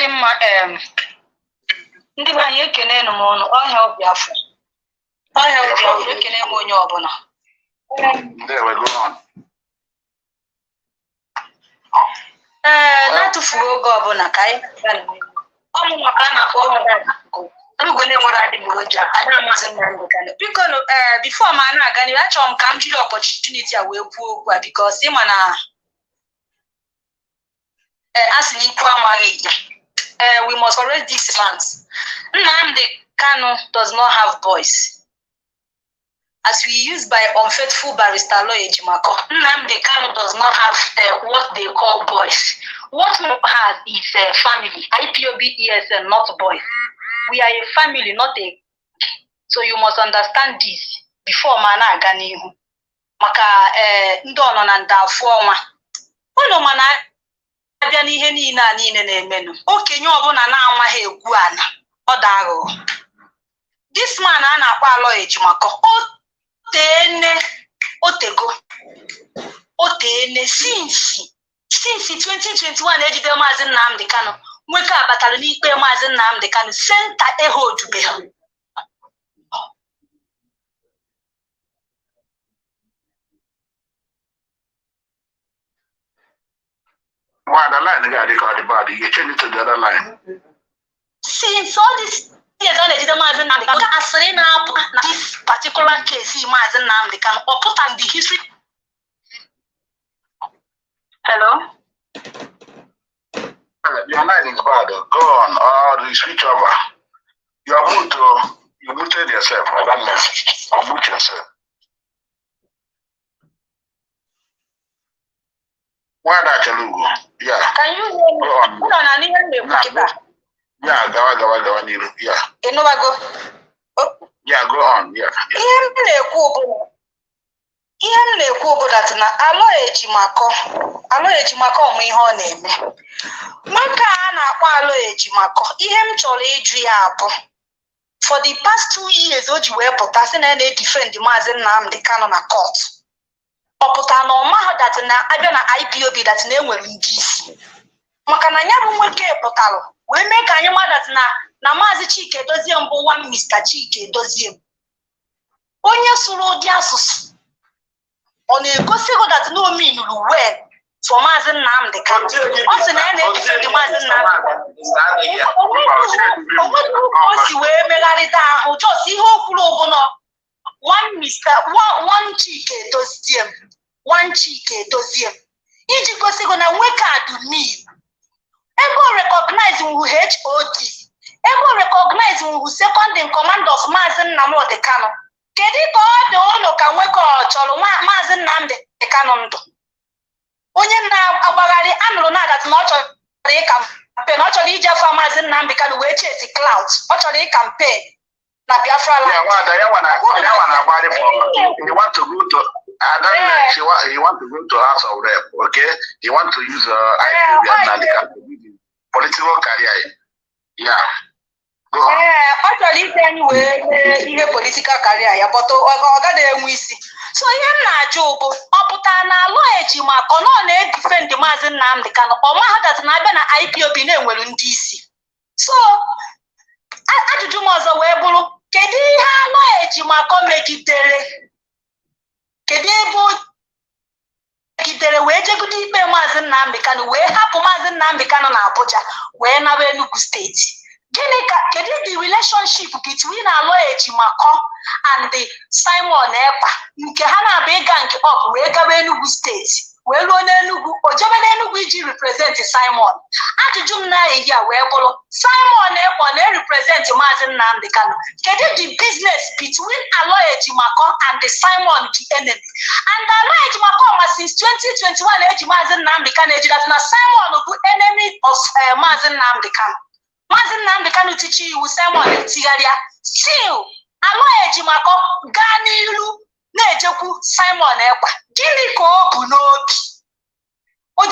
dị mma ndị be anyị ekene nụ m ọnụ ọhịa Biafra ekene m onye ọbụla na-atụfughị oge ọbụla ka anyị ọmụ maka a na-akpọ Rugo na-enwere adịgboroja biko bifo ma na-aga n'ihu achọrọ m ka m jiri opportunity a wee kwuo okwu a because ịma na asị na ikwu amaghị we must correct this land. Nnamdi Kanu does not have boys. As we used by unfaithful barrister Law Ejimako, Nnamdi Kanu does not have what they call boys. What we have is a family, IPOB, ESN, not boys. We are a family, not a... So you must understand this before mana aganihu. Maka ndo no na ndafu onwa. Ono mana abia n'ihe niile a niile na-emenu. Okenye ọbụla na-anwa ha egwu ana. Ọ dago. This man a na-akpọ Law Ejimako. Otene since 2021 ejide Maazị Nnamdi Kanu nweke abatara n'ikpe Maazị Nnamdi Kanu senta ehodube ha. Why the line got the body? You change it to the other line. Since all this years on ejide Maazị Nnamdi Kanu asịrị na-apụ na this particular case Maazị Nnamdi Kanu or put on the history. Hello? Your line is bad. Go on, or switch over. You muted yourself. I don't know. Or mute yourself. Why that Telugu? Yeah. Can you hear me? Go on. Hold on, I need to yeah, go. Yeah. You know I go. Yeah, go on. Yeah. Ihe m na-ekwu bụ that na Law Ejimako ọmụ ihe ọ na-eme. Nwoke a na-akpọ Law Ejimako, ihe m chọrọ ịjụ ya bụ for the past 2 years o ji wee pụta sị na na-edefend Maazị Nnamdi Kanu na court. Ọ pụta na ọma that na abịa na IPOB that na enwere ndị isi. Maka na ya bụ nwoke pụtalụ wee mee ka anyị ma that na Maazị Chike Edozie mbụ one Mr. Chike Edozie. Onye sụrụ ụdị asụsụ ọ na-egosi that no mean well for Maazị Nnamdi Kanu. Ọ sị na ya na-edefend Maazị Nnamdi Kanu. O si wee megharịta ahụ just ihe o kwuru ọbụla one Chike Edozie iji gosi na nwoke a dị mean. Ebe o recognize who HOD, ebe o recognize who second in command of Maazị Nnamdi Kanu. Kedu ka ọ dị ụlọ ka nwoke ọ chọrọ Maazị Nnamdi Kanu ndụ? Onye na-agbagharị anụrụ na-adatụ na ọ chọrọ ịkampen, ọ chọrọ iji afọ Maazị Nnamdi Kanu wee chesi clout, ọ chọrọ ịkampen na Biafra land. You want to go to he want to go to House of Rep, okay? He want to use IPOB and Nnamdi Kanu political career. Yeah. Ọ chọrọ ite anyị wee ihe political career ya but ọ gaghị enwe isi. So ihe m na-ajụ bụ ọ pụtara na Law Ejimako nọ na-edefend Maazị Nnamdi Kanu ọ maha that na abịa na IPOB na-enwere ndị isi. So ajụjụ m ọzọ wee bụrụ kedu ihe Law Ejimako megidere? Kedu ebe o megidere wee jegodo ikpe Maazị Nnamdi Kanu wee hapụ Maazị Nnamdi Kanu na Abuja wee nawa Enugu steeti? Kedu the relationship between Law Ejimako and the Simon Ekpa nke ha na-abụ ịga nke up wee gaba Enugu steeti wee ruo n'Enugu o jebe n'Enugu iji represent Simon? Ajụjụ m na-eyi a wee bụrụ Simon Ekpa na-represent Maazị Nnamdi Kanu. Kedu the business between Law Ejimako and the Simon the enemy? And Law Ejimako ma since 2021 eji Maazị Nnamdi Kanu eji that na Simon bụ enemy of Maazị Nnamdi Kanu. Maazị Nnamdi Kanu tichi iwu Simon tigharịa still Law Ejimako gaa n'ilu na-ejekwu Simon Ekpa. Gịnị ka ọ bụ n'obi o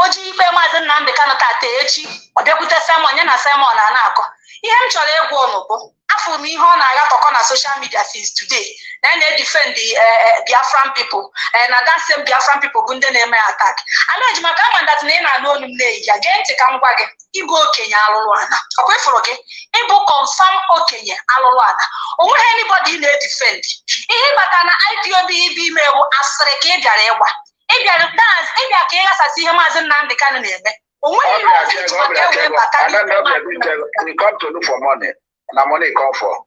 ji ikpe Maazị Nnamdi Kanu tata echi ọ bịakwute Simon ya na Simon a na-akọ? Ihe m chọrọ ịgwa unu bụ afọ after me on I got on social media since today. Then they defend the Biafran people. And that same Biafran people bunde name attack. I know my comment that name I know him again to come back. Ibo Kenya Alwana. Okay for okay. Ibo confirm Okenya Alwana. Or anybody they defend. If but an IPOB be Asreke Garewa. If you are dance, if you are chaos as him as a man the canon. We come to look for money. And money come for.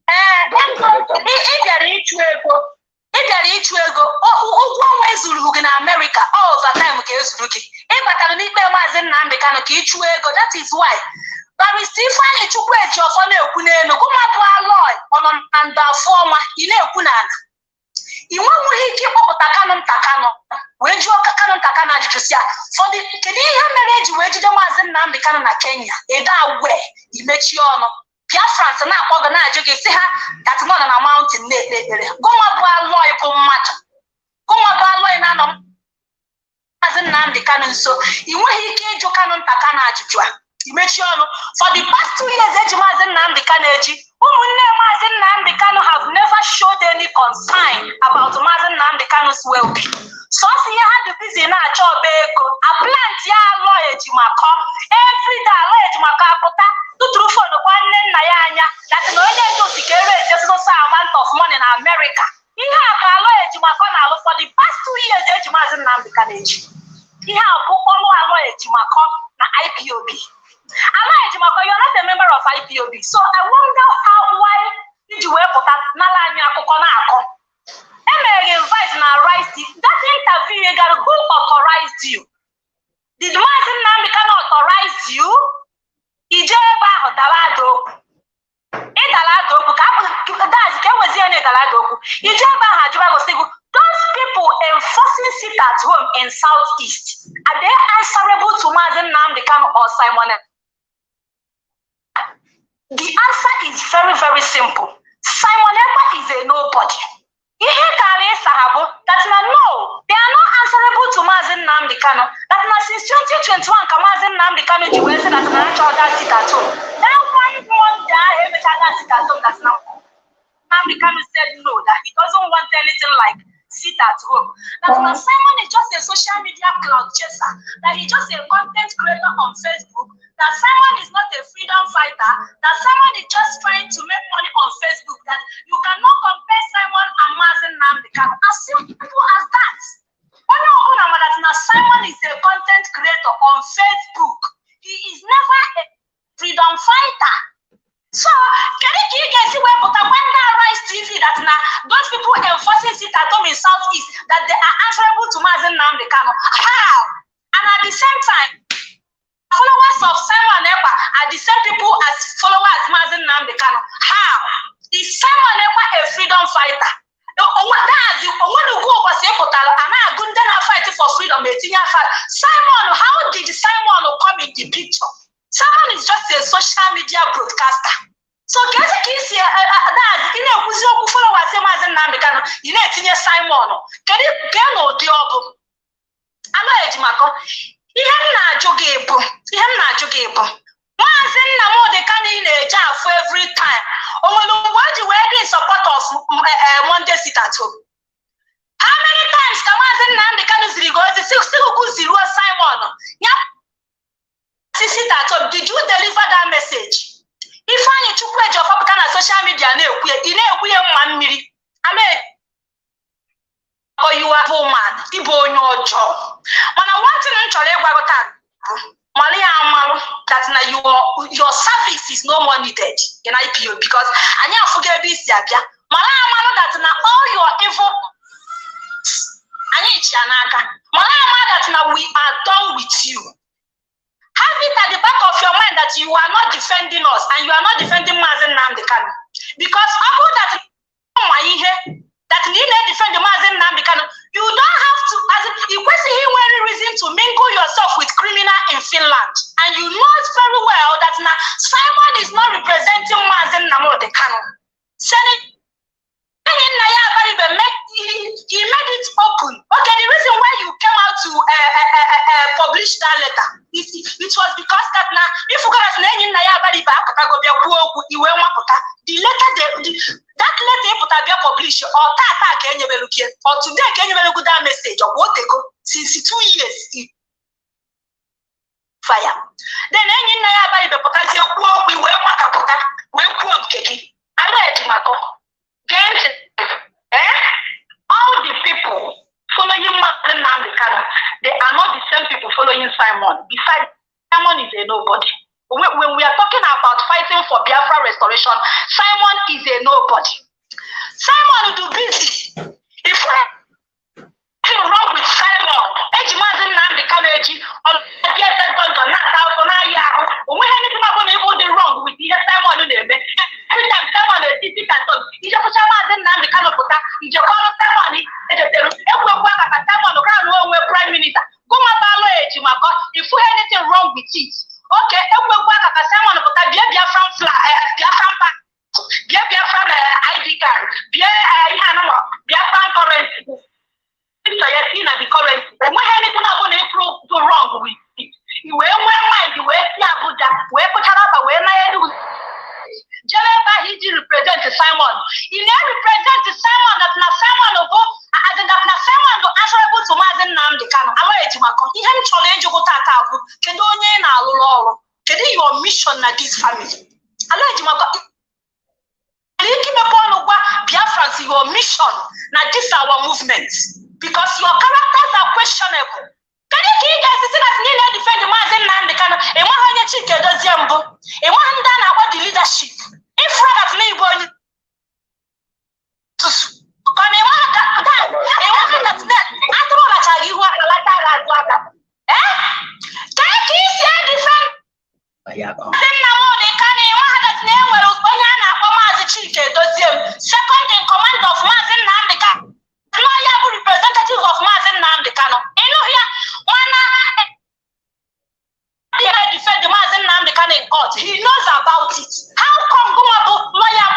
If you are each way go, always look in America all the time. If I need them as a man, they cannot each way go. That is why. But we still find it to wait your phone. No come out law on and the former in a punana. You want to keep up Takano. When you are Takana, for the Canadian marriage, where you don't want them become a Kenya, a that way, you make you honor. Biafra and not organize you can see her, that's not an amount in it. Go up lawyer for matter. Go up lawyer as a Namdi Canon, so you want to keep your canon Takana. You make sure for the past 2 years, Edgemaz and Namdi Kaneji, Namdi Kano have never showed any concern about Mazen Namdi Kano's well-being. So, see, you had to visit a job, a plant, lawyer Jimako, every day, lawyer Jimako, to through for the one Nayanya, that no one to secure just no amount of money in America. He have a lawyer Jimako for the past 2 years, Edgemaz and Namdi Kaneji. He have a lawyer Jimako, IPOB. You're not a member of IPOB, so I wonder why did you wear for that? Invite that interview, you got who authorized you? Did Martin Namdi Kano authorize you? Ijeba Hotalado. Etalado, those people enforcing sit at home in Southeast, are they answerable to Martin Namdi Kano or Simon? The answer is very, very simple. Simon Ekpa is a nobody. He hate Sahabo. That's not no. They are not answerable to Mazen Namdi Kano. That not since 2021, Mazen Namdi Kano you said that an actual sit at home. That 1 month there, every child sit at home. That's now. Namdi Kano said no, that he doesn't want anything like sit at home. That Simon is just a social media cloud chaser. That he's just a content creator on Facebook. That Simon is not a freedom fighter, that Simon is just trying to make money on Facebook, that you cannot compare Simon and Mazen Namdi Kano. As simple as that. Simon is a content creator on Facebook. He is never a freedom fighter. So, can you guys see where when that Rise TV that now those people enforcing sit at home in Southeast that they are answerable to Mazen Namdi Kano? How? And at the same time, followers of Simon Ekpa are the same people as followers Mazen Namdi Kano. How? Is Simon Ekpa a freedom fighter? Simon, how did Simon come in the picture? Simon is just a social media broadcaster. So guys, you followers Mazen Namdi Kano, you need to Simon. Can you get no job? I'm not Mazen Namdi Kano for every time. Oh, what you wear in support of Monday sit at home? How many times can Mazen Namdi Kano still Simon? Yeah, sit at home. Did you deliver that message? If I need to put your social media, or you are a woman, you born your job. When I want to that your service is no more needed in IPO because I never forget this. That all your info that now we are done with you. Have it at the back of your mind that you are not defending us and you are not defending Mazen Namdi Kano. Because all that need to defend the Mazen Namdi Kano, you don't have to, as you question him any reason to mingle yourself with criminal in Finland. And you know it very well that now Simon is not representing Mazen Namdi Kano. He made it open. Okay, the reason why you came out to publish that letter, it was because that now if you guys na enyi nna ya abali ba apụta go bịa kwuo okwu iwe nwapụta the letter that letter ịpụta bịa publish or tata ka enyebelukie or today ka enyebeluku that message or otego since 2 years fire then enyi nna ya abali be pụtazie kwuo okwu iwe nwapụta wee kwuo nke gị ala ejimako get all the people following Martin Nandekano, they are not the same people following Simon. Besides, Simon is a nobody. When we are talking about fighting for Biafra restoration, Simon is a nobody. Simon will do busy. If anything wrong with Simon, Martin Nandekano, wrong with Simon. Every time someone is sitting at home, he's just Martin Nandekano, he's just Prime Minister. If we anything wrong with it, okay, Biafran ID card, Biafran currency. So you see the currency. When anything wrong with it, you will mind the way Abuja, where put up a way Jennifer, he represent Simon. He never represent Simon that na Simon of as in that na Simon to answerable to Mazen Nandekano. I want to make him challenge you to attack. Can you na lolo? Can you your mission na this family? I want to make Biafra is your mission. Now this our movement because your characters are questionable. Can you guys see that nearly defend the Mazen Nandekano? And one hundred chicken does Yambo. And one done about the leadership. If that neighbor second in command of Mazen Nandekano. Representative of Mazen Nandekano. Defend the Mazen Nandekano in court. He knows about it. How come lawyer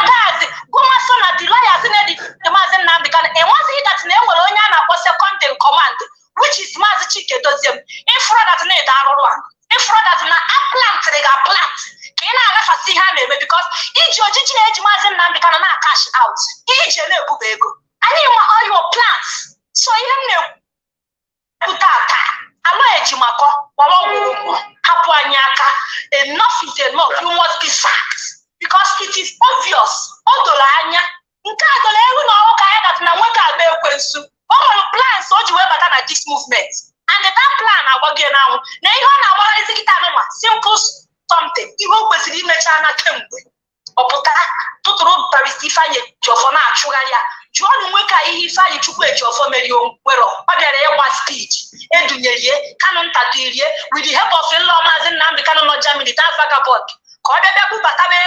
Gumason the lawyers in the Mazen Nandekano and once he that name will only have second in command, which is Mazichike does him. If that need if that na plant they got plant. Can I see her name because each your age Mazen Nandekano na cash out. Each a little bego. I need all your plants. So you know put out. Enough is enough. You must be sacked because it is obvious. Plans this movement and that plan now. Simple something. Even John Weka Ifani Chukwech of Omerion, where one speech, Edunerie, Canon Tadirie, with the help of the lawmakers and Nambicano Germany, that vagabond. Kodabu Batabe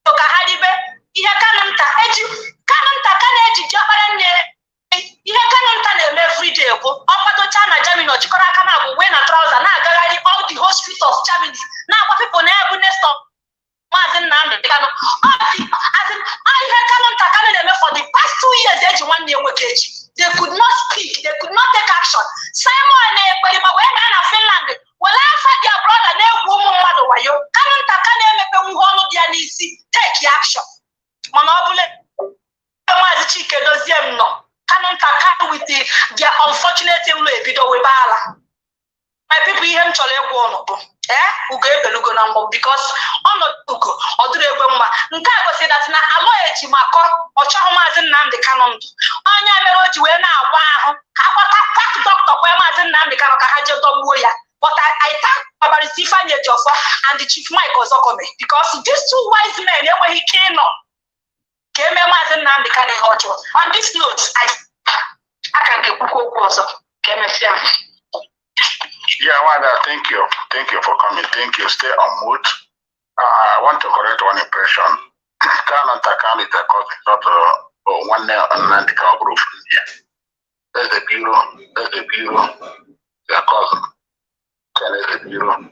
Tokahadibe, Iacananta, Edu, Cananta, Canadi, Japan, Iacananta every day. Opato China, Germany, Chikoracana, when a trouser, now all the whole street of Germany. Now, what people never nest of Mazen Nandekano. For the past 2 years, they could not speak, they could not take action. Simon Finland, well, after their brother, take action. Monobule with their unfortunate my people here because say that na aloyeji mako ocho Mazen Nandekano anya mere oji we na agba ahu ka doctor kwa Mazen Nandekano ka ha je dogbuo ya but I thank Baba Ifeanyi Ejiofor and the Chief Mike Ozokome because these two wise men enweghị ike ịnọ ka eme Mazen Nandekano ọjọọ. On this note I can get also can I Yeah, Wanda, thank you. Thank you for coming. Thank you. Stay on mute. I want to correct one impression. Kanan Takan is a cousin, not one Nandekano group. Yeah. There's the bureau. There's the bureau. Their cousin. There's the bureau.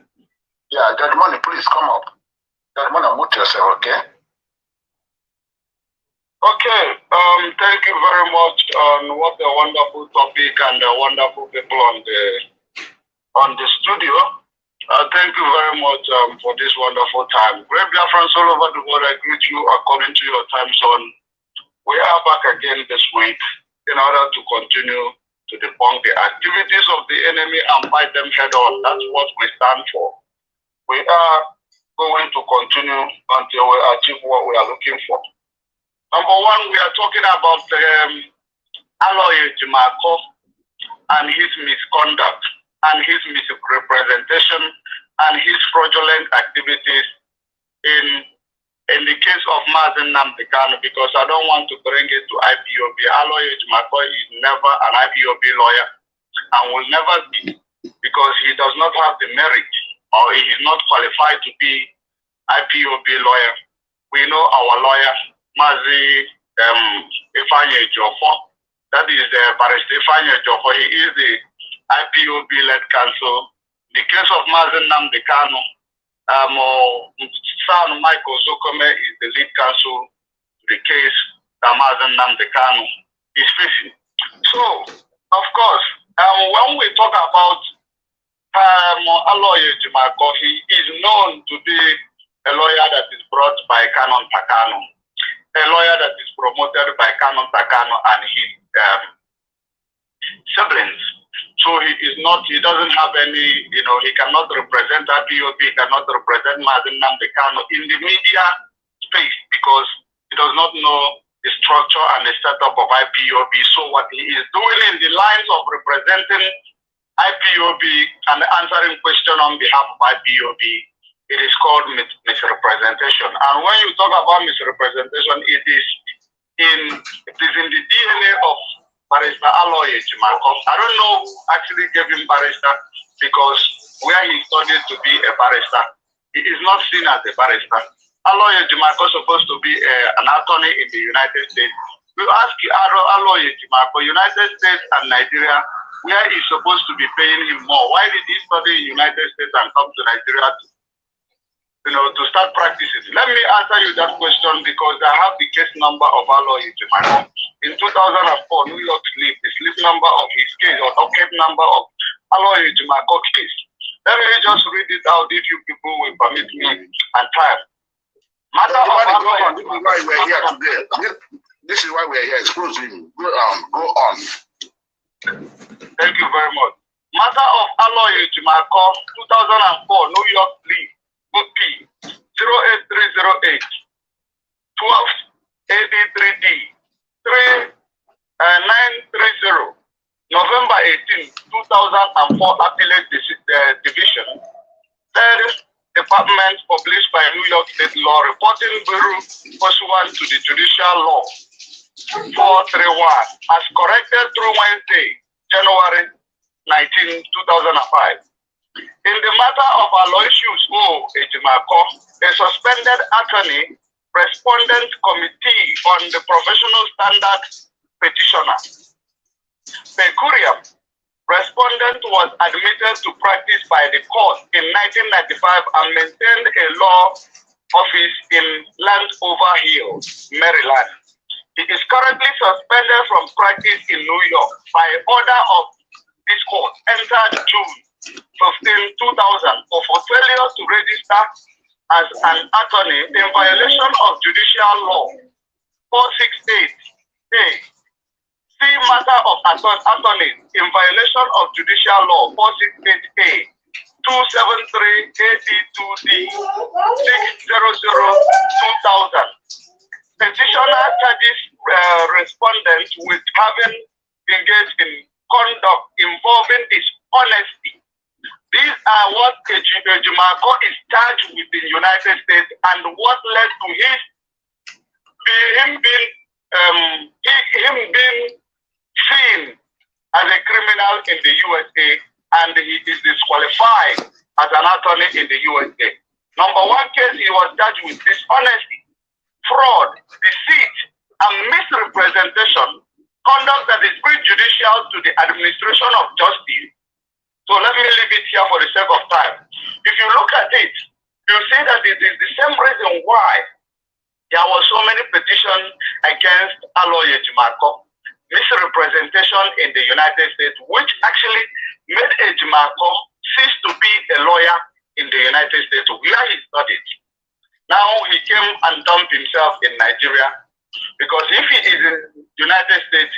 Yeah, Judge Money, please come up. Judge Money, mute yourself, okay? Okay. Thank you very much on what a wonderful topic and the wonderful people on the studio. Thank you very much for this wonderful time. Great Biafrans all over the world, I greet you according to your time zone. We are back again this week in order to continue to debunk the activities of the enemy and fight them head on. That's what we stand for. We are going to continue until we achieve what we are looking for. Number one, we are talking about Aloy Ejimakor and his misconduct and his misrepresentation and his fraudulent activities in the case of Mazen Nnamdi Kanu, because I don't want to bring it to IPOB. Aloy Ejimakor is never an IPOB lawyer and will never be, because he does not have the merit or he is not qualified to be IPOB lawyer. We know our lawyer, Mazi Ifeanyi Ejiofor, that is Barrister Ifeanyi Ejiofor. He is the IPOB-led counsel. The case of Mazen Nnamdi Kanu, son Michael Zokome is the lead counsel. The case that Mazen Nnamdi Kanu is facing. So, of course, when we talk about Aloy Ejimakor, he is known to be a lawyer that is brought by Canon Takano, a lawyer that is promoted by Canon Takano and his siblings. So he doesn't have any, he cannot represent IPOB, he cannot represent Mazen Nnamdi Kanu in the media space because he does not know the structure and the setup of IPOB. So what he is doing in the lines of representing IPOB and answering question on behalf of IPOB, it is called misrepresentation. And when you talk about misrepresentation, it is in the DNA of Barrister Aloy Ejimakor. I don't know who actually gave him barrister, because where he studied to be a barrister, he is not seen as a barrister. Aloy Ejimakor is supposed to be an attorney in the United States. We ask you, Aloy Ejimakor, United States and Nigeria, where he's supposed to be paying him more. Why did he study in the United States and come to Nigeria to start practicing? Let me answer you that question, because I have the case number of Aloy Ejimakor. In 2004, New York the slip number of his case, or docket number of Aloy Ejimakor case. Let me just read it out if you people will permit me and time. Matter of Aloy Ejimakor. This is why we're here. Excuse me. Go on. Thank you very much. Matter of Aloy Ejimakor, 2004, New York League, Book P, 08308, 12th AD3D, 3930, November 18, 2004, Appellate Division, 3rd Department, published by New York State Law Reporting Bureau, pursuant to the Judicial Law 431, as corrected through Wednesday, January 19, 2005. In the matter of Aloysius O. Ejimakor, a suspended attorney, respondent committee on the professional standards petitioner. Per curiam, respondent was admitted to practice by the court in 1995 and maintained a law office in Landover Hill, Maryland. He is currently suspended from practice in New York by order of this court entered June 15, 2000 for failure to register as an attorney in violation of judicial law 468A. See matter of attorney in violation of judicial law 468A, 273 AD2D, 600 2000. Petitioner charges respondent with having engaged in conduct involving dishonesty. These are what Ejimakor is charged with in the United States, and what led to him being seen as a criminal in the USA, and he is disqualified as an attorney in the USA. Number one case, he was charged with dishonesty, fraud, deceit, and misrepresentation, conduct that is prejudicial to the administration of justice. So let me leave it here for the sake of time. If you look at it, you see that it is the same reason why there were so many petitions against Aloy Ejimakor, misrepresentation in the United States, which actually made Ejimakor cease to be a lawyer in the United States where he studied. Now he came and dumped himself in Nigeria because if he is in the United States,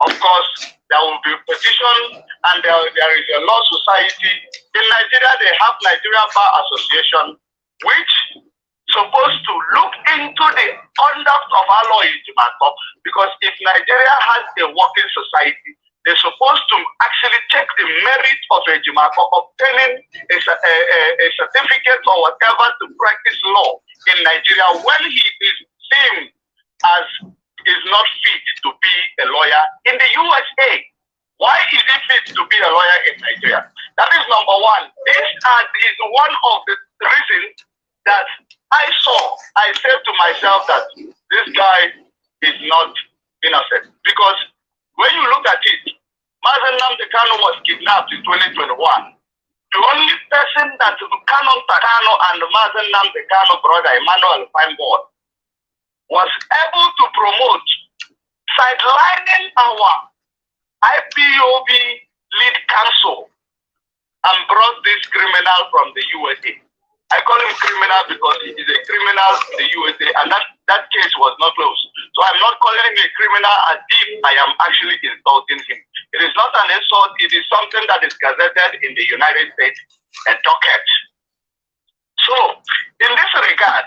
of course, there will be petition and there is a law society. In Nigeria, they have Nigeria Bar Association, which is supposed to look into the conduct of our law in Jamaica, because if Nigeria has a working society, they're supposed to actually check the merit of a Jamaica obtaining a certificate or whatever to practice law in Nigeria when he is seen as is not fit to be a lawyer in the USA. Why is he fit to be a lawyer in Nigeria? That is number one. This is one of the reasons that I said to myself that this guy is not innocent. Because when you look at it, Mazen Nnamdi Kanu was kidnapped in 2021. The only person that Canon Takano and Mazen Nnamdi Kanu brother Emmanuel Feingold was able to promote sidelining our IPOB lead counsel and brought this criminal from the USA. I call him criminal because he is a criminal in the USA, and that case was not closed. So I'm not calling him a criminal as if I am actually insulting him. It is not an insult, it is something that is gazetted in the United States, a docket. So, in this regard,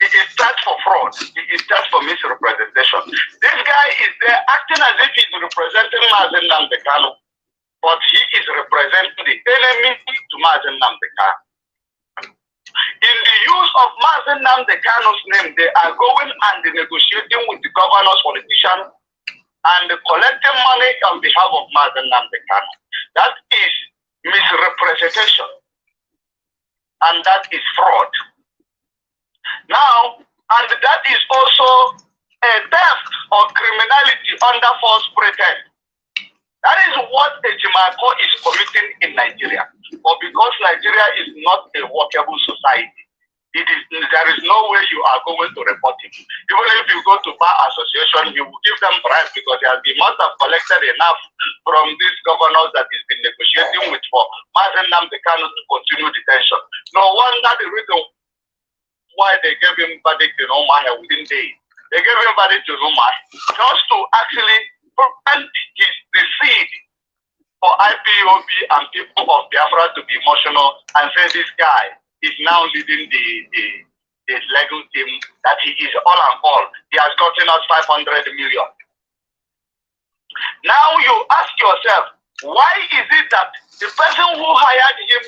it is charged for fraud, it is charged for misrepresentation. This guy is there acting as if he's representing Mazen Nnamdi Kanu, but he is representing the enemy to Mazen Nnamdi Kanu. In the use of Mazen Nnamdi Kanu's name, they are going and negotiating with the governors, politicians, and collecting money on behalf of Mazen Nnamdi Kanu. That is misrepresentation, and that is fraud. Now, and that is also a theft or criminality under false pretense. That is what a Jimaco is committing in Nigeria. But because Nigeria is not a workable society, there is no way you are going to report him. Even if you go to bar association, you will give them bribes because they must have collected enough from these governors that he's been negotiating with for Mazen Nnamdi Kanu to continue detention. No wonder the reason why they gave him verdict in Omaha within days. They gave him verdict in Omaha just to actually prevent the seed for IPOB and people of Biafra to be emotional and say this guy is now leading the legal team, that he is all and all. He has gotten us 500 million. Now you ask yourself, why is it that the person who hired him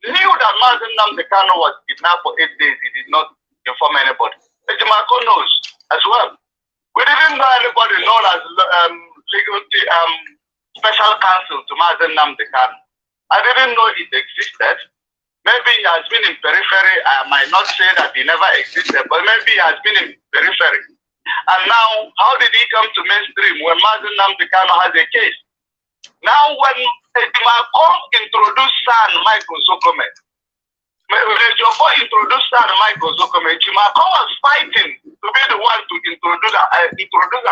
knew that Mazen Nnamdi Kanu was kidnapped for 8 days? He did not inform anybody. Ejimako knows as well. We didn't know anybody known as legal special counsel to Mazen Nnamdi Kanu. I didn't know it existed. Maybe he has been in periphery. I might not say that he never existed, but maybe he has been in periphery. And now, how did he come to mainstream when Mazen Nnamdi Kanu has a case? Now, when Ejimako introduced San Michael Zokome, Joko introduced San Michael Zokome, Ejimako was fighting to be the one to introduce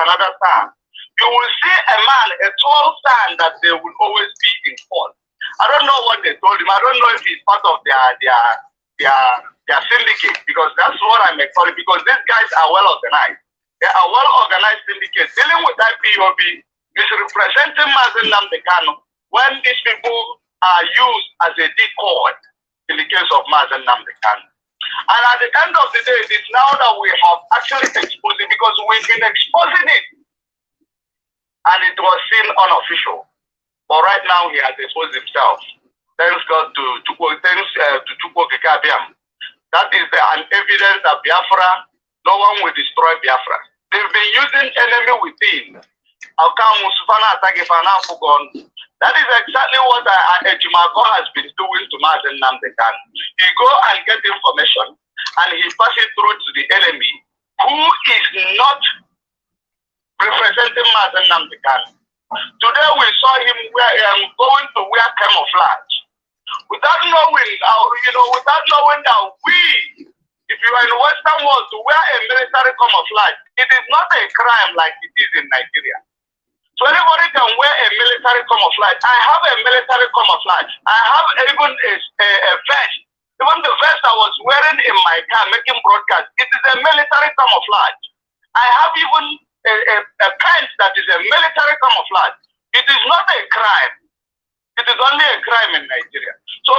another San. You will see a man, a tall San, that they will always be in court. I don't know what they told him. I don't know if he's part of their syndicate, because that's what I'm calling, because these guys are well organized. They are well organized syndicates dealing with IPOB, misrepresenting Mazen Nnamdi Kanu when these people are used as a decoy in the case of Mazen Nnamdi Kanu. And at the end of the day, it is now that we have actually exposed it, because we've been exposing it and it was seen unofficial. But right now, he has exposed himself. Thanks God to Chukwu Kekabiam. That is an evidence that Biafra, no one will destroy Biafra. They've been using enemy within. That is exactly what Ejimako has been doing to Mazen Nnamdi Kanu. He go and get information, and he pass it through to the enemy, who is not representing Mazen Nnamdi Kanu. Today we saw him going to wear camouflage, without knowing that if you are in the Western world, to wear a military camouflage, it is not a crime like it is in Nigeria. So anybody can wear a military camouflage. I have a military camouflage. I have even a vest, Even the vest I was wearing in my car making broadcast, it is a military camouflage. I have even a pants that is a military camouflage. It is not a crime. It is only a crime in Nigeria. So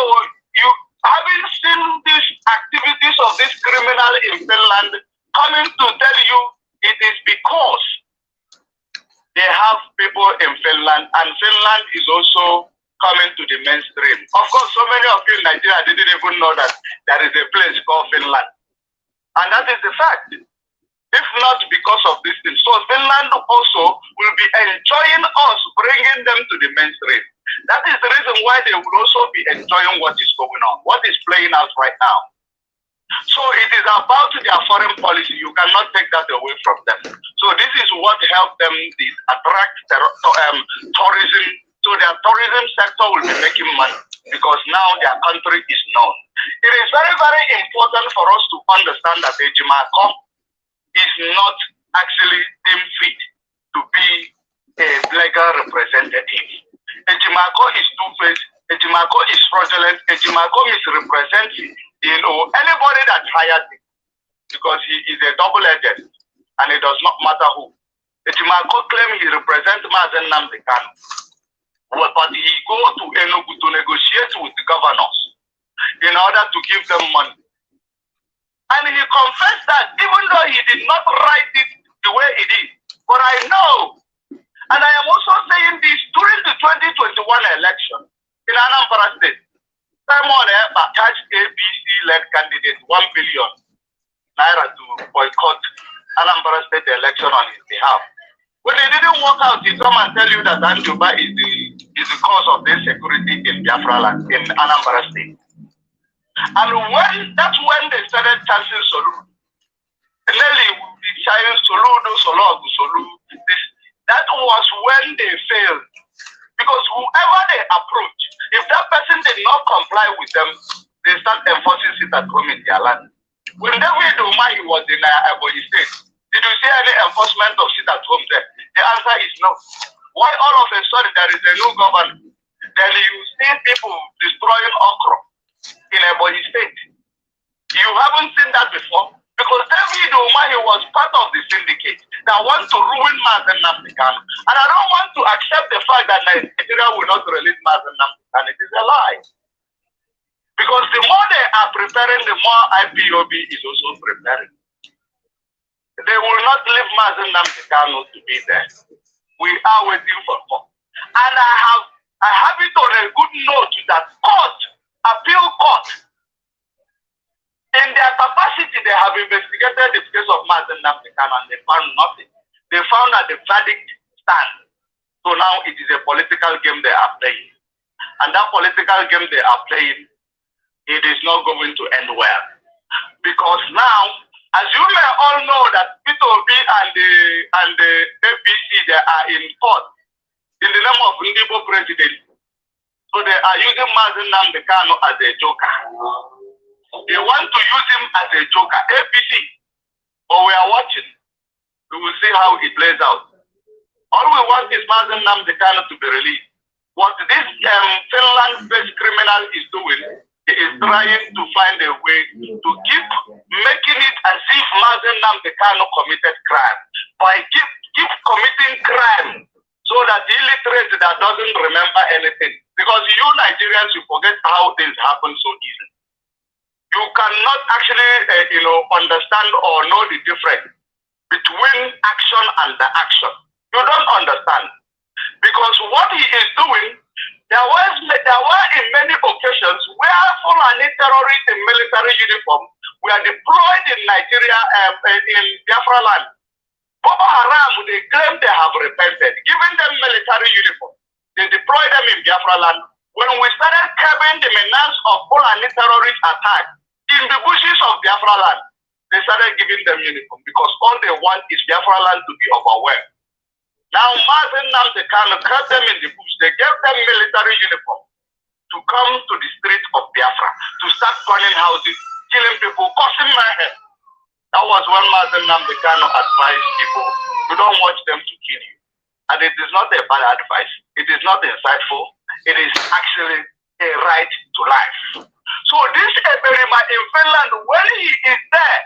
you having seen these activities of this criminal in Finland coming to tell you it is because they have people in Finland, and Finland is also coming to the mainstream. Of course, so many of you in Nigeria didn't even know that there is a place called Finland. And that is the fact. If not because of this thing. So Finland also will be enjoying us, bringing them to the mainstream. That is the reason why they will also be enjoying what is going on, what is playing out right now. So it is about their foreign policy. You cannot take that away from them. So this is what helped them attract tourism. So their tourism sector will be making money because now their country is known. It is very, very important for us to understand that Ejimako is not actually deemed fit to be a legal representative. Ejimako is two-faced. Ejimako is fraudulent. Ejimako misrepresents, anybody that hired him because he is a double-edged and it does not matter who. Ejimako claims he represents Mazen Nnamdi Kanu. Well, but he go to Enugu to negotiate with the governors in order to give them money. And he confessed that even though he did not write it the way he did. But I know, and I am also saying this, during the 2021 election in Anambra State, Simon attached ABC-led candidate 1 billion naira to boycott Anambra State election on his behalf. When it didn't work out, he come and tell you that Anjuba is the cause of the insecurity in Biafra land, in Anambra State. And that's when they started chanting Solu. Nelly will be chanting Solu. That was when they failed. Because whoever they approach, if that person did not comply with them, they start enforcing sit at home in their land. When David Umahi was in Ebonyi State, did you see any enforcement of sit at home there? The answer is no. Why all of a sudden there is a new government? Then you see people destroying okra in Ebonyi State. You haven't seen that before? Because David Umahi was part of the syndicate that wants to ruin Mazen Nnamdi Kanu. And I don't want to accept the fact that Nigeria will not release Mazen Nnamdi Kanu. It is a lie. Because the more they are preparing, the more IPOB is also preparing. They will not leave Mazen Nnamdi Kanu to be there. We are waiting for more. And I have it on a good note that appeal court, in their capacity, they have investigated the case of Mazen Nnamdi Kanu and they found nothing. They found that the verdict stands. So now it is a political game they are playing. And that political game they are playing, it is not going to end well. Because now, as you may all know that P2B and the APC, they are in court in the name of Ndibo president. So they are using Mazen Nnamdi Kanu as a joker. They want to use him as a joker. APC. But we are watching. We will see how it plays out. All we want is Mazen Nnamdi Kanu to be released. What this Finland-based criminal is doing, he is trying to find a way to keep making it as if Mazen Nnamdi Kanu committed crime. By keep committing crime so that the illiterate that doesn't remember anything. Because you Nigerians, you forget how things happen so easily. You cannot actually, understand or know the difference between action and the action. You don't understand. Because what he is doing, there were in many occasions where Fulani terrorists in military uniform were deployed in Nigeria, in Biafra land. Boko Haram, they claim they have repented, giving them military uniform. They deployed them in Biafra land. When we started curbing the menace of Fulani terrorist attack in the bushes of Biafra land, they started giving them uniform because all they want is Biafra land to be overwhelmed. Now, Mazen Nnamdi Kanu kept them in the bush. They gave them military uniform to come to the streets of Biafra, to start burning houses, killing people, causing mayhem. That was when Mazen Nnamdi Kanu advised people, you don't watch them to kill you. And it is not a bad advice. It is not insightful. It is actually a right to life. So this Eberima in Finland, when he is there,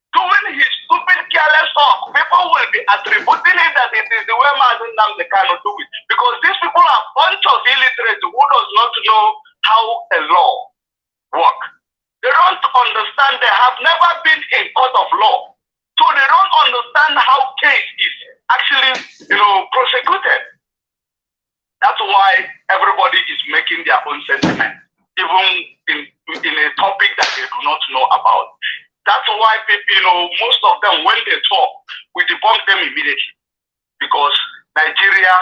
doing his stupid careless talk, people will be attributing it that it is the way Mazen Namde cannot do it. Because these people are a bunch of illiterates who does not know how a law works. They don't understand, they have never been in court of law. So they don't understand how case is actually, prosecuted. That's why everybody is making their own sentiment, even in a topic that they do not know about. That's why people, most of them, when they talk, we debunk them immediately. Because Nigeria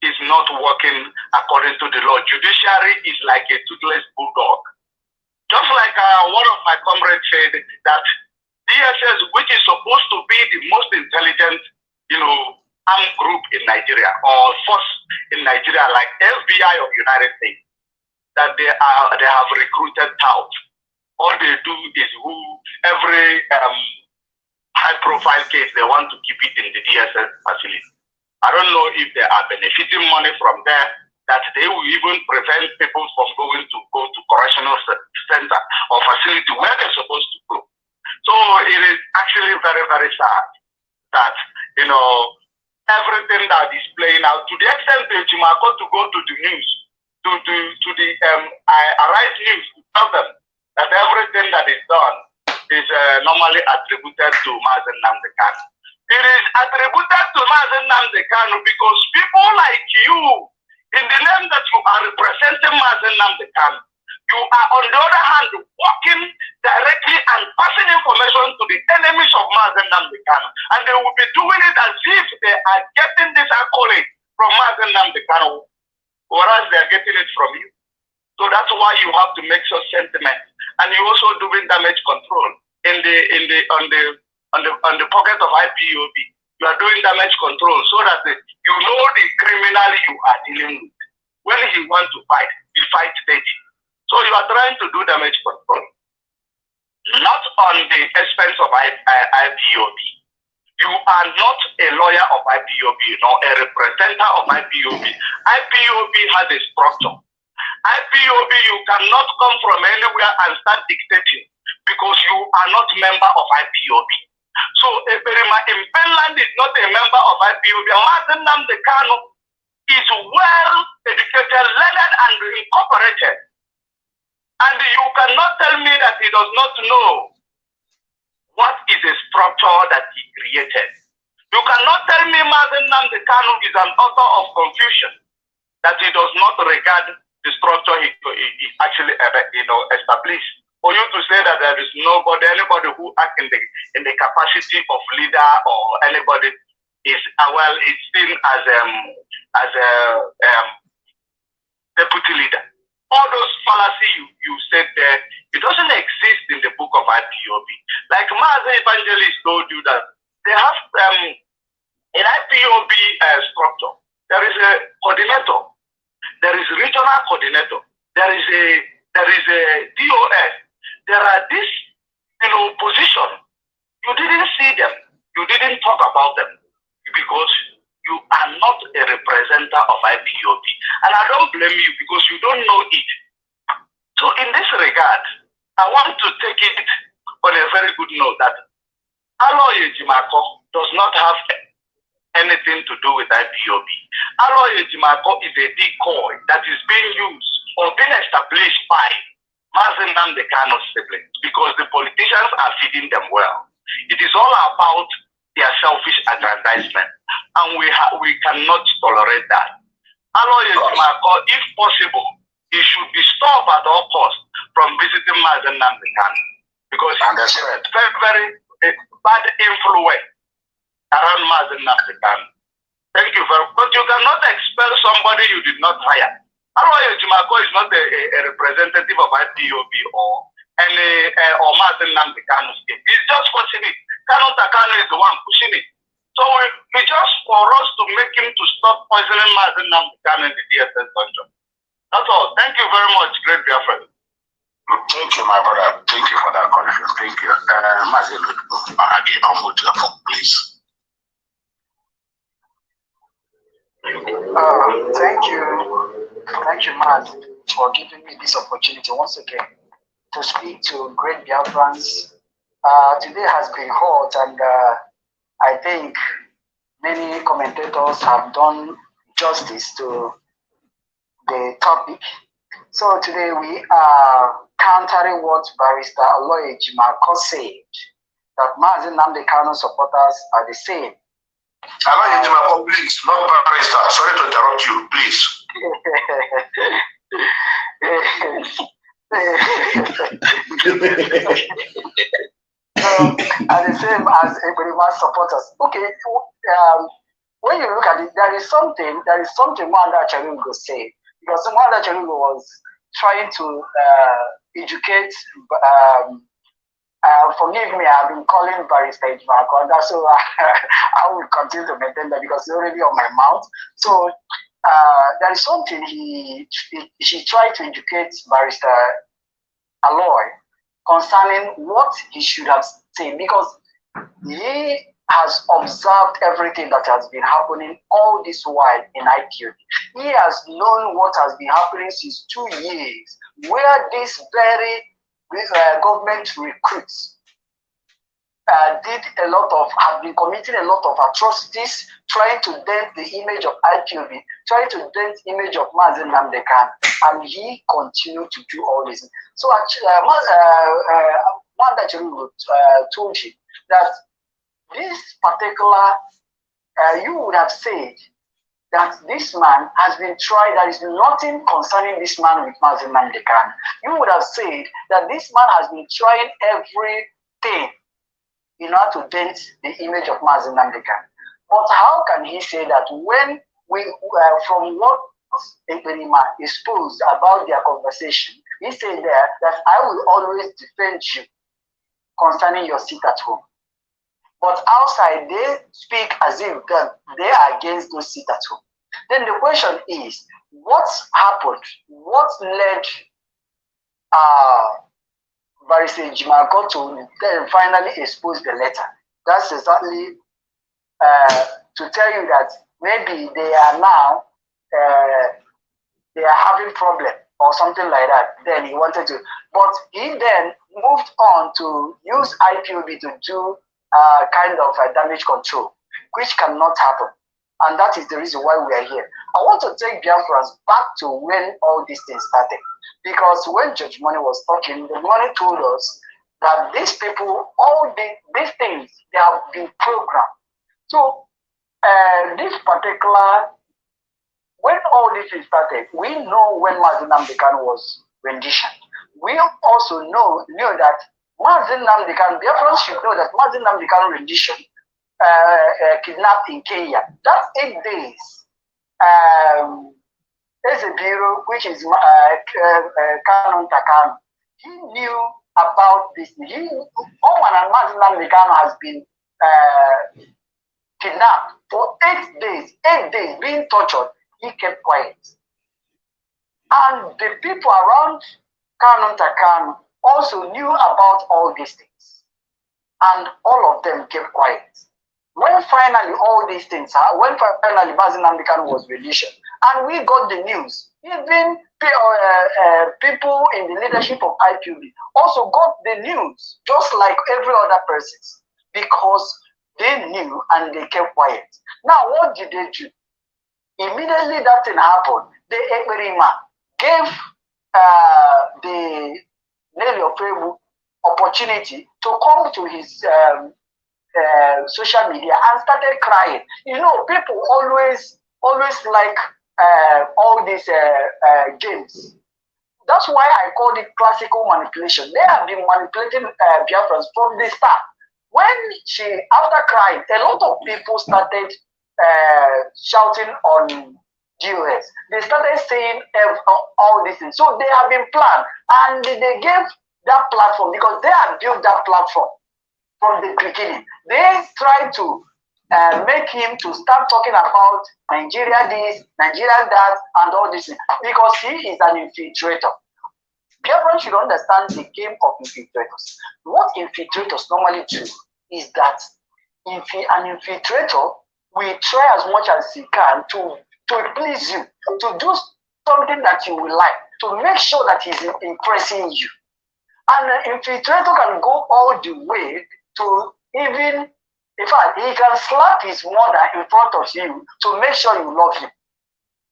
is not working according to the law. Judiciary is like a toothless bulldog. Just like one of my comrades said that DSS, which is supposed to be the most intelligent, armed group in Nigeria or force in Nigeria, like FBI of United States, that they have recruited touts. All they do is every high-profile case, they want to keep it in the DSS facility. I don't know if they are benefiting money from there, that they will even prevent people from going to correctional center or facility where they're supposed to go. So it is actually very, very sad that, everything that is playing out, to the extent that Jimako to go to the news, to the Arise News, to tell them that everything that is done is normally attributed to Mazen Namde Kanu. It is attributed to Mazen Namde Kanu because people like you, in the name that you are representing Mazen Namde Kanu, you are on the other hand working directly and passing information to the enemies of Mazen Namde Kanu, and they will be doing it as if they are getting this accolade from Mazen Namde Kanu, whereas they are getting it from you. So that's why you have to make such sentiments, and you also doing damage control on the pocket of IPOB. You are doing damage control so that you know the criminal you are dealing with. When he wants to fight, he fights dirty. So you are trying to do damage control, not on the expense of IPOB. You are not a lawyer of IPOB, nor a representative of IPOB. IPOB has a structure. IPOB, you cannot come from anywhere and start dictating because you are not member of IPOB. So Eberima in Finland is not a member of IPOB. Mazen Namde Kanu is well educated, learned, and incorporated. And you cannot tell me that he does not know what is a structure that he created. You cannot tell me Mazen Namde Kanu is an author of confusion, that he does not regard the structure he actually established. For you to say that there is anybody who acts in the capacity of leader or anybody is is seen as a deputy leader. All those fallacy you said there, it doesn't exist in the book of IPOB. Like Mazen Evangelist told you that they have an IPOB structure. There is a coordinator. There is regional coordinator. There is a DOS. There are these, position. You didn't see them. You didn't talk about them because you are not a representative of IPOB. And I don't blame you because you don't know it. So in this regard, I want to take it on a very good note that Aloy Ejimako does not have anything to do with IPOB. Aloy Ejimako is a decoy that is being used or being established by Mazen Namde Kanu's siblings because the politicians are feeding them well. It is all about their selfish aggrandizement, and we cannot tolerate that. Aloy Ejimako, if possible, he should be stopped at all costs from visiting Mazen Namde Kanu because it's very bad influence around Mazen Namde Kanu. Thank you very much. But you cannot expel somebody you did not hire. Aloy Ejimako is not a representative of IPOB or Mazen Namde Kanu. He's just pushing it. Kanu Takano is the one pushing it. So we just for us to make him to stop poisoning Mazen Namde Kanu in the DSS dungeon. That's all. Thank you very much, great Biafra. Thank you, my brother. Thank you for that correction. Thank you. Mazen, please. Thank you, Maz, for giving me this opportunity once again. to speak to great Biafrans. Today has been hot, and I think many commentators have done justice to the topic. So today we are countering what Barrister Aloy Ejimako said, that Mazi Nnamdi Kanu supporters are the same. Aloy Ejimako, please, not Barrister. Sorry to interrupt you, please. Are the same as Eberima's supporters. Okay, when you look at it, there is something Mwanda Chalungo said, because Mwanda Chalungo was trying to educate. Forgive me, I've been calling Barrister Ejimako, so I will continue to maintain that because it's already on my mouth. So there is something she tried to educate Barrister Aloy concerning what he should have said, because he has observed everything that has been happening all this while in IPOB. He has known what has been happening since 2 years, where this very government recruits have been committing a lot of atrocities, trying to dent the image of IPOB, trying to dent the image of Mazi Nnamdi Kanu, and he continued to do all this. So actually, Mwanda Chalungo told him that this particular, you would have said that this man has been tried, there is nothing concerning this man with Mazi Nnamdi Kanu. You would have said that this man has been trying everything in order to dent the image of Mazi Nnamdi Kanu. But how can he say that when we, from what Ekperima exposed about their conversation, he said there that I will always defend you concerning your seat at home. But outside, they speak as if they are against those seats at home. Then the question is, what happened? What led Barrister Ejimako to then finally expose the letter? That's exactly to tell you that maybe they are now they are having problem or something like that. Then he wanted to, but he then moved on to use IPOB to do kind of damage control, which cannot happen. And that is the reason why we are here. I want to take Biafrans back to when all these things started. Because when Judge Money was talking, the Money told us that these people, these things, they have been programmed. So this particular, when all this is started, we know when Mazi Nnamdi Kanu was renditioned. We also knew that Mazi Nnamdi Kanu, Biafrans should know that Mazi Nnamdi Kanu rendition kidnapped in Kenya. That's 8 days. There's a bureau which is Kanu Takanu. He knew about this. Oman and Mazi Nnamdi Kanu has been kidnapped for 8 days. 8 days being tortured. He kept quiet. And the people around Kanu Takanu also knew about all these things. And all of them kept quiet. When finally all these things, when finally Mazi Nnamdi Kanu was released, and we got the news, even people in the leadership of IPOB also got the news, just like every other person, because they knew and they kept quiet. Now, what did they do? Immediately that thing happened, the Ekperima gave the Nelly Ofebu opportunity to come to his social media and started crying. You know, people always like all these games. That's why I call it classical manipulation. They have been manipulating Biafrans from the start. When after crying, a lot of people started shouting on DOS. They started saying all these things. So they have been planned, and they gave that platform because they have built that platform from the beginning. They tried to make him to start talking about Nigeria this, Nigeria that, and all this, because he is an infiltrator. Everyone should understand the game of infiltrators. What infiltrators normally do is that an infiltrator will try as much as he can to please you, to do something that you will like, to make sure that he's impressing you. And infiltrator can go all the way to even, in fact, he can slap his mother in front of you to make sure you love him.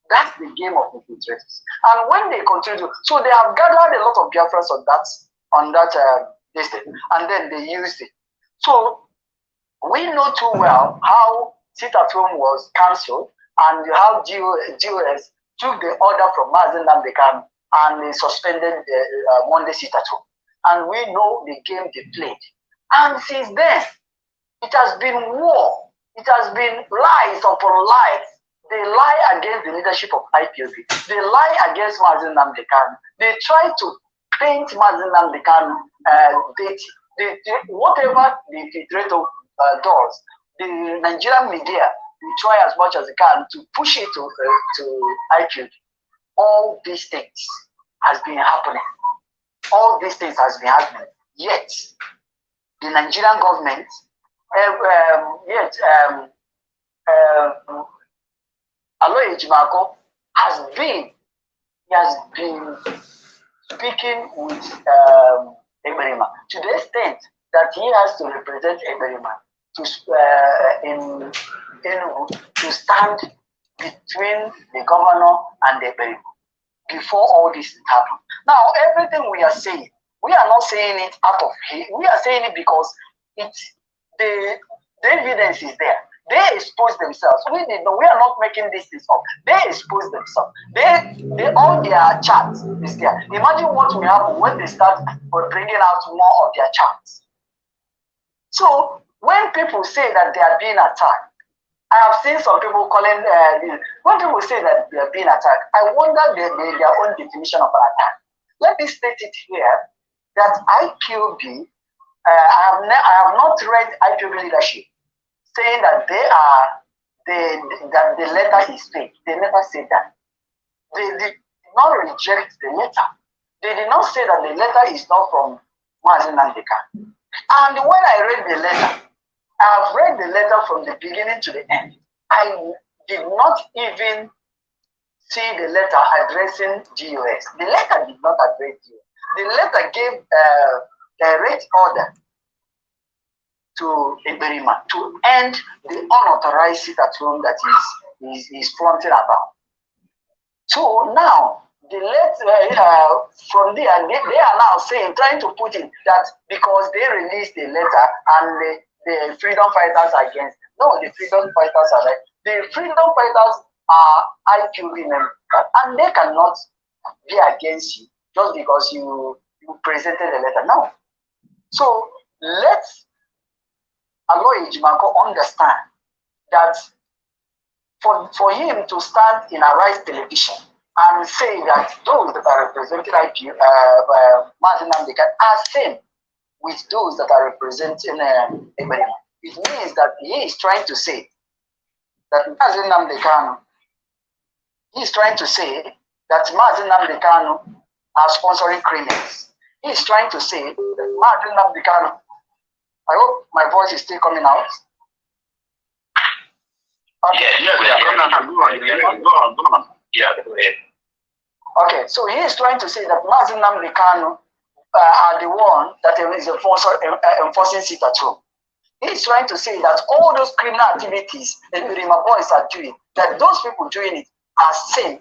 That's the game of infiltrators. And when they continue, so they have gathered a lot of Biafrans on that distance, and then they used it. So we know too well how sit at home was cancelled and how GOS took the order from Mazen Namdekan and they suspended the Monday sit at home. And we know the game they played. And since then, it has been war. It has been lies upon lies. They lie against the leadership of IPOB. They lie against Mazen Namdekan. They try to paint Mazen Namdekan whatever the infiltrator does. The Nigerian media will try as much as they can to push it to IPOB. All these things has been happening. All these things has been happening. Yet, the Nigerian government, Aloy Ejimako has been speaking with Emerima to the extent that he has to represent Emerima to stand between the governor and the Emerima before all this happened. Now, everything we are saying, we are not saying it out of hate. We are saying it because the evidence is there. They expose themselves. We are not making this up. They expose themselves. They all their charts is there. Imagine what will happen when they start bringing out more of their charts. So when people say that they are being attacked, I have seen some people calling when people say that they are being attacked, I wonder their own definition of an attack. Let me state it here that IPOB, I have not read IPOB leadership saying that that the letter is fake. They never said that. They did not reject the letter. They did not say that the letter is not from Mazen Namdekan. And when I read the letter, I have read the letter from the beginning to the end. I did not even see the letter addressing GOS. The letter did not address GOS. The letter gave direct order to Eberima to end the unauthorized sit at home that is flaunting about. So now, the letter from there, they are now saying, trying to put in that because they released the letter and the freedom fighters are against it. No, the freedom fighters are like, the freedom fighters are IQB members and they cannot be against you just because you presented the letter. No. So let's Aloy Ejimako understand that for him to stand in Arise Television and say that those that are representing Mazen Namdekan are same with those that are representing Eberima. It means that he is trying to say that Mazen Namdekan, he is trying to say that Mazen Namdekan are sponsoring criminals. He is trying to say that Mazen Namdekan, I hope my voice is still coming out. Okay. Go ahead. Okay, so he is trying to say that Mazen Namdekan are the one that is enforcing sit at home. He is trying to say that all those criminal activities that the Rima boys are doing, that those people doing it are same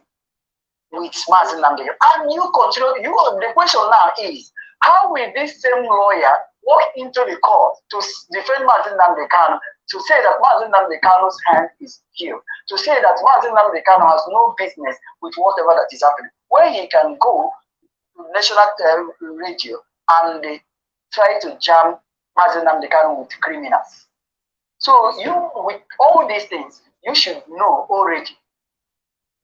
with Mazen Namdekan. And you continue, the question now is, how will this same lawyer walk into the court to defend Mazen Namdekan, to say that Mazen Namdekan's hand is healed, to say that Mazen Namdekan has no business with whatever that is happening, where he can go to national radio and try to jam Mazen Namdekan with criminals. So you, with all these things, you should know already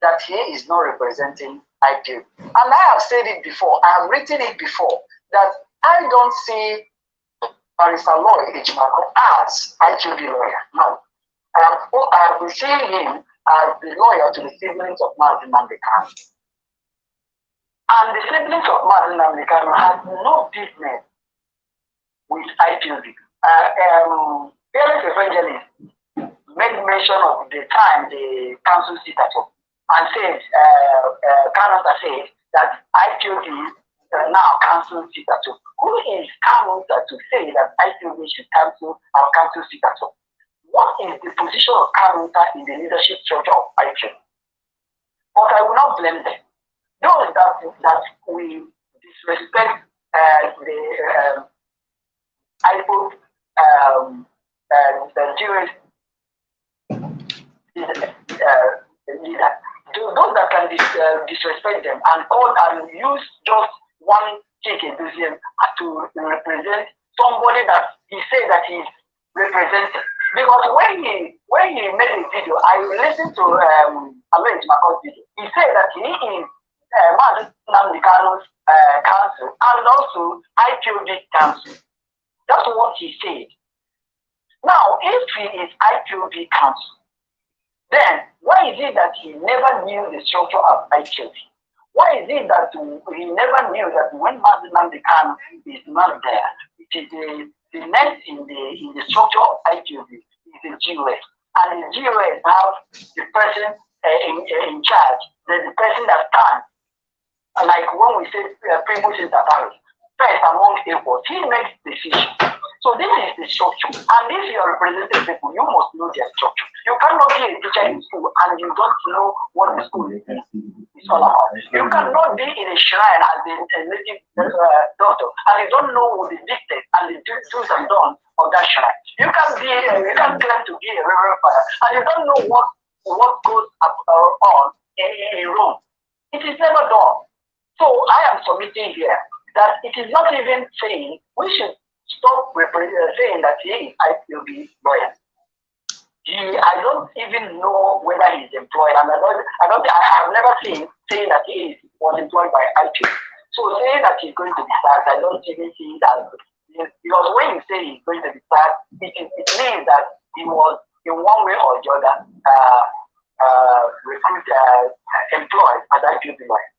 that he is not representing IPOB. And I have said it before, I have written it before, that I don't see Barrister Aloy Ejimako as IPOB lawyer. No. I have been seeing him as the lawyer to the siblings of Mazen Namdekan. And the siblings of Mazen Namdekan have no business with IPOB. Parents Evangelist made mention of the time the council sit at home and said, Canada said that IPOB now cancel sit-at-home. Who is Kamuta to say that IPOB should cancel sit-at-home? What is the position of Kamuta in the leadership structure of IPOB? But I will not blame them. Those that we disrespect the IPOB the Jewish leader, those that can disrespect them and call and use just one chick enthusiasm to represent somebody that he said that he's representing. Because when he made a video, I listened to Alois Mako's video. He said that he is Namdekano's council and also IPOB council. That's what he said. Now, if he is IPOB council, then why is it that he never knew the structure of IPOB? Why is it that he never knew that when Namdekano is not there, it is the next in the structure of IPOB is the GOS, and the GOS have the person in charge. There's the person that stands, like when we say primus inter pares, first among equals, he makes decisions. So this is the structure. And if you are representing people, you must know their structure. You cannot be a teacher in school and you don't know what the school is all about. You cannot be in a shrine as a native doctor and you don't know the dictates and the do's and don'ts of that shrine. You can claim to be a reverend father and you don't know what goes on in Rome. It is never done. So I am submitting here that it is not even saying we should stop saying that he is IPOB lawyer. I don't even know whether he's employed, and I have never seen saying that he was employed by IPOB. So saying that he's going to be sacked, I don't even see that, because when you say he's going to be sacked, it means that he was in one way or the other employed as IPOB lawyer.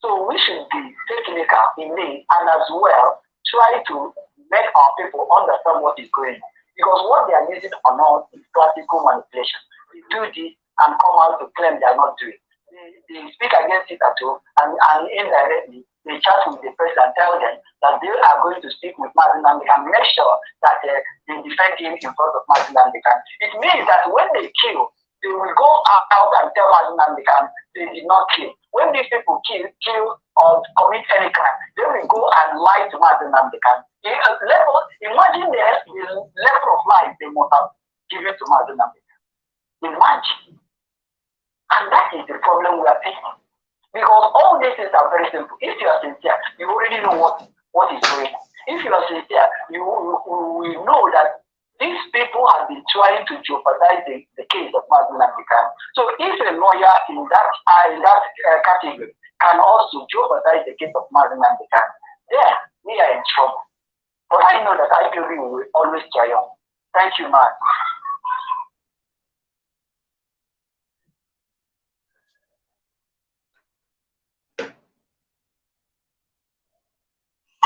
So we should be technical in this, and as well try to make our people understand what is going on. Because what they are using on us is classical manipulation. They do this and come out to claim they are not doing. They speak against it at all, and indirectly they chat with the press and tell them that they are going to speak with Martin Namdekan, make sure that they defend him in front of Martin Namdekan. It means that when they kill, they will go out and tell Martin Namdekan they did not kill. When these people kill or commit any crime, they will go and lie to Martin Namdekan. Imagine the level of life they must have given to Martin Namdekan. Imagine. And that is the problem we are facing. Because all these things are very simple. If you are sincere, you already know what is going on. If you are sincere, you will know that these people have been trying to jeopardize the case of Martin Namdekan. So if a lawyer in that category can also jeopardize the case of Martin Namdekan, then we are in trouble. But I know that IPOB will always triumph. Thank you, man.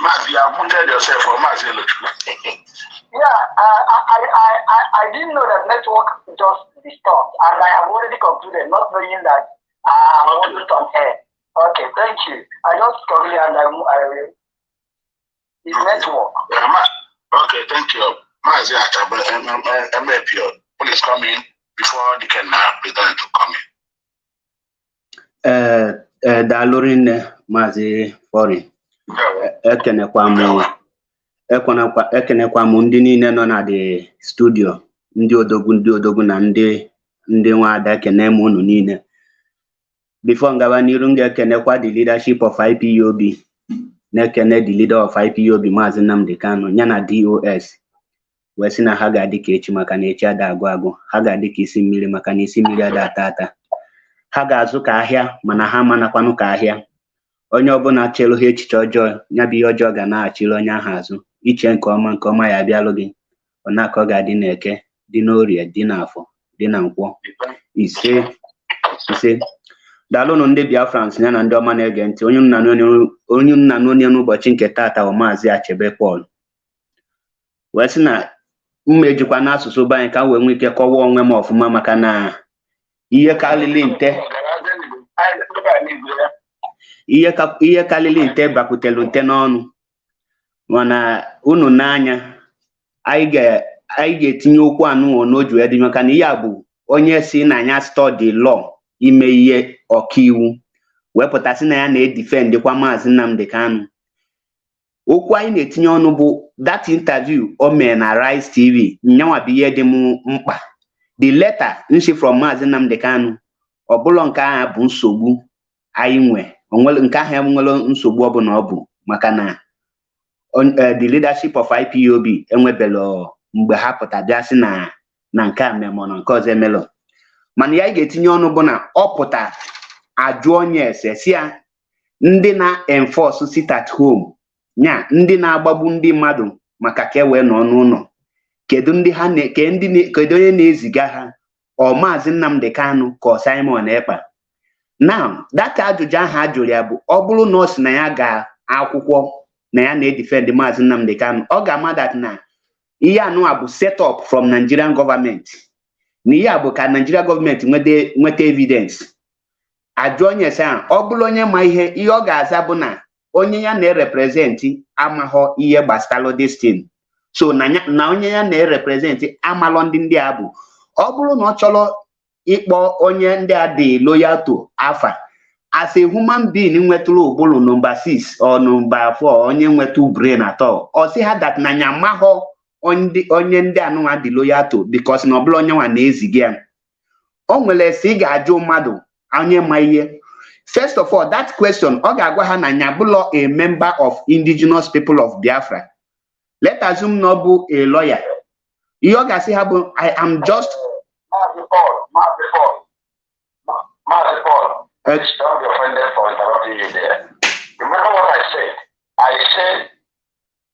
Mazi, you have wounded yourself for Mazi. Yeah, I didn't know that network just disturbed, and I have already concluded, not knowing that I'm almost on air. Okay, thank you. I just concluded and it's network. Okay, thank you. Mazi Achebe, please come in before they can pretend to come in. Dalorin Mazi Foreign. Ekenekwa m ndị niile nọ na the studio, ndị odogwu na ndị nwa ada, ekene m unu niile. Before ngaba n'iru, ga-ekenekwa the leadership of IPOB, na-ekene the leader of IPOB Maazị Nnamdi Kanu ya na DOS, wee sị na ha ga-adị ka echi maka na echi ada agwụ agwụ, ha ga-adị ka isi mmiri maka na isi mmiri ada ata ata. Ha ga-azụ ka ahịa mana ha manakwanụ ka ahịa. Onye ọbụla chere ha echiche ọjọọ, ya bụ ihe ọjọọ ga na-achịrị onye ahụ azụ. Iche nke ọma ya abịalụ gị. Ọ na-aka ọ ga-adị n'Eke, dị n'Orie, dị n'Afọ, dị na Nkwọ. Ise daalụnụ ndị Biafrans ya na ndị ọma na-ege ntị. Onye nna n'onye n'ụbọchị nke taata bụ Maazị Achebe Paul. Wee sị na mma ejikwa n'asụsụ be anyị ka wee nwee ike kọwaa onwe m ọfụma, maka na ihe karịrị nte ihe kalili nte bakwutelu nte n'ọnụ mana unu n'anya anyị ga-etinye okwu anụ n'oju edi maka na ihe bụ onye si na anya study law ime ihe ọkaiwu wepụtasị na ya na-edifendịkwa Maazị Nnamdi Kanu. Okwu anyị na-etinye ọnụ bụ that interview o mere na Rice TV nyanwa bụ ihe dị m mkpa. The letter nshi from Maazị Nnamdi Kanu ọ bụla nke ahụ bụ nsogbu anyị nwe nke ahụ enwere nsogbu ọbụla ọ bụ maka na the leadership of IPOB enwebelo mgbe ha pụta bịa sị na nke a memọ na nke ọzọ emelo mana ya anyị ga-etinye ọnụ bụ na ọ pụta ajụ onye ese si ya ndị na-enforce sit at home nya ndị na-agbagbu ndị mmadụ maka ka e wee nọ n'ụlọ kedu onye na-eziga ha ọ Maazị Nnamdi Kanu ka ọ Simon Ekpa. Now that ajụjụ ahụ a jụrụ ya bụ ọ bụrụ na ọ sị na ya ga akwụkwọ na ya na-edefend Maazị Nnamdi Kanu ọ ga-ama that na ihe anụwa bụ set up from Nigerian government na ihe a bụ ka Nigerian government nweta evidence. Ajụ onye ese ahụ ọ bụrụ onye ma ihe ọ ga-aza bụ na onye ya na-erepresenti amahọ ihe gbasara destin so na onye ya na-erepresenti amalọ ndị a bụ ọ bụrụ na ọ chọrọ ịkpọ onye ndị a dị loyal to afa as a human being nwetụrụ ụbụrụ nọmba 6 or nọmba 4 onye nwetụ brain atọ ọ sị ha dat na nya mahọ onye ndị anụnwa dị loyal to because na ọ bụla onye nwa na-eziga ya. O nwere si ị ga-ajụ mmadụ onye ma ihe. First of all, that question ọ ga-agwa ha na nya bụlọ a member of indigenous people of Biafra. Let assume na ọ bụ a lawyer. Ihe ọ ga-asị ha bụ I am just Maazị Paul, don't be offended for interrupting you there. Remember what I said? I said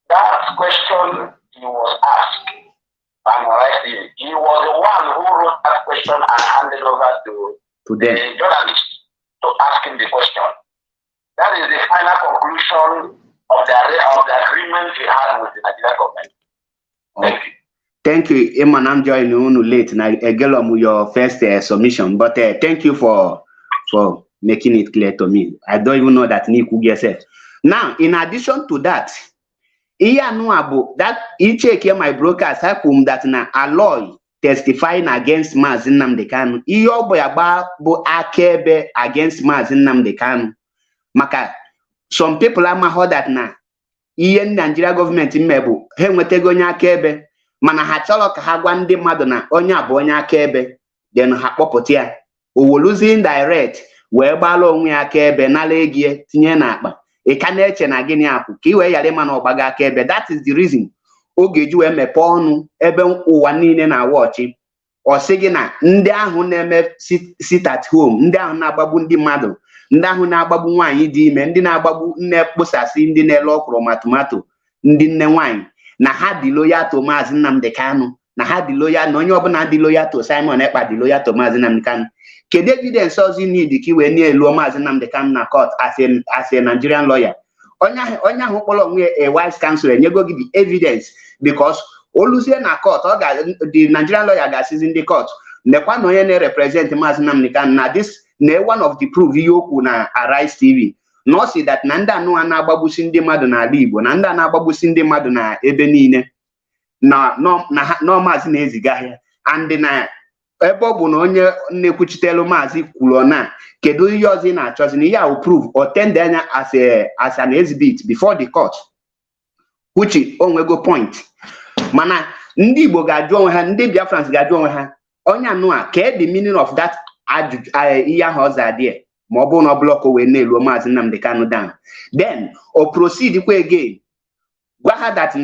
that question he was asked and he was the one who wrote that question and handed over to the journalist to ask him the question. That is the final conclusion of the agreement he had with the Nigerian government. Thank you. Thank you, Eman. I'm joining you late. Now, Egelom, your first submission, but thank you for making it clear to me. I don't even know that Niku gets it. Now, in addition to that, that he check here my brokers happen that na alloy testifying against Maazị Nnamdi Kanu. Iyo boyaba bo akebe against Maazị Nnamdi Kanu. Maka some people ama heard that na iye Nigeria government mebu he nwetego onye akebe mana ha chọrọ ka ha gwa ndị mmadụ na onye abụ onye akaebe then ha kpọpụta ya owoluzi indirect wee gbala onwe ya akaebe nala ego tinye n'akpa ị ka na-eche na gịnị apụ ka i wee ghara ịma na ọgbaga akaebe. That is the reason oge ji wee mepee ọnụ ebe ụwa niile na-awa ọchị ọ sị gị na ndị ahụ na-eme sit at home, ndị ahụ na-agbagbu ndị mmadụ, ndị ahụ na-agbagbu nwaanyị dị ime, ndị na-agbagbu nne kpụsasị ndị na-ele ọkwụrụ ma tomato, ndị nne nwaanyị na ha dị loyal to Maazị Nnamdi Kanu, na ha dị loyal na onye ọbụla dị loyal to Simon Ekpa dị loyal to Maazị Nnamdi Kanu. Kedu evidence ọzọ need ka iwe na-eluo Maazị Nnamdi Kanu na court as a Nigerian lawyer? Onye ahụ kpọrọ onwe a wise counselor enyego gị the evidence because oluzie na court the Nigerian lawyer ga-asịzi ndị court nekwa na onye na-represent Maazị Nnamdi Kanu na this na one of the proof ihe okwu na Arise TV na ọ sị that na ndị anụ na-agbagbusi ndị mmadụ n'ala Igbo na ndị a na-agbagbusi ndị mmadụ na ebe niile na Maazị na-eziga ha and na ebe ọ bụ na onye na-ekwuchitelu Maazị kwuru na kedu ihe ọzọ ị na-achọzi na ihe ahụ proof or tend anya as an exhibit before the court which onwego point. Mana ndị Igbo ga-ajụ onwe ha, ndị Biafrans ga-ajụ onwe ha onye anụ a ka the meaning of that ihe ahụ ọzọ adịe ma ọ bụrụ na ọ blọkụ wee na-eluo Maazị Nnamdi Kanu down then o proceed kwa again gwa ha that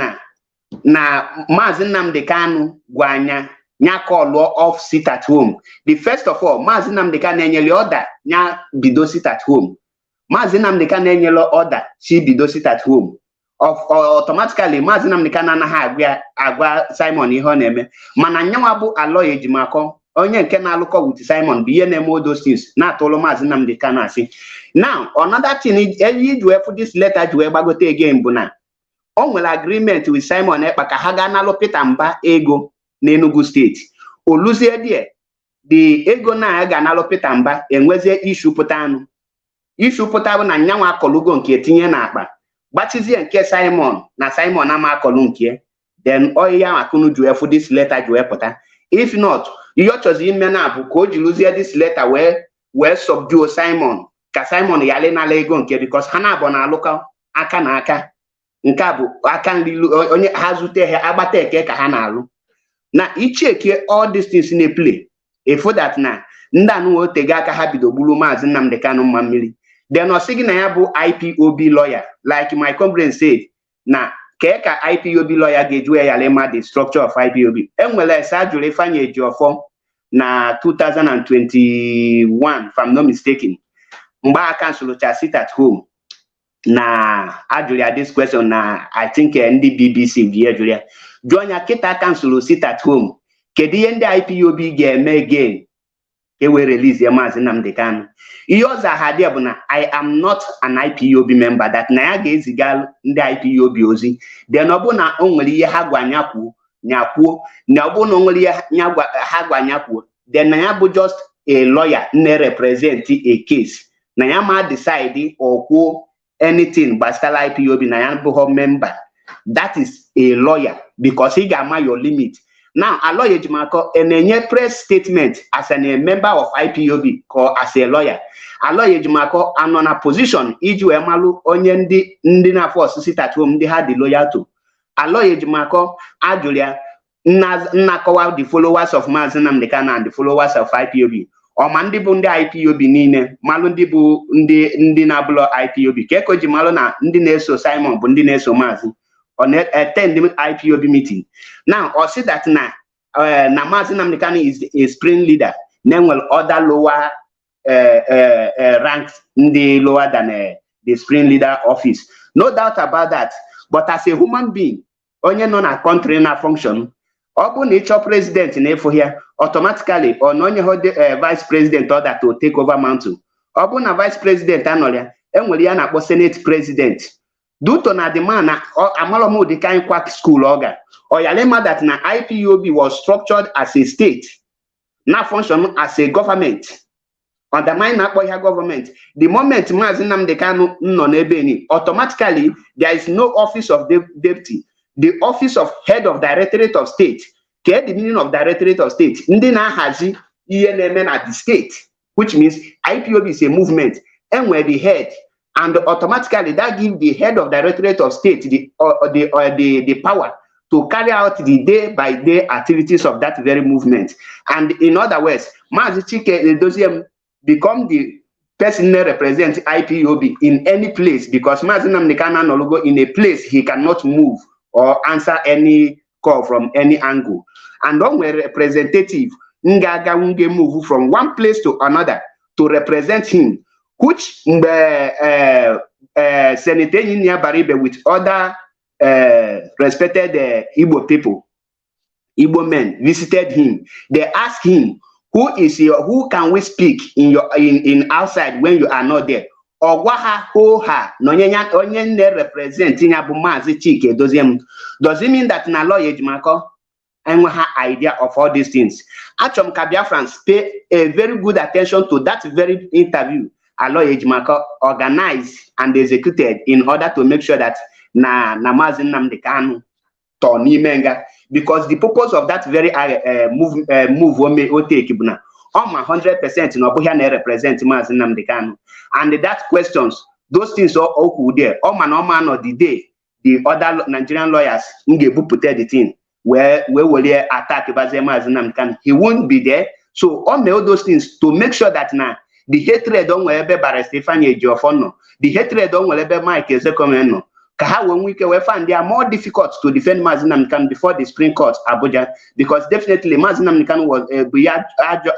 na Maazị Nnamdi Kanu gwa anya nya call off sit at home. The first of all Maazị Nnamdi Kanu enyele order nya bido sit at home. Maazị Nnamdi Kanu enyele order si bido sit at home automatically Maazị Nnamdi Kanu anaghị agwa Simon ihe ọ na-eme mana nyanwa bụ alọya ejimakọ onye nke na-alụkọ with Simon bụ ihe na-eme all those things na-atụlụ Maazị Nnamdi Kanu asị. Now another thing iji wee fụ this letter ji wee gbagote again bụ na o nwere agreement with Simon Ekpa ka ha gaa nalụ Peter Mba ego n'Enugu steeti oluzie die the ego na ga nalụ Peter Mba enwezie issue pụta anụ issue pụtara na nyanwa akọlugo nke tinye n'akpa gbachizie nke Simon na Simon ama akọlu nke then oya akunu ju efu this letter ju epụta. If not, ihe ọ chọzi ime na bụ ka o jiruzie this letter wee subdue Simon ka Simon yale n'ala ego nke because ha na-abụ na alụkọ aka na aka nke a bụ aka nri onye ha zute ha agbata eke ka ha na-alụ na icheke all these things in a play ifo that na ndị anụ otega aka ha bido gburu Maazị Nnamdi Kanu mma mmiri then ọ sị gị na ya bụ IPOB lawyer like my comrade said na ka IPOB lawyer ga-eju ya yale the structure of IPOB enwere ese ajụrụ Ifeanyi Ejiofor na 2021 if I'm not mistaken mgbe a cancel sit at home na ajụrụ ya this question na I think ndị BBC bi ajụrụ ya jụọ ya kịta cancel sit at home kedu ihe ndị IPOB ga-eme again e were release ya Maazị Nnamdi Kanu ihe ọzọ ha dị bụ na I am not an IPOB member that na ya ga-eziga ndị IPOB ozi then ọ bụ na o nwere ihe ha gwa nyakwuo na ọ bụ na o nwere ihe ha gwa nyakwuo then na ya bụ just a lawyer na-represent a case na ya ma decide or kwuo anything gbasara IPOB na ya bụ member that is a lawyer because he ga-ama your limit. Now, a lawyer Ejimako enye press statement as a member of IPOB or as a lawyer. A lawyer Ejimako anọ na position iji wee malụ onye ndị na force sit at home ndị ha dị loyal to. A lawyer Ejimako ajụrụ ya nnakọwa the followers of Maazị Nnamdi Kanu and the followers of IPOB. Ọma ndị bụ ndị IPOB niile malụ ndị bụ ndị na-abụlọ IPOB ka eko ji malụ na ndị na-eso Simon bụ ndị na-eso Maazị on attend the IPOB meeting. Now, or see that na Maazị Nnamdi Kanu is a spring leader. Then will other lower ranks the lower than the spring leader office. No doubt about that. But as a human being, onye nọ na country na function, ọ bụ na ịchọ president na-efo here automatically or onye vice president order to take over mantle. Ọ bụ na vice president anọrịa enwere ya na-akpọ senate president. Due to na the man na amalomo the kind quack school organ or yalema that na IPOB was structured as a state, now function as a government. Undermine na government. The moment Maazị Nnamdi Kanu nọ n'ebe ni, automatically there is no office of deputy. The office of head of directorate of state. Ke the meaning of directorate of state? Ndị na-ahazi ihe na-eme na the state, which means IPOB is a movement, and where the head. And automatically that gives the head of directorate of state the power to carry out the day-by-day activities of that very movement. And in other words, Maazị Chike Edoziem become the person that represents IPOB in any place because Maazị Nnamdi Kanu no logo in a place he cannot move or answer any call from any angle. And when we're representative, Ngaga Unge move from one place to another to represent him, which Senator Inya Baribe with other respected Igbo people, Igbo men visited him. They asked him, who can we speak in outside when you are not there? Ogwaha hoha nonyenya onye represent Nyabu Maazị Chike Edoziem. Does it mean that na lawyer Ejimako and we have idea of all these things? Achom Biafrans pay a very good attention to that very interview Aloy Ejimako organized and executed in order to make sure that na Maazị Nnamdi Kanu to n'imenga, because the purpose of that very move o take bụ na ọma 100% na ọbụghị na represent Maazị Nnamdi Kanu, and that questions those things okwu there ọma na ọma no the day the other Nigerian lawyers ga-ebupụta the thing where will attack Maazị Nnamdi Kanu, he won't be there. So all those things to make sure that na the hatred on wherever Barrister Ifeanyi Ejiofor no, the hatred on wherever Mike Ezekweme no, when we find they are more difficult to defend Maazị Nnamdi Kanu before the Supreme Court Abuja, because definitely Maazị Nnamdi Kanu was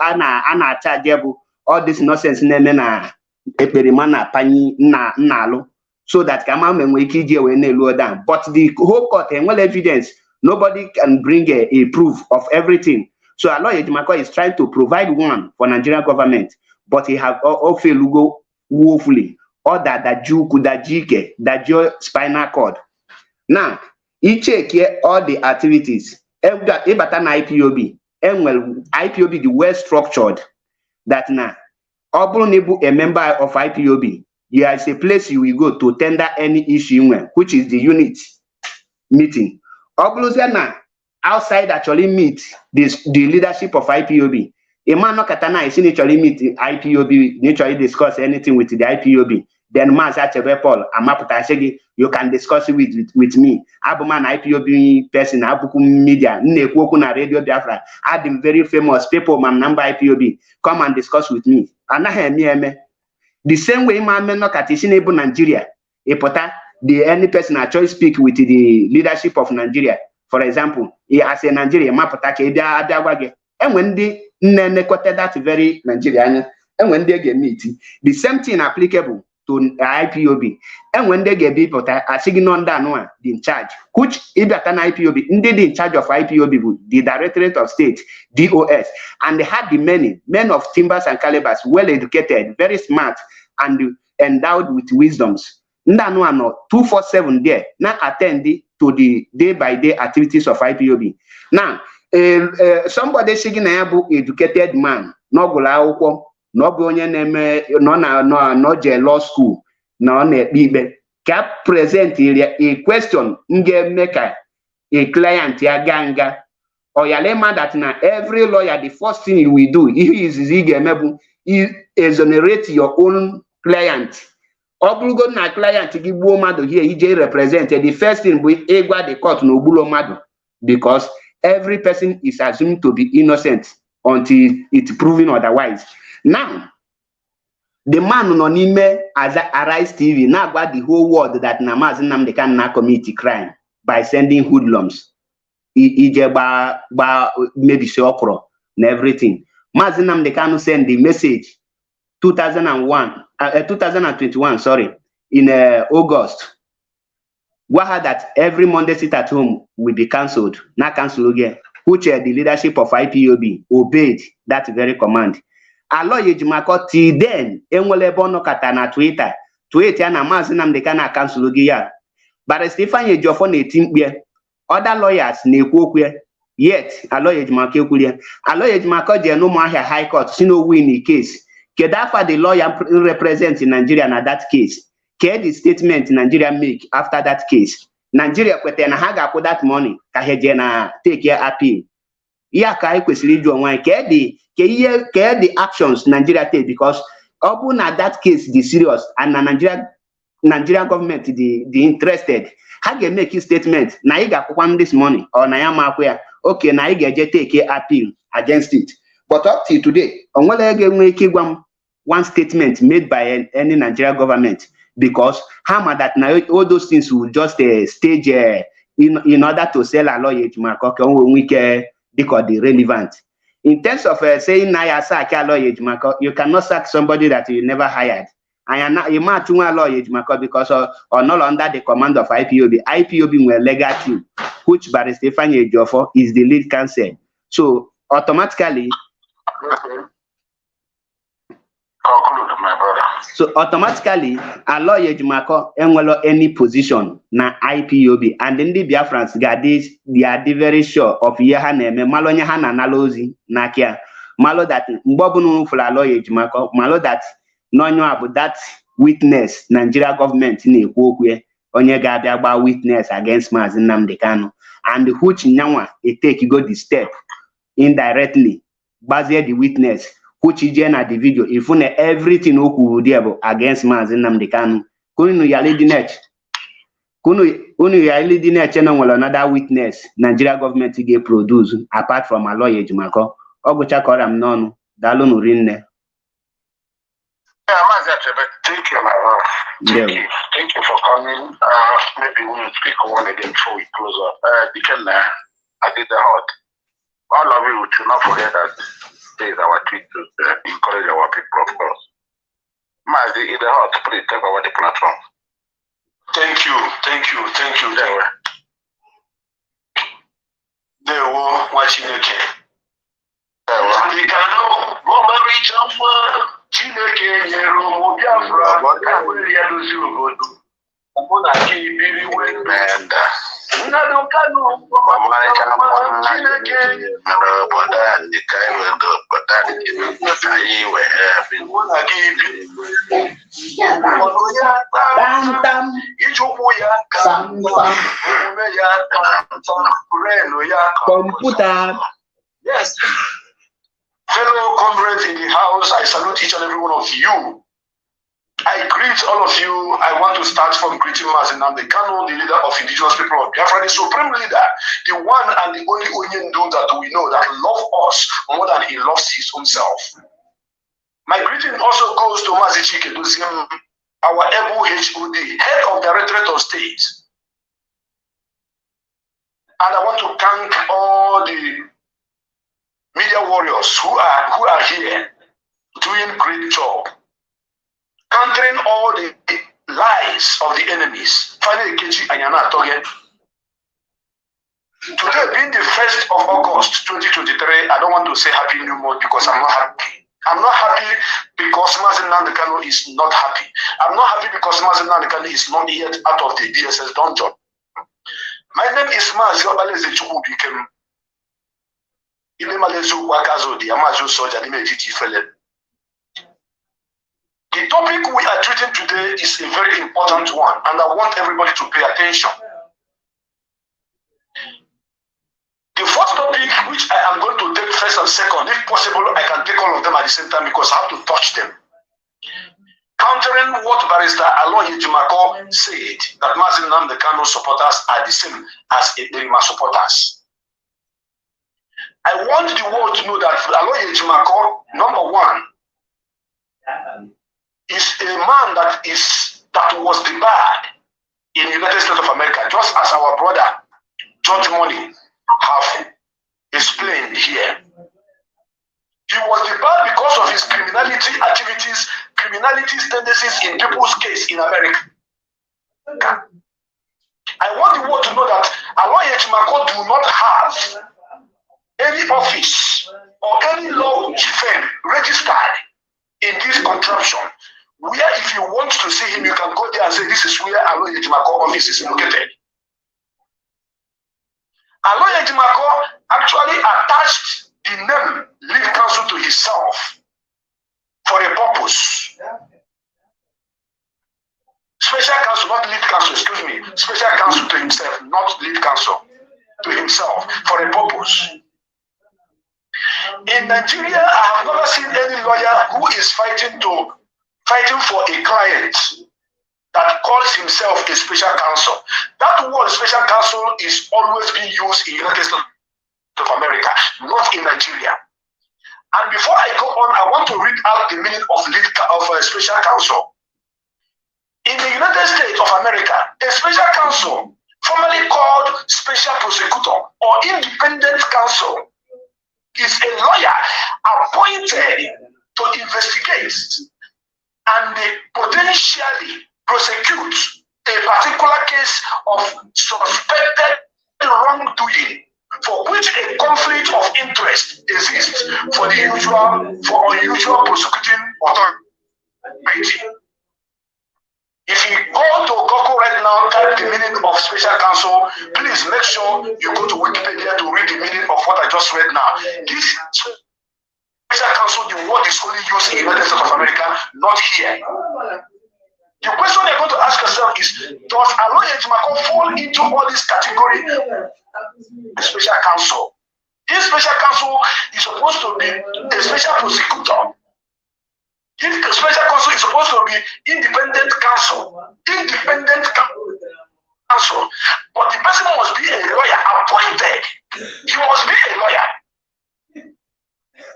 ana chargeable all this nonsense neme na eperimana pani na nalo, so that kama we nail down. But the whole court and well evidence, nobody can bring a proof of everything. So Aloy Ejimako is trying to provide one for Nigerian government, but he have all failed woefully. Or that your spinal cord. Now, he check here all the activities. About an IPOB, and well, IPOB the well structured. That now, Obunebu a member of IPOB. There is a place you will go to tender any issue, which is the unit meeting. Obluzena outside actually meet the leadership of IPOB. A man no katana is actually meet the IPOB, naturally discuss anything with the IPOB. Then Mas Achebe Paul, Amaputa Shegi, you can discuss it with me. Abuman IPOB person, Abuku media, Nekwoku na Radio Biafra, I'm very famous people, my number IPOB, come and discuss with me. And I hear me. The same way, my men no katishinable Nigeria, Epota, the any person actually speak with the leadership of Nigeria. For example, as a Nigeria, Mapota Kedia, and when they quoted that very Nigerian, and when they get meeting, the same thing applicable to IPOB. And when they get people that are sitting on that one, in charge, which if an IPOB, indeed in charge of IPOB, the Directorate of State, DOS, and they had the men of timbers and calibers, well educated, very smart, and endowed with wisdoms. No 247 there, now attend to the day-by-day activities of IPOB. Now, somebody seeking an educated man, no go no go no law school, no ne can present a question make a client ya ganga or yalema that na every lawyer the first thing you will do is exonerate your own client. Oblugo na client gigbo mado here ije represented the first thing we egwa the court no bulo mado because every person is assumed to be innocent until it's proven otherwise. Now, the man no nime as Arise TV now got the whole world that Namaz Nnamdi Kanu na commit crime by sending hoodlums. Ije maybe Shokro and everything. Maz Nnamdi Kanu send the message 2021, sorry, in August. What had that every Monday sit at home will be cancelled, not cancelled again, which the leadership of IPOB obeyed that very command. Aloye Jimako till then, enwele bono kata na Twitter na Mazi Nnamdi Kanu cancel oge ya. But Stephen Ejiofor na etimkpe, other lawyers na ekwu okwu yet Aloye Jimako ekwulie. Aloye Jimako je no Umuahia High Court si no win the case. Kedafa the lawyer represent in Nigeria na that case. Ke the statement Nigeria make after that case. Nigeria kwete na ha ga-akwụ that money ka ha je na take your appeal. Ya ka anyị kwesịrị ịjụ onwe anyị ke the actions Nigeria take because open na that case the serious and na Nigeria government the interested ha ga-make a statement na ị ga-akwụkwa this money or na ya makwa ya okay na ị ga-eje take appeal against it. But up till today onwere ga-enwe ike ịgwa m one statement made by any Nigeria government because hammer that now all those things will just stage in order to sell a lawyer because they relevant. In terms of saying now you cannot sack somebody that you never hired. And you might do a lawyer because or not under the command of IPOB. IPOB were legal team, which by Stephen Ejiofor is the lead counsel. So automatically conclude, my brother. So automatically, Aloye Jimako enwelo any position na IPOB and then the Biafrans got this, they are very sure of yeha neme malo nya hana nalozi na kia malo that mbobunu for Aloye Jimako malo that no about that witness Nigeria government na ekwu okwu onye ga-abịa gba witness against Mazi Nnamdi Kanu and which nyanwa take go the step indirectly bazie the witness which is na the video if everything oku there against Mazi Nnamdi Kanu kunu ya leading channel nwere another witness Nigeria government get produce apart from Aloye Jimako ogucha koram nonu dalunu rinne. Thank you, my love. Thank you for coming. Maybe we will speak one again before we close up. Deacon, I did the heart. All of you should not forget that there is our tweet to encourage our people, of course. Mazi, in the heart, please take over the platform. Thank you. There were watching again. The Kano, Mama Rich of Chineke, Yero, Biafra, Kaweria, Luzu, Mona, Kiri, Wenda. Computer. Yes. Fellow comrades in the house, I salute each and every one of you. I greet all of you. I want to start from greeting Mazinam, the Kano, the leader of indigenous people of Biafra, the supreme leader, the one and the only Onyendu that we know that loves us more than he loves his own self. My greeting also goes to Mazi Chike Duzim, our able HOD, head of the Directorate of State. And I want to thank all the media warriors who are here doing great job, countering all the lies of the enemies. Finally, Kechi Anyana Toge. Today being the 1st of August 2023, I don't want to say Happy New Month because I'm not happy. I'm not happy because Mazen Nandekano is not happy. I'm not happy because Mazen Nandekano is not yet out of the DSS dungeon. My name is Mazi Obaleze Chukwu Bikem. The topic we are treating today is a very important one, and I want everybody to pay attention. The first topic, which I am going to take first and second, if possible, I can take all of them at the same time because I have to touch them. Countering what Barrister Aloy Jimako said, that Mazi Nandekano supporters are the same as Edirima supporters. I want the world to know that Aloy Jimako, number one, is a man that was debarred in the United States of America, just as our brother George Money have explained here. He was debarred because of his criminality activities, criminality tendencies in people's case in America. I want the world to know that Aloy Jimako do not have any office or any law firm registered in this contraption, where if you want to see him, you can go there and say, this is where Aloy Jimako office is located. Aloy Jimako actually attached the name lead counsel to himself for a purpose. Special counsel, not lead counsel, excuse me. Special counsel to himself, not lead counsel to himself for a purpose. In Nigeria, I have never seen any lawyer who is fighting for a client that calls himself a special counsel. That word special counsel is always being used in the United States of America, not in Nigeria. And before I go on, I want to read out the meaning of a special counsel. In the United States of America, a special counsel, formerly called special prosecutor or independent counsel, is a lawyer appointed to investigate and potentially prosecute a particular case of suspected wrongdoing for which a conflict of interest exists for unusual prosecuting authority. If you go to Google right now, type the meaning of special counsel, please make sure you go to Wikipedia to read the meaning of what I just read now. This special counsel, the word is only used in the United States of America, not here. The question you're going to ask yourself is, does Aloy Jimako fall into all this category special counsel? This special counsel is supposed to be a special prosecutor. This special counsel is supposed to be independent counsel. Independent counsel. But the person must be a lawyer appointed. He must be a lawyer.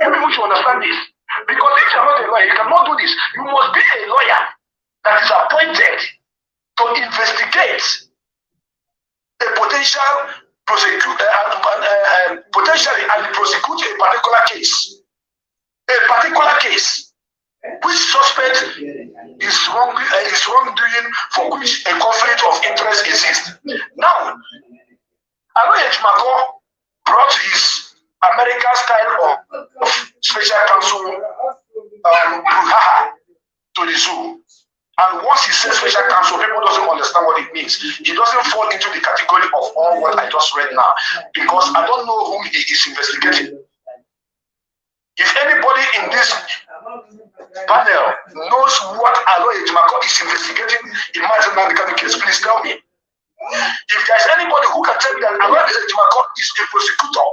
Everyone should understand this. Because if you are not a lawyer, you cannot do this. You must be a lawyer that is appointed to investigate a potential potentially and prosecute a particular case. A particular case which suspect is wrongdoing for which a conflict of interest exists. Now, Aloy Jimako brought his American style of special counsel to the zoo. And once he says special counsel, people doesn't understand what it means. He doesn't fall into the category of all what I just read now, because I don't know whom he is investigating. If anybody in this panel knows what Aloy Ejimako is investigating in Martin Nandekano case, please tell me. If there's anybody who can tell me that Aloy Ejimako is a prosecutor,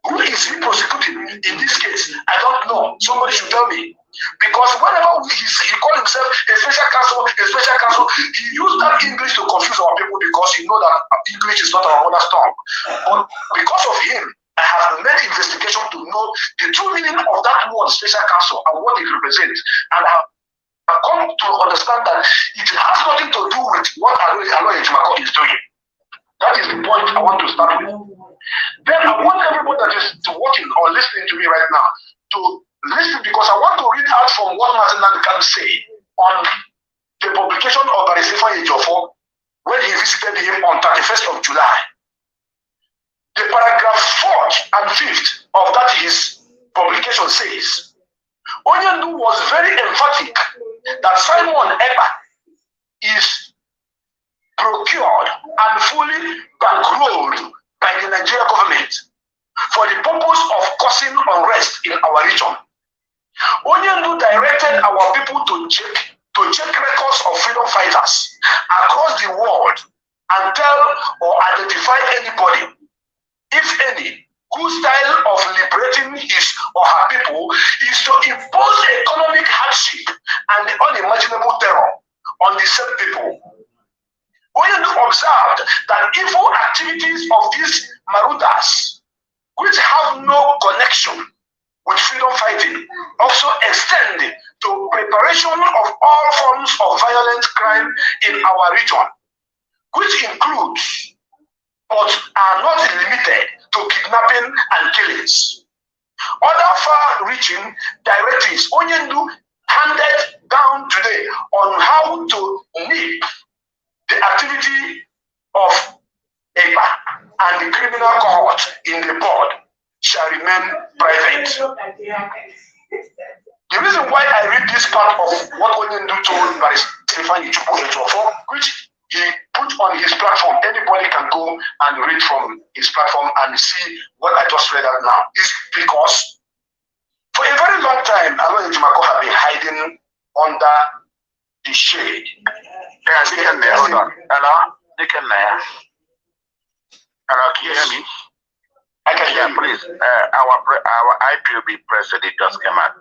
who is he prosecuting in this case? I don't know. Somebody should tell me. Because whenever he calls himself a special counsel, he used that English to confuse our people because he knows that English is not our mother tongue. But because of him, I have made investigation to know the true meaning of that word special counsel and what it represents. And I have come to understand that it has nothing to do with what Aloy Ejimako is doing. That is the point I want to start with. Then I want everybody that is watching or listening to me right now to listen, because I want to read out from what Martin Nandekano said on the publication of Barisifa Ejiofor when he visited him on 31st of July. The paragraph 4th and 5th of that his publication says, Onyendu was very emphatic that Simon Ekpa is procured and fully bankrolled by the Nigerian government for the purpose of causing unrest in our region. Onyendu directed our people to check records of freedom fighters across the world and tell or identify anybody, if any, whose style of liberating his or her people is to impose economic hardship and the unimaginable terror on the same people. Onyendu observed that evil activities of these marauders, which have no connection with freedom fighting, also extend to preparation of all forms of violent crime in our region, which includes but are not limited to kidnapping and killings. Other far-reaching directives Onyendu handed down today on how to nip the activity of EPA and the criminal cohort in the board shall remain private. The reason why I read this part of what Onyendu told Barisifa Ejiofor, which he put on his platform, anybody can go and read from his platform and see what I just read out now, is because for a very long time, Aloy Ejimako have been hiding under the shade. Yeah, hold on. Hello? Hello, can you hear me? I can hear you. Please. Our IPOB president just came out.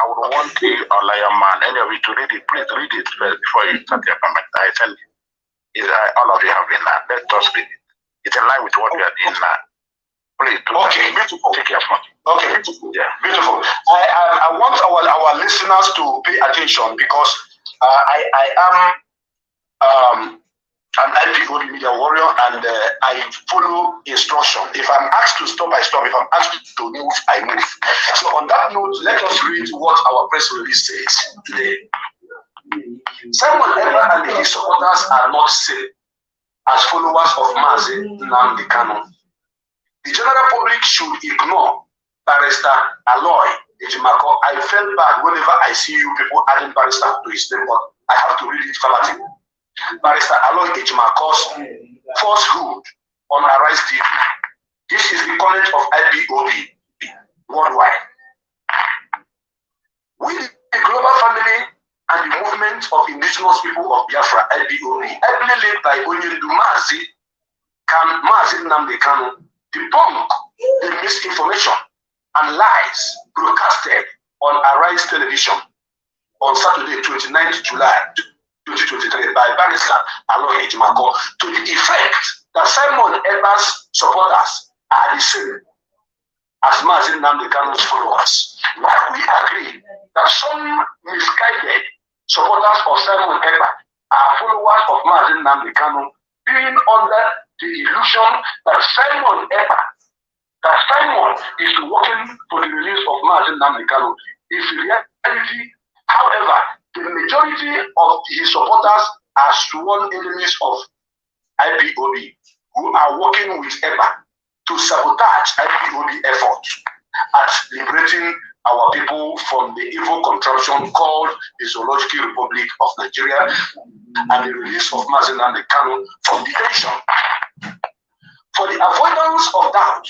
I would want you, Lion Man, any of you to read it. Please read it first before you start your comment. I send it. All of you have been there. Let us read it. It's in line with what we are doing now. Please do okay, that. Beautiful. Take care of it. Okay, beautiful. Yeah, beautiful. I want our listeners to pay attention because I am an IPOB media warrior and I follow instruction. If I'm asked to stop, I stop. If I'm asked to move, I move. So on that note, let us read what our press release says today. Simon Ekpa and his supporters are not seen as followers of Mazi Nnamdi Kanu. The general public should ignore Barrister Aloy Ejimako. I felt bad whenever I see you people adding Barrister to his name, but I have to read it verbatim. Barrister Aloy Ejimako's falsehood on Arise TV. This is the comment of IPOB worldwide. We, the global family and the movement of indigenous people of Biafra, IPOB, heavily led by Onyendu Mazi Nnamdi Kanu, debunk the misinformation and lies broadcasted on Arise Television on Saturday, 29th July 2023 by Barrister Aloy Ejimako to the effect that Simon Ekpa's supporters are the same as Mazi Nnamdi Kanu's followers. While we agree that some misguided supporters of Simon Ekpa are followers of Mazi Nnamdi Kanu, being under the illusion that Simon is working for the release of Mazi Nnamdi Kanu is reality. However, the majority of his supporters are sworn enemies of IPOB who are working with EPA to sabotage IPOB efforts at liberating our people from the evil contraption called the Zoological Republic of Nigeria and the release of Mazi Nnamdi Kanu from detention. For the avoidance of doubt,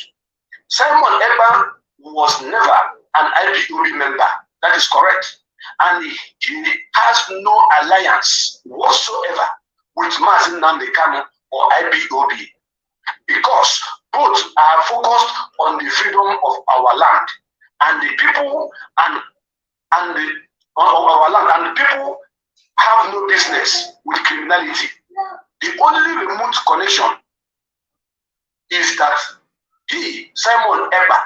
Simon Ekpa was never an IPOB member. That is correct. And he has no alliance whatsoever with Mazi Nnamdi Kanu or IPOB, because both are focused on the freedom of our land and the people and our land, and the people have no business with criminality. The only remote connection is that he, Simon Ekpa,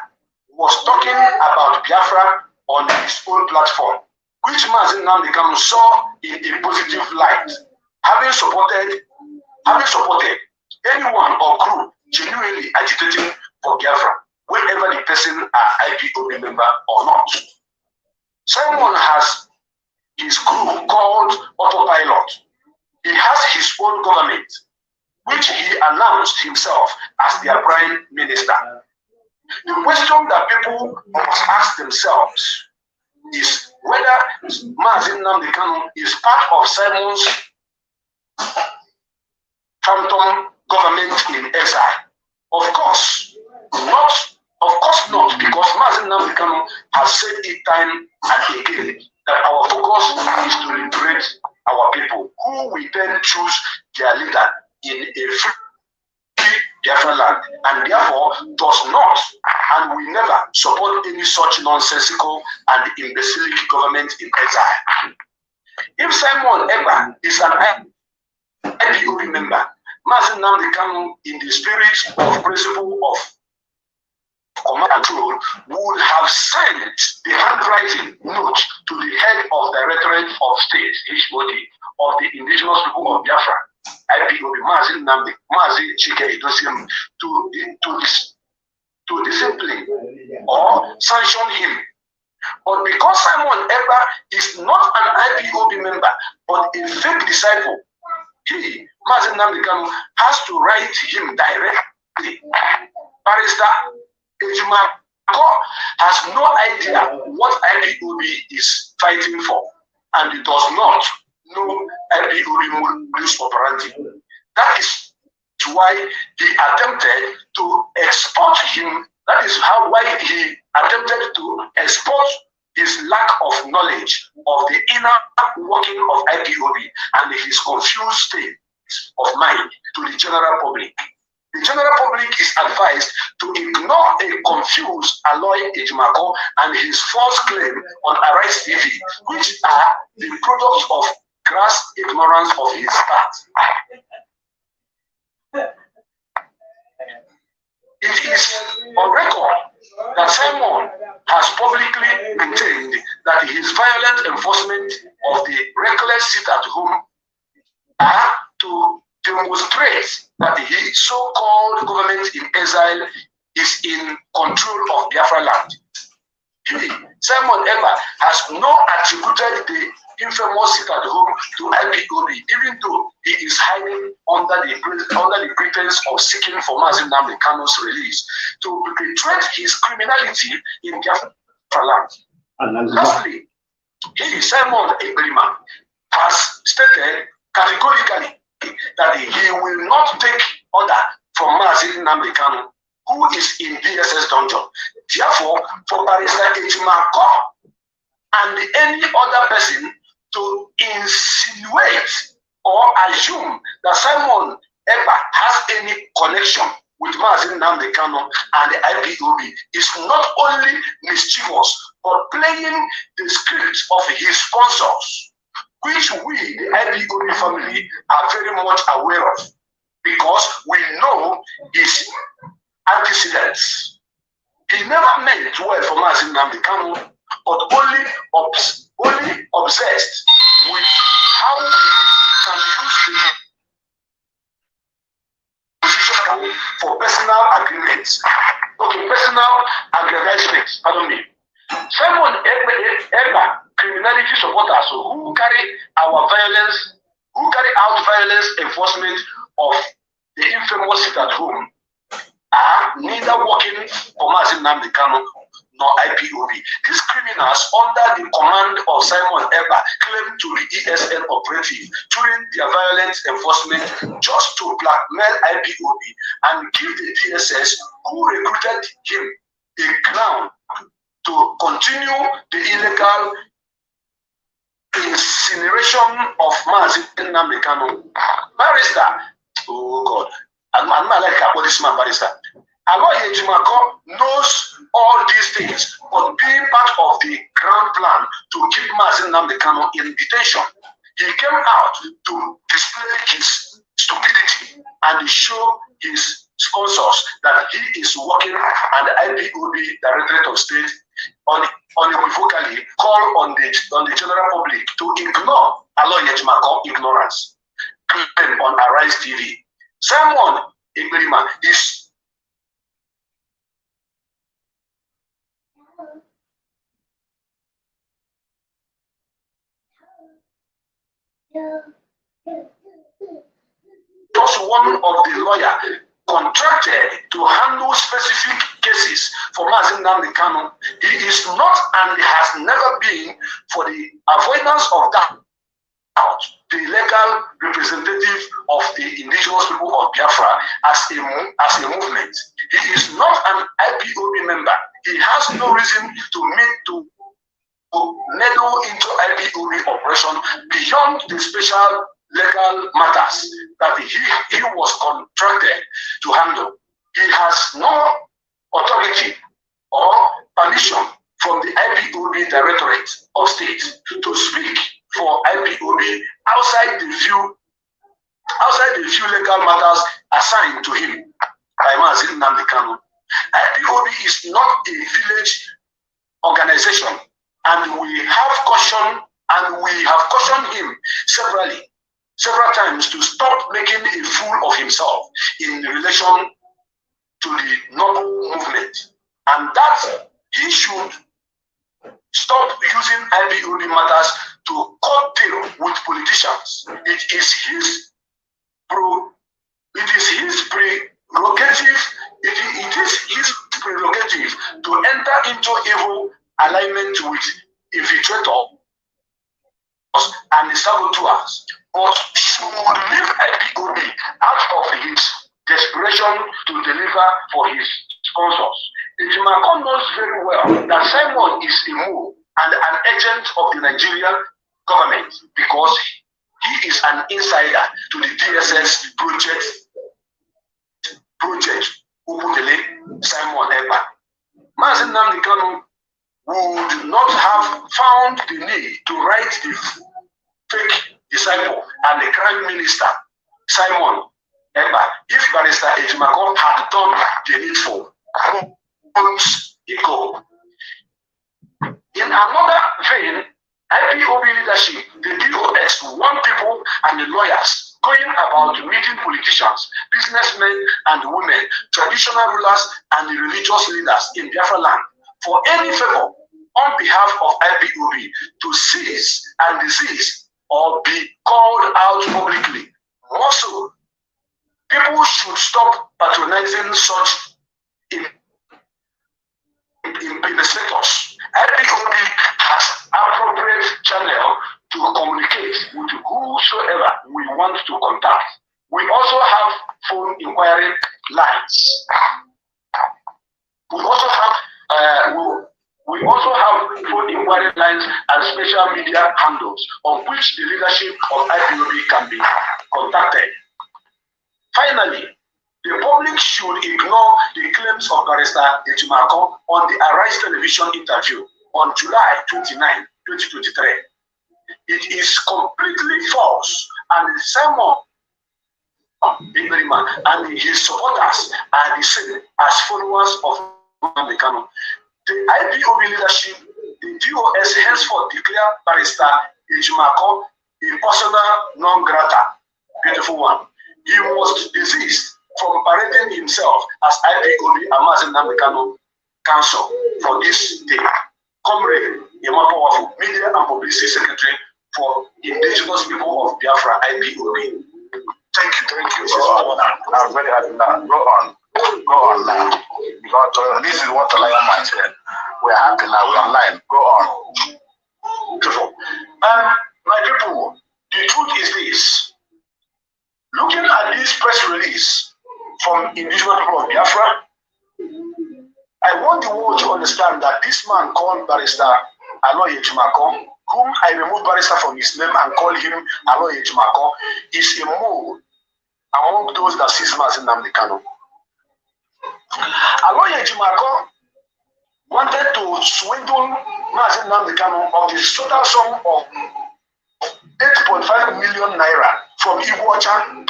was talking about Biafra on his own platform, which Mazi Nnamdi Kanu saw in a positive light, having supported anyone or group genuinely agitating for Biafra, whether the person are IPOB member or not. Simon has his group called Autopilot. He has his own government, which he announced himself as their prime minister. The question that people must ask themselves is whether Mazi Nnamdi Kanu is part of Simon's phantom government in exile. Of course not. Of course not, because Mazi Nnamdi Kanu has said it time and again that our focus is to liberate our people, who we then choose their leader in a free Biafra land, and therefore does not and will never support any such nonsensical and imbecilic government in exile. If Simon Ekpa is an IPOB member, Mazi Nnamdi Kanu, in the spirit of principle of command and control, would have sent the handwriting note to the head of Directorate of State, HOD, of the indigenous people of Biafra, IPOB, Mazi Chike Idosiem, to discipline or sanction him. But because Simon Ekpa is not an IPOB member, but a fake disciple, he, Mazi Nnamdi Kanu, has to write him directly. Barrister Ejimako has no idea what IPOB is fighting for, and he does not know IPOB modus operandi. That is why he attempted to export him. That is why he attempted to export his lack of knowledge of the inner working of IPOB and his confused state of mind to the general public. The general public is advised to ignore a confused Aloy Ejimako and his false claim on Arise TV, which are the products of crass ignorance of his part. It is on record that Simon has publicly maintained that his violent enforcement of the reckless sit-at-home are to demonstrate that his so-called government in exile is in control of Biafra land. He, Simon Ekpa, has not attributed the infamous sit-at-home to IPOB, even though he is hiding under the pretense of seeking for Mazi Nnamdi Kanu's release to perpetrate his criminality in Biafra land. Lastly, he, Simon Ekpa, has stated categorically that he will not take order from Mazi Nnamdi Kanu, who is in DSS dungeon. Therefore, for Barrister Ejimako and any other person to insinuate or assume that Simon Ekpa has any connection with Mazi Nnamdi Kanu and the IPOB is not only mischievous, but playing the script of his sponsors, which we, the IPOB family, are very much aware of, because we know his antecedents. He never meant well for Mazi Nnamdi Kanu, but only obsessed with how he can use the position for personal agreements. Okay, personal aggrandizement, pardon me. Simon Ekpa criminality supporters who carry out violence enforcement of the infamous sit-at-home are neither working for Mazi Nnamdi Kanu nor IPOB. These criminals, under the command of Simon Ekpa, claimed to be ESN operative during their violent enforcement just to blackmail IPOB and give the DSS, who recruited him, a ground to continue the illegal incineration of Mazi Nnamdi Kanu. Barrister, oh God, I'm not like a policeman barrister. Aloy Ejimako knows all these things, but being part of the grand plan to keep Mazi Nnamdi Kanu in detention, he came out to display his stupidity and show his sponsors that he is working and the IPOB Directorate of State unequivocally call on the general public to ignore Aloy Ejimako ignorance. Claim on Arise TV. Simon Igberima is just one of the lawyers contracted to handle specific cases for Mazi Nnamdi Kanu. He is not and has never been, for the avoidance of doubt, the legal representative of the indigenous people of Biafra as a movement. He is not an IPOB member. He has no reason to meddle into IPOB operation beyond the special legal matters that he was contracted to handle. He has no authority or permission from the IPOB Directorate of State to speak for IPOB outside the few legal matters assigned to him by Mazi Nnamdi Kanu. IPOB is not a village organization, and we have cautioned him several times to stop making a fool of himself in relation to the noble movement, and that he should stop using IPOB matters to cut deal with politicians. It is his prerogative to enter into evil alignment with infiltrators and the saboteurs, but should leave IPOB out of his desperation to deliver for his sponsors. Ejimako knows very well that Simon is a mole and an agent of the Nigerian government because he is an insider to the DSS project Ubudele Simon Ekpa. Mazi Nnamdi Kanu would not have found the need to write the fake disciple and the crime minister Simon Ekpa if Barrister Ejimako had done the needful months ago. In another vein, IPOB leadership, the DOS, want people and the lawyers going about meeting politicians, businessmen and women, traditional rulers and the religious leaders in Biafra land for any favor on behalf of IPOB to cease and desist or be called out publicly. Also, people should stop patronizing such administrators. IPOB has appropriate channel to communicate with whosoever we want to contact. We also have phone inquiry lines. We also have phone inquiry lines and special media handles on which the leadership of IPOB can be contacted. Finally, the public should ignore the claims of Barrister Ejimako on the Arise television interview on July 29, 2023. It is completely false, and Simon Igberima and his supporters are the same as followers of Nnamdi Kanu. The IPOB leadership, the DOS henceforth declare Barrister Ejimako a persona non grata. Beautiful one. He must desist from parading himself as IPOB and Mazi Nnamdi Kanu counsel for this day. Comrade Yema Powerful, Media and Publicity Secretary for Indigenous People of Biafra, IPOB. Thank you. I'm very happy now. Go on now. Because this is what the lion man said. We're happy now. We're online. Go on. Beautiful. My people, the truth is this. Looking at this press release from individual people of Biafra, I want the world to understand that this man called Barrister Aloy Ejimako, whom I removed Barrister from his name and called him Aloy Ejimako, is a mole among those that sees Mazi Nnamdi Kanu. Aloy Ejimako wanted to swindle Mazi Nnamdi Kanu of the total sum of 8.5 million naira from Iguacha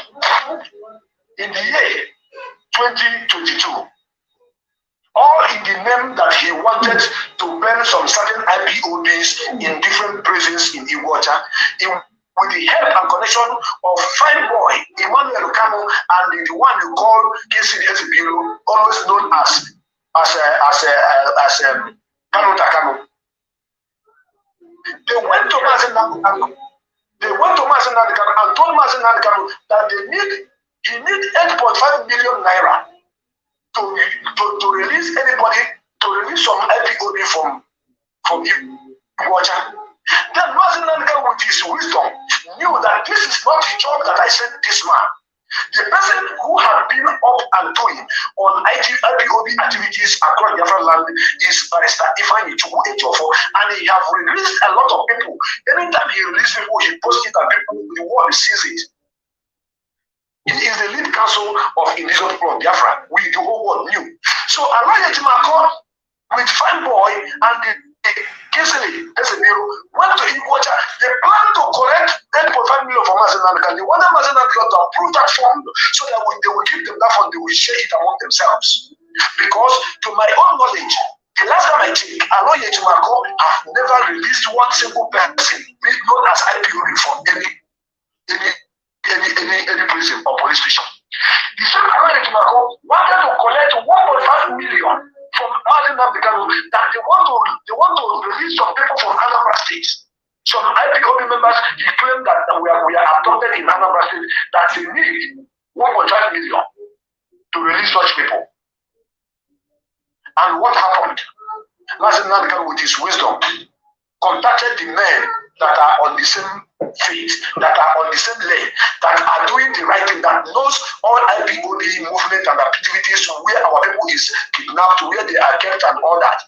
in the year 2022. All in the name that he wanted to burn some certain IPOBs in different prisons in Iguacha, with the help and connection of fine boy Emmanuel Kanu and the one you call KCD Ezebiro, always known as Kanu Takanu. They went to Mazi Nnamdi Kanu. They went to Mazi Nnamdi Kanu and told Mazi Nnamdi Kanu that he need 8.5 million naira to release anybody, to release some IPOB from Iguacha. Then Mazi Nnamdi Kanu, with his wisdom, knew that this is not the job that I sent this man. The person who had been up and doing on IPOB activities across Biafra land is Barrister Ifeanyi Chukwu Ejiofor, and he have released a lot of people. Anytime he releases people, he posts it and people, the world sees it. He is the lead counsel of indigenous people of Biafra. The whole world knew. So Aloy Ejimako with fine boy and the Kesele went to Iguacha. They planned to collect 8.5 million from Mazi Nnamdi Kanu. They wanted Mazi Nnamdi Kanu to approve that fund so that when they will give them that fund, they will share it among themselves. Because to my own knowledge, the last time I checked, Aloy Ejimako have never released one single person known as IPOB from any prison or police station. The same Aloy Ejimako wanted to collect 1.5 million from Mazi Nnamdi Kanu that they want to release some people from Anambra State. Some IPOB members, he claimed that we are abducted in Anambra State, that they need 1.5 million to release such people. And what happened? Mazi Nnamdi Kanu, with his wisdom, contacted the men that are on the same faith, that are on the same lane, that are doing the right thing, that knows all IPOB movement and activities, where our people is kidnapped, where they are kept and all that.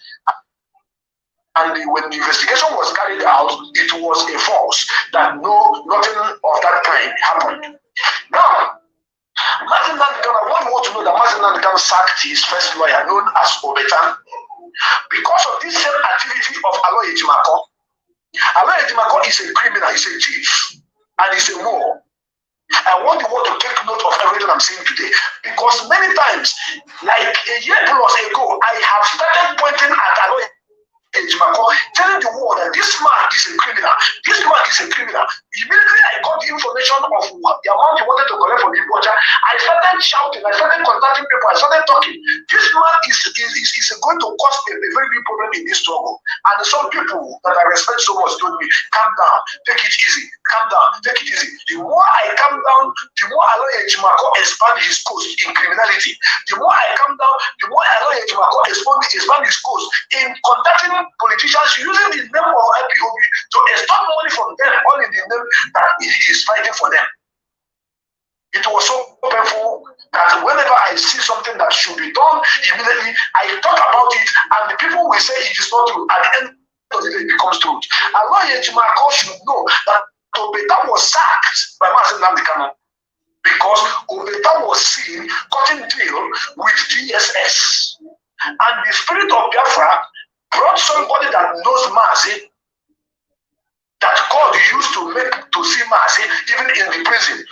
And when the investigation was carried out, it was a false, that nothing of that kind happened. Now, Mazi Nnamdi Kanu, what you want to know, that Mazi Nnamdi Kanu sacked his first lawyer known as Obetan because of this same activity of Aloy Ejimako. Aloy Ejimako is a criminal, he's a thief, and he's a mole. I want you all to take note of everything I'm saying today, because many times, like a year plus ago, I have started pointing at Aloy Ejimako, telling the world that this man is a criminal. This man is a criminal. Immediately I got the information of the amount he wanted to collect from Iguacha, I started shouting, I started contacting people, I started talking. This man is going to cause a very big problem in this struggle. And some people that I respect so much told me, calm down, take it easy, calm down, take it easy. The more I calm down, the more Aloy Ejimako expand his coast in criminality. The more I calm down, the more Aloy Ejimako expand his coast in contacting politicians using the name of IPOB to extort money from them, all in the name that he is fighting for them. It was so painful that whenever I see something that should be done, immediately I talk about it, and the people will say it is not true. At the end of the day, it becomes true. Aloy Ejimako should know that Obeta was sacked by Mazi Nnamdi Kanu because Obeta was seen cutting deal with DSS. And the spirit of Biafra brought somebody that knows Mazi, that God used to see Mazi even in the prison.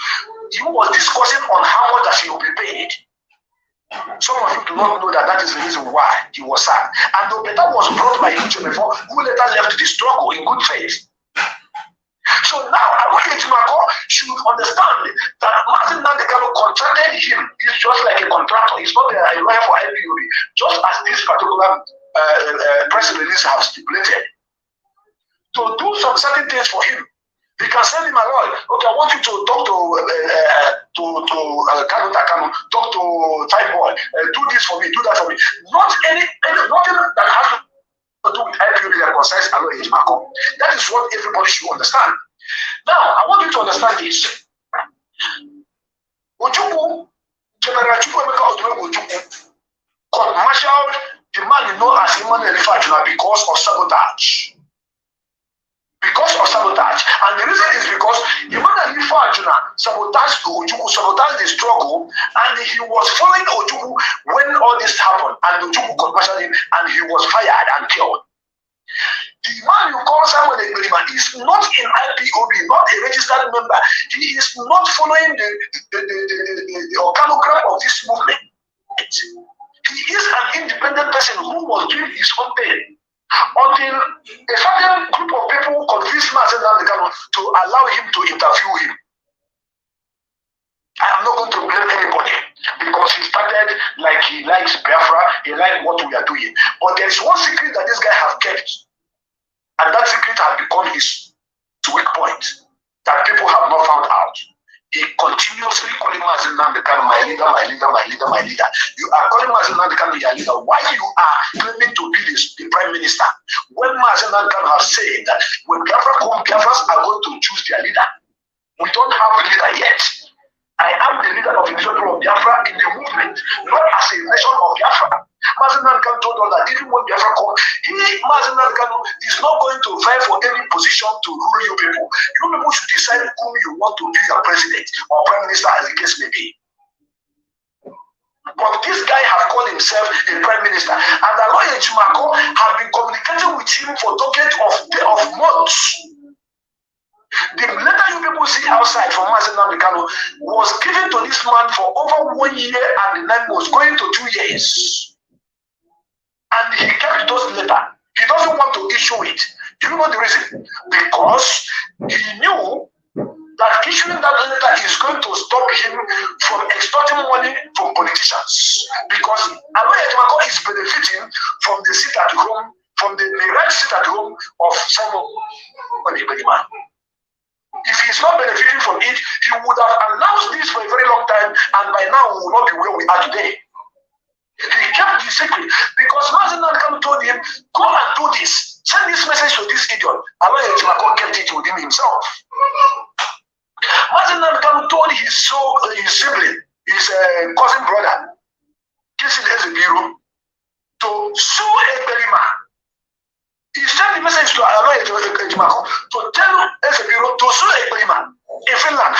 He was discussing on how much that he will be paid. Some of you do not know that is the reason why he was sacked. And Obeta was brought by Ejiofor, who later left the struggle in good faith. So now Aloy Ejimako should understand that Mazi Nnamdi Kanu contracted him. He's just like a contractor. He's not a lawyer for IPOB, just as this particular press release has stipulated. To do some certain things for him. He can send him a lawyer. Okay, I want you to talk to Kanu Takanu, talk to Type Boy, do this for me, do that for me. Nothing that has to do with IPOB that concerns Alo Ejimako. That is what everybody should understand. Now, I want you to understand this. Ojukwu, General Chukwuemeka Ojukwu, commercial demand known as Emmanuel Ifajuna because of sabotage. Because of sabotage. And the reason is because Emmanuel Ifajuna sabotaged Ojukwu, sabotaged the struggle, and he was following Ojukwu when all this happened, and Ojukwu commercial him, and he was fired and killed. The man you call Samuel Ekperima is not in IPOB, not a registered member. He is not following the organogram of this movement. He is an independent person who was doing his own thing until a certain group of people convinced Mazen Nandekano to allow him to interview him. I am not going to blame anybody because he started like he likes Biafra, he likes what we are doing. But there is one secret that this guy has kept, and that secret has become his weak point that people have not found out. He continuously calling Mazen Nandekano my leader, my leader, my leader, my leader. You are calling Mazen Nandekano your leader. Why you are claiming to be the prime minister? When Mazen Nandekano has said that when Biafra come, Biafras are going to choose their leader. We don't have a leader yet. I am the leader of the nation of Biafra in the movement, not as a nation of Biafra. Mazen Nandekano told us that even when Biafra comes, Mazen Nandekano is not going to vie for any position to rule you people. You people should decide whom you want to be your president or prime minister, as the case may be. But this guy has called himself a prime minister, and Alo Ejimako have been communicating with him for decades of months. The letter you people see outside from Mazen Nandekano was given to this man for over 1 year and 9 months, going to 2 years. And he kept those letters. He doesn't want to issue it. Do you know the reason? Because he knew that issuing that letter is going to stop him from extorting money from politicians. Because Alo Ejimako is benefiting from the seat at home, from the right seat at home of someone. If he's not benefiting from it, he would have announced this for a very long time, and by now we will not be where we are today. He kept the secret because Mazen Nandekano told him, go and do this. Send this message to this idiot. Alo Ejimako kept it within himself. Mazen Nandekano told his sibling, his cousin brother, Kisil Ezebiru, to sue Ekperima. He sent the message to Alo Ejimako to tell Ezebiru to sue Ekperima in Finland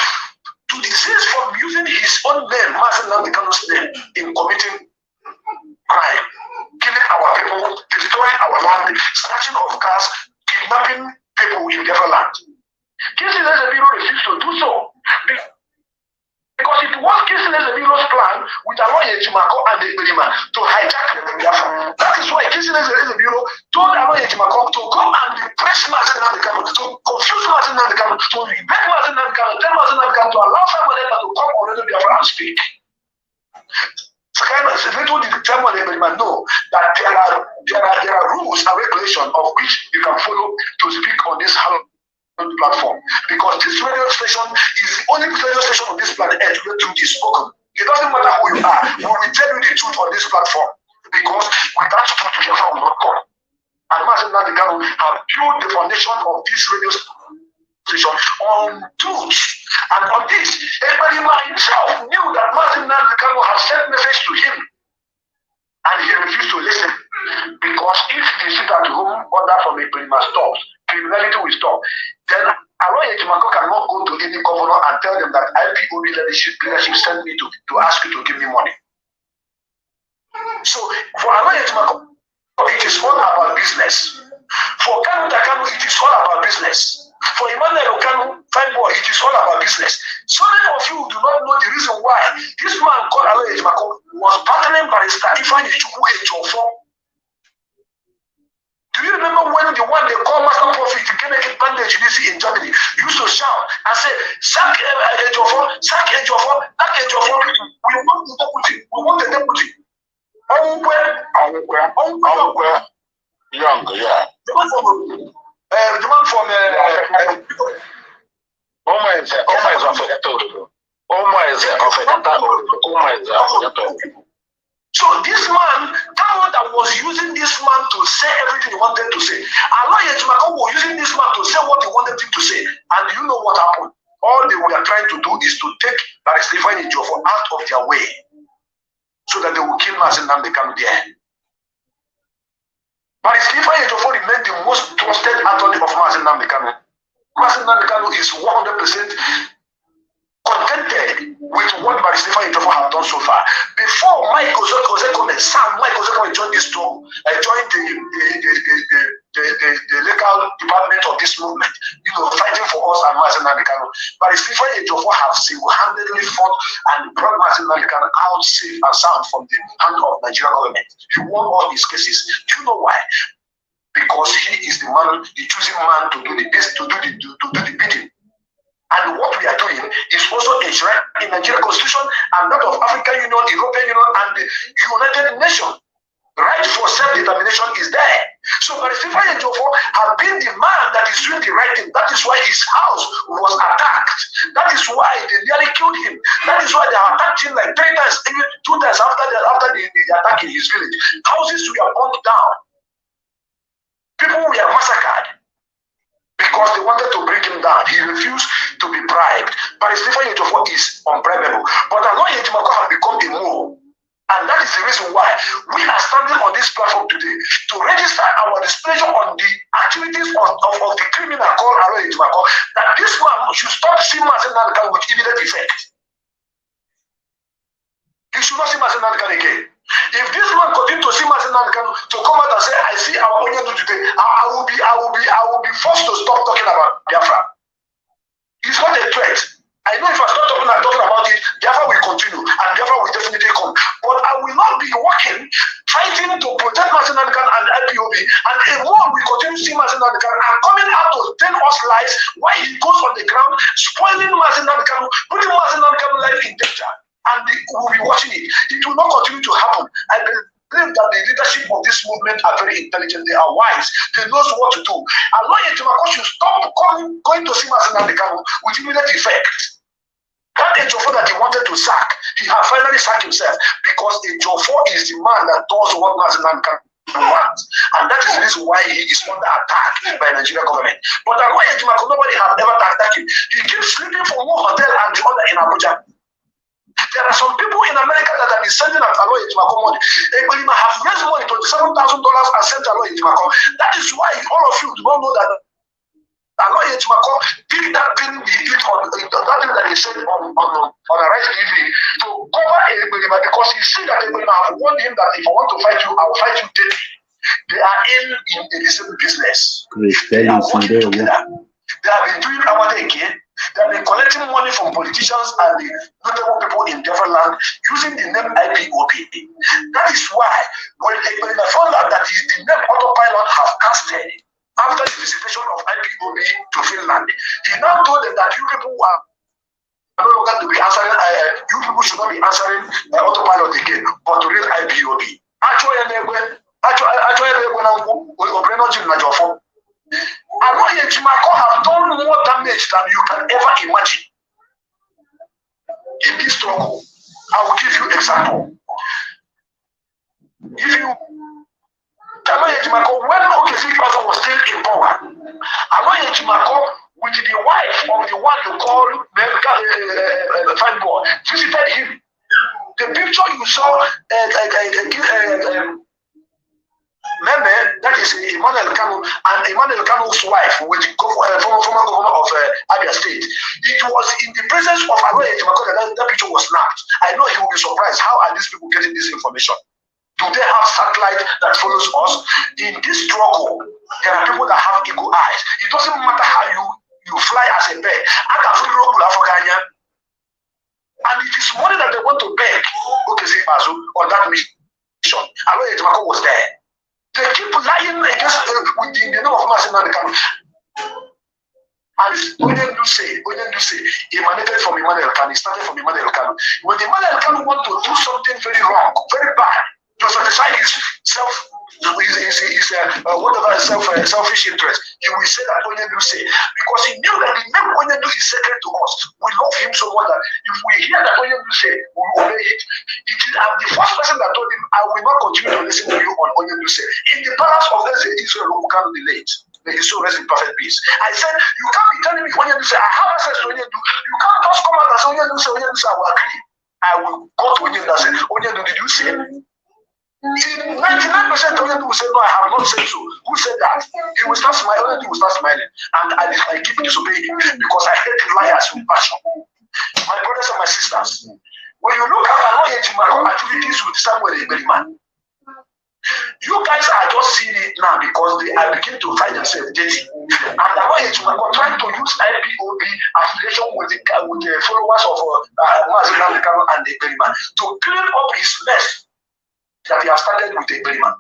to desist from using his own name, Mazen Nandekano's name, in committing crime, killing our people, destroying our land, snatching of cars, kidnapping people in their land. Kisil Ezebiru refused to do so. Because it was Kisil Ezebiru's plan with Alo Ejimako and Ekperima to hijack the Biafra. That is why Kisil Ezebiru told Alo Ejimako to come and repress Mazen Nandekano, to confuse Mazen Nandekano, to beg Mazen Nandekano, tell Mazen Nandekano to allow someone else to come on the Biafra and speak. Little did Samuel Ekperima know that there are rules and regulations of which you can follow to speak on this platform, because this radio station is the only radio station on this planet Earth where truth is spoken. It doesn't matter who you are, we will tell you the truth on this platform, because without truth you will not come. And Mazen Nandekano have built the foundation of this radio station on truth. And on this, Ekperima himself knew that Mazen Nandekano had sent message to him, and he refused to listen, because if the sit at home order from Ekperima stops, criminality will stop. Then Alo Ejimako cannot go to any governor and tell them that IPOB leadership sent me to ask you to give me money. So for Alo Ejimako, it is all about business. For Kanu Takanu, it is all about business. For Emmanuel Okanu, fine boy, it is all about business. So many of you do not know the reason why this man called Alo Ejimako was partnering barrister Ifeanyi Chukwu Ejiofor. Do you remember when the one they call Master Prophet, the Kenneth Bandage in Germany, used to shout and say, sack Ejiofor, sack Ejiofor, sack Ejiofor, we want the deputy, we want the deputy. Young, yeah. The man from Oma is of So this man, that one that was using this man to say everything he wanted to say, Allah Yejimako was using this man to say what he wanted him to say. And you know what happened? All they were trying to do is to take Barrister Ejiofor out of their way so that they will kill Mazi Nnamdi Kanu there. Barrister Ejiofor remained the most trusted attorney of Mazi Nnamdi Kanu. Mazi Nnamdi Kanu is 100% contented with what Barrister Ejiofor have done so far. Before Mike Ozekome, Mike Ozekome joined this tour, joined the legal department of this movement, fighting for us and Mazi Nnamdi Kanu. Barrister Ejiofor have single-handedly fought and brought Mazi Nnamdi Kanu out safe and sound from the hand of Nigerian government. He won all his cases. Do you know why? Because he is the man, the choosing man to do the best, to do the bidding. And what we are doing is also enshrined in Nigerian Constitution and that of African Union, European Union, and the United Nations. Right for self-determination is there. So Barrister Ejiofor has been the man that is doing the right thing. That is why his house was attacked. That is why they nearly killed him. That is why they attacked him like 3 times, even 2 times after the attack in his village. Houses were burnt down. People were massacred because they wanted to bring him down. He refused to be bribed. Barrister Ejiofor is unbribable. But Aloy Ejimakor has become a mole. And that is the reason why we are standing on this platform today to register our displeasure on the activities of the criminal called Aloy Ejimakor, that this man should stop seeing Mazi Nnamdi Kanu with immediate effect. He should not see Mazi Nnamdi Kanu again. If this man continues to see Mazi Nnamdi Kanu to come out and say, I see our onion today, I will be forced to stop talking about Biafra. It's not a threat. I know if I start talking about it, Biafra will continue and Biafra will definitely come. But I will not be working, fighting to protect Mazi Nnamdi Kanu and IPOB, and a more will continue to see Mazi Nnamdi Kanu and coming out to tell us lies while he goes on the ground, spoiling Mazi Nnamdi Kanu, putting Mazi Nnamdi Kanu life in danger. And we will be watching it. It will not continue to happen. I believe that the leadership of this movement are very intelligent. They are wise. They know what to do. Aloy Ejimakor should stop going to see Mazi Nnamdi Kanu with immediate effect. That Ejiofor that he wanted to sack, he has finally sacked himself because Ejiofor is the man that does what Mazi Nnamdi Kanu wants. And that is the reason why he is under attack by the Nigerian government. But Aloy Ejimakor, nobody has ever attacked him. He keeps sleeping from one hotel and the other in Abuja. There are some people in America that have been sending out Aloy Ejimakor money. They might have raised money, $27,000 and sent Aloy Ejimakor. That is why all of you do not know that Aloy Ejimakor did that thing he did on that thing that he said on a right TV to cover Egbelima, because he see that Egbelima have warned him that if I want to fight you, I will fight you daily. They are in the same business. They are working together. They have been doing our thing again. They have been collecting money from politicians and the notable people in different land using the name IPOB. That is why when they found out that the name autopilot have casted after the visitation of IPOB to Finland, he now told them that you people are no longer to be answering, you people should not be answering autopilot again, but to real IPOB. Aloy Ejimakor have done more damage than you can ever imagine in this struggle. I will give you an example. If you Aloy Ejimakor, when Okezi was still in power, Aloy Ejimakor, with the wife of the one you call fine boy, visited him. The picture you saw, Meme, that is Emmanuel Kanu and Emmanuel Kanu's wife, with former governor of Abia State. It was in the presence of Aloy Ejimakor that picture was snapped. I know he will be surprised. How are these people getting this information? Do they have satellite that follows us? In this struggle, there are people that have eagle eyes. It doesn't matter how you fly as a bird. And it is money that they want to beg on that mission. Aloy Ejimakor was there. They keep lying against with the name of Mazi Nnamdi Kanu. And Onyendu say, emanated from Emmanuel Kanu, started from Emmanuel Kanu. When Emmanuel Kanu want to do something very wrong, very bad, to satisfy his whatever selfish interest, he will say that Onyedu say, because he knew that the name Onyedu is sacred to us. We love him so much that if we hear that Onyedu say, we will obey it. I'm the first person that told him, I will not continue to listen to you on Onyedu say. In the palace of Israel, who cannot be late. May his soul rest in perfect peace. I said, you can't be telling me Onyedu say, I have access to Onyedu. You can't just come out and say Onyedu say, I will agree. I will go to Onyedu and say, Onyedu, did you say? 99% of Onyedu will say, no, I have not said so. Who said that? He will start smiling, Onyedu will start smiling. And I keep disobeying him because I hate liars with passion. My brothers and my sisters, when you look at our activities with Samuel Eberiman, you guys are just seeing it now because they are beginning to find themselves dating. And we're trying to use IPOB affiliation with the followers of Mazen Namdekano and the Eberiman to clean up his mess that he has started with the Eberiman.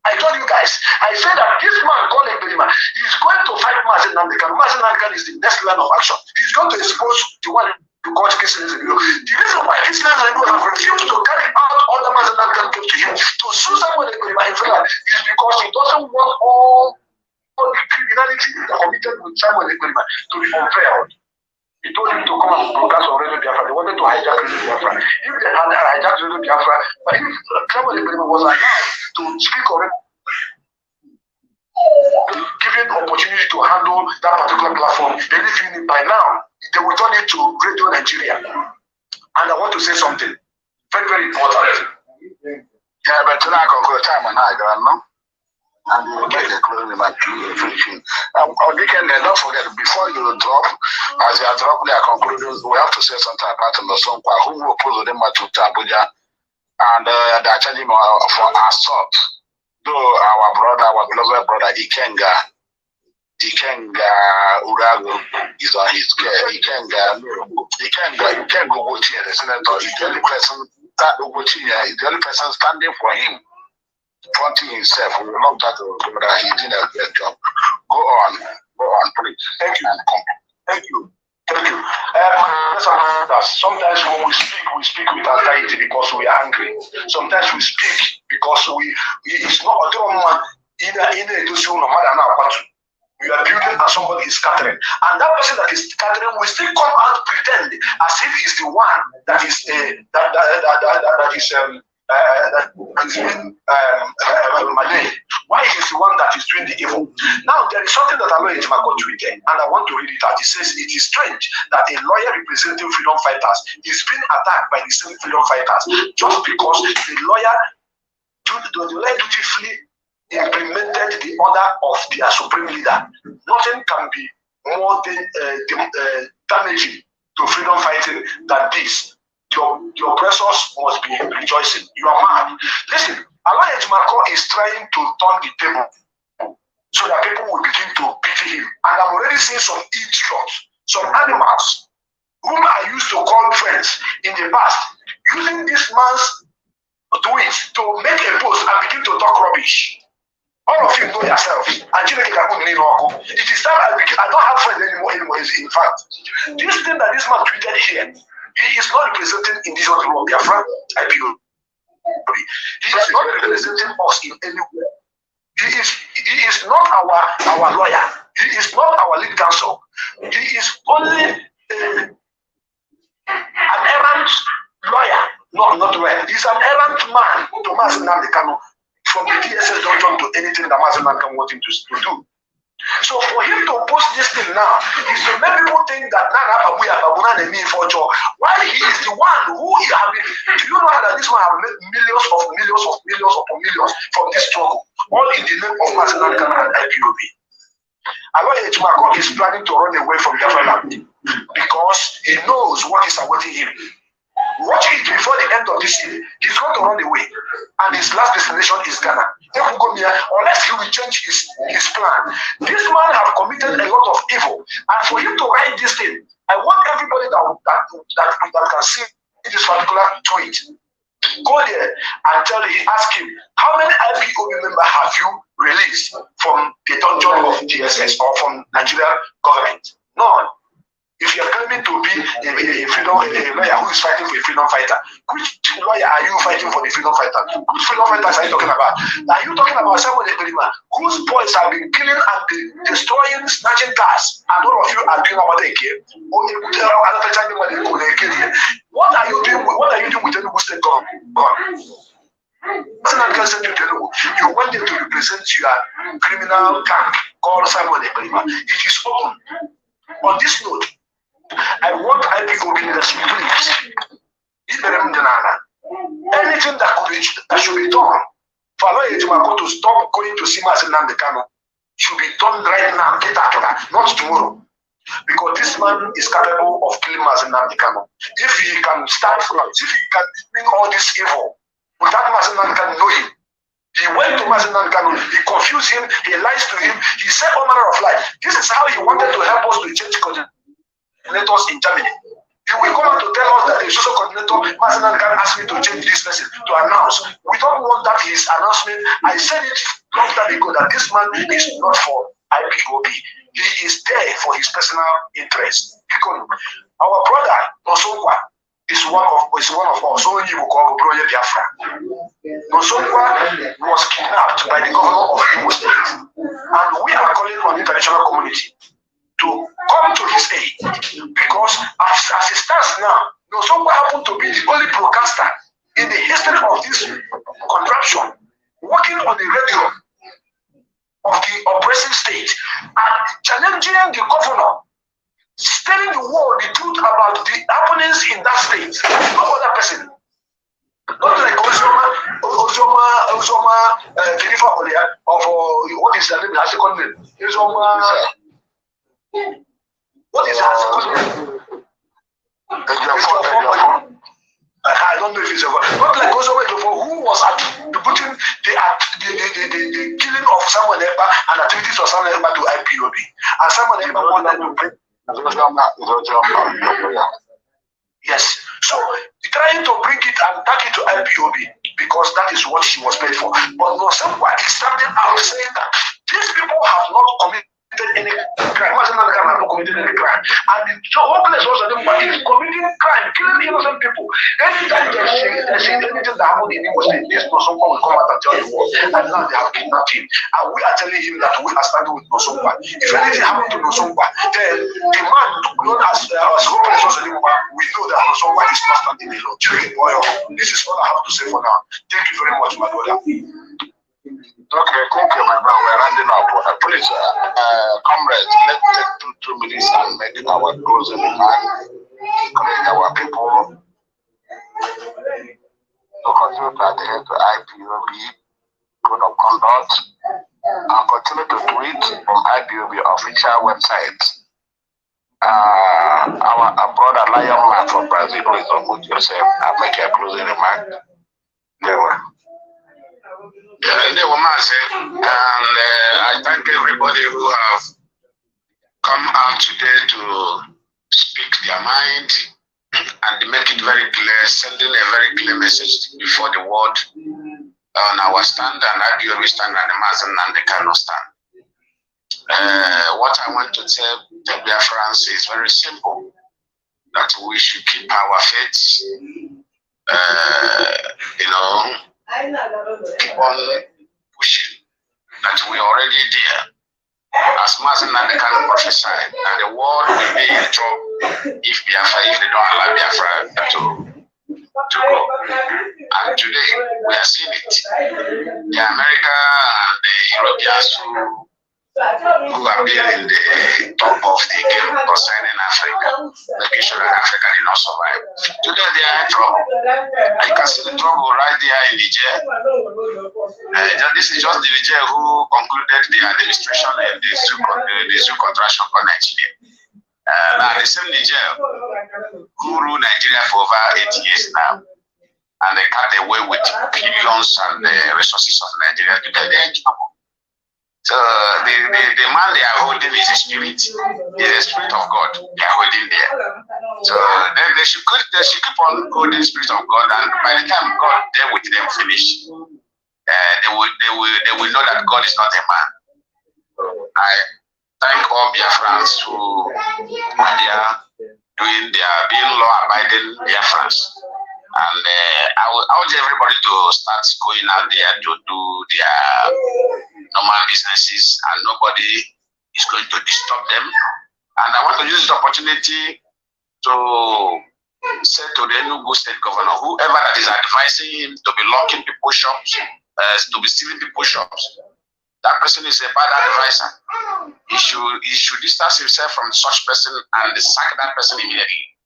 I told you guys, I said that this man called Eberiman is going to fight Mazen Namdekano. Mazen Namdekano is the next line of action. He's going to expose the one who got Kisses. The reason why Kisses have refused to carry out all the Mazen Namdekano gave to him to sue someone Eberiman is because he doesn't want all the criminality committed with Samuel Eberiman to be unveiled. He told him to come and broadcast on Radio Biafra. They wanted to hijack Radio Biafra. If they had hijacked Radio Biafra, but if Samuel Eberiman was allowed to speak on it, given opportunity to handle that particular platform, anything by now, they will turn it to Radio Nigeria. And I want to say something very, very important. Yeah, but tonight I conclude time and I don't know. And you will make a closing my finishing. Don't forget, before you drop, as you are dropping, I conclude, we have to say something about the song who will pull them to Abuja and they are charging for assault. Though our beloved brother Ikenga Urago is on his care. Ikenga go to the senator is the only person that is the only person standing for him, fronting himself. We will not that brother, he did a great job. Go on, please. Thank you. Sometimes when we speak with anxiety because we are angry. Sometimes we speak because it's not a drama in a you are building and somebody is scattering. And that person that is scattering will still come out pretend as if he's the one that is being why is the one that is doing the evil. Now there is something that a lawyer tweeted, and I want to read it out. It says it is strange that a lawyer representing freedom fighters is being attacked by the same freedom fighters just because the lawyer dutifully implemented the order of their supreme leader. Nothing can be more damaging to freedom fighting than this. Your oppressors must be rejoicing. You are mad. Listen, Allah Ejimako is trying to turn the table so that people will begin to pity him. And I'm already seeing some idiots, some animals whom I used to call friends in the past, using this man's tweets to make a post and begin to talk rubbish. All of you know yourselves. It is time I don't have friends anymore. In fact, this thing that this man tweeted here, he is not representing indigenous people of Biafra. He is not representing us in any way. He is not our lawyer. He is not our lead counsel. He is only an errant lawyer. No, not lawyer. He is an errant man, Thomas Namdekano, from the DSS dungeon to anything that Mazen can want him to do. So for him to post this thing now is to make people think that Nana Babuna while he is the one who have been. Do you know that this man have made millions from this struggle, all in the name of Mazen and IPOB? Aloy Ejimako is planning to run away from Biafra because he knows what is awaiting him. Watch it before the end of this year. He's going to run away. And his last destination is Ghana. Unless he will change his plan. This man have committed a lot of evil. And for him to write this thing, I want everybody that can see this particular tweet, go there and ask him, how many IPOB members have you released from the dungeon of DSS or from Nigerian government? None. If you're claiming to be a lawyer who is fighting for a freedom fighter, which lawyer are you fighting for the freedom fighter? Which freedom fighters are you talking about? Are you talking about someone whose boys have been killing and destroying, snatching cars, and all of you are doing what they care? What are you doing? What are you doing with the State government? You went there to represent your criminal gang called Simon Eberima. It is open. On this note, I want IPOB leadership, please. Anything that should be done for Aloy Ejimako to stop going to see Mazi Nnamdi Kanu should be done right now, not tomorrow. Because this man is capable of killing Mazi Nnamdi Kanu. If he can start from, if he can bring all this evil without Mazi Nnamdi Kanu knowing, he went to Mazi Nnamdi Kanu, he confused him, he lies to him, he said all manner of lies. This is how he wanted to help us to change coordinators in Germany. He will come out to tell us that the social coordinator, Mazi Nnamdi Kanu, asked me to change this person, to announce. We don't want that his announcement. I said it long time ago that this man is not for IPOB. He is there for his personal interest. Because our brother, Nosongwa, is one of us. Only you call Biafra. Nosongwa was kidnapped by the governor of Imo State. And we are calling on the international community to come to his aid. Because as it stands now, Nosongwa happened to be the only broadcaster in the history of this contraption working on the radio of the oppressive state and challenging the governor, telling the world the truth about the happenings in that state. No other person. Not like Ozoma Jennifer Olia of what is the name? Her second name. What is her second name? I don't know if it's over. Not like Ozoma who was attributing the killing of Samuel Ekpa and activities of Samuel Ekpa to IPOB. And Samuel Ekpa wanted to bring. Yes. So trying to bring it and tag it to IPOB because that is what she was paid for. But Nosongwa is standing out saying that these people have not committed any crime. Mazi Nnamdi Kanu have not committed any crime. And so hopeless also is committing crime, killing innocent people. Anytime there's anything that happened in Imo State, this Nosongwa will come out and tell the world. And now they have kidnapped him. And we are telling him that we are standing with Nosongwa. If anything happened to Nosongwa, then the man known as hopeless also, we know that Nosongwa is not standing alone. This is all I have to say for now. Thank you very much, my brother. Okay, thank you, my brother. We're rounding up. Please, comrades, let's take 2 minutes and make our closing remarks. Encourage our people to continue to adhere to IPOB code of conduct and continue to tweet from IPOB official website. Our brother Lion Man from Brazil is on with yourself. I'll make a closing remark. And I thank everybody who have come out today to speak their mind and make it very clear, sending a very clear message before the world on our stand and IPOB stand and the Mazi Nnamdi Kanu stand. What I want to tell the Biafrans is very simple, that we should keep our faith, keep on pushing, that we are already there. As Mazi Nnamdi Kanu prophesied, that the world will be in trouble if they don't allow Biafra to go. And today, we are seeing it. The America and the Europeans who have been in the top of the game concerning Africa, making sure that Africa did not survive. Today they are in trouble. And you can see the trouble right there in Niger. This is just the Niger who concluded the administration in the zoo contraction for Nigeria. Now the same Niger who ruled Nigeria for over 8 years now, and they cut away with billions and the resources of Nigeria. Today they are in trouble. So the man they are holding is a spirit. Is a spirit of God. They are holding there. So they should keep on holding the spirit of God, and by the time God there with them finish, they will know that God is not a man. I thank all Biafrans who are there being law-abiding Biafrans. And I would urge everybody to start going out there to do their normal businesses, and nobody is going to disturb them. And I want to use this opportunity to say to the Enugu state governor, whoever that is advising him to be locking people's shops, to be stealing people's shops, that person is a bad advisor. He should distance himself from such person and sack that person immediately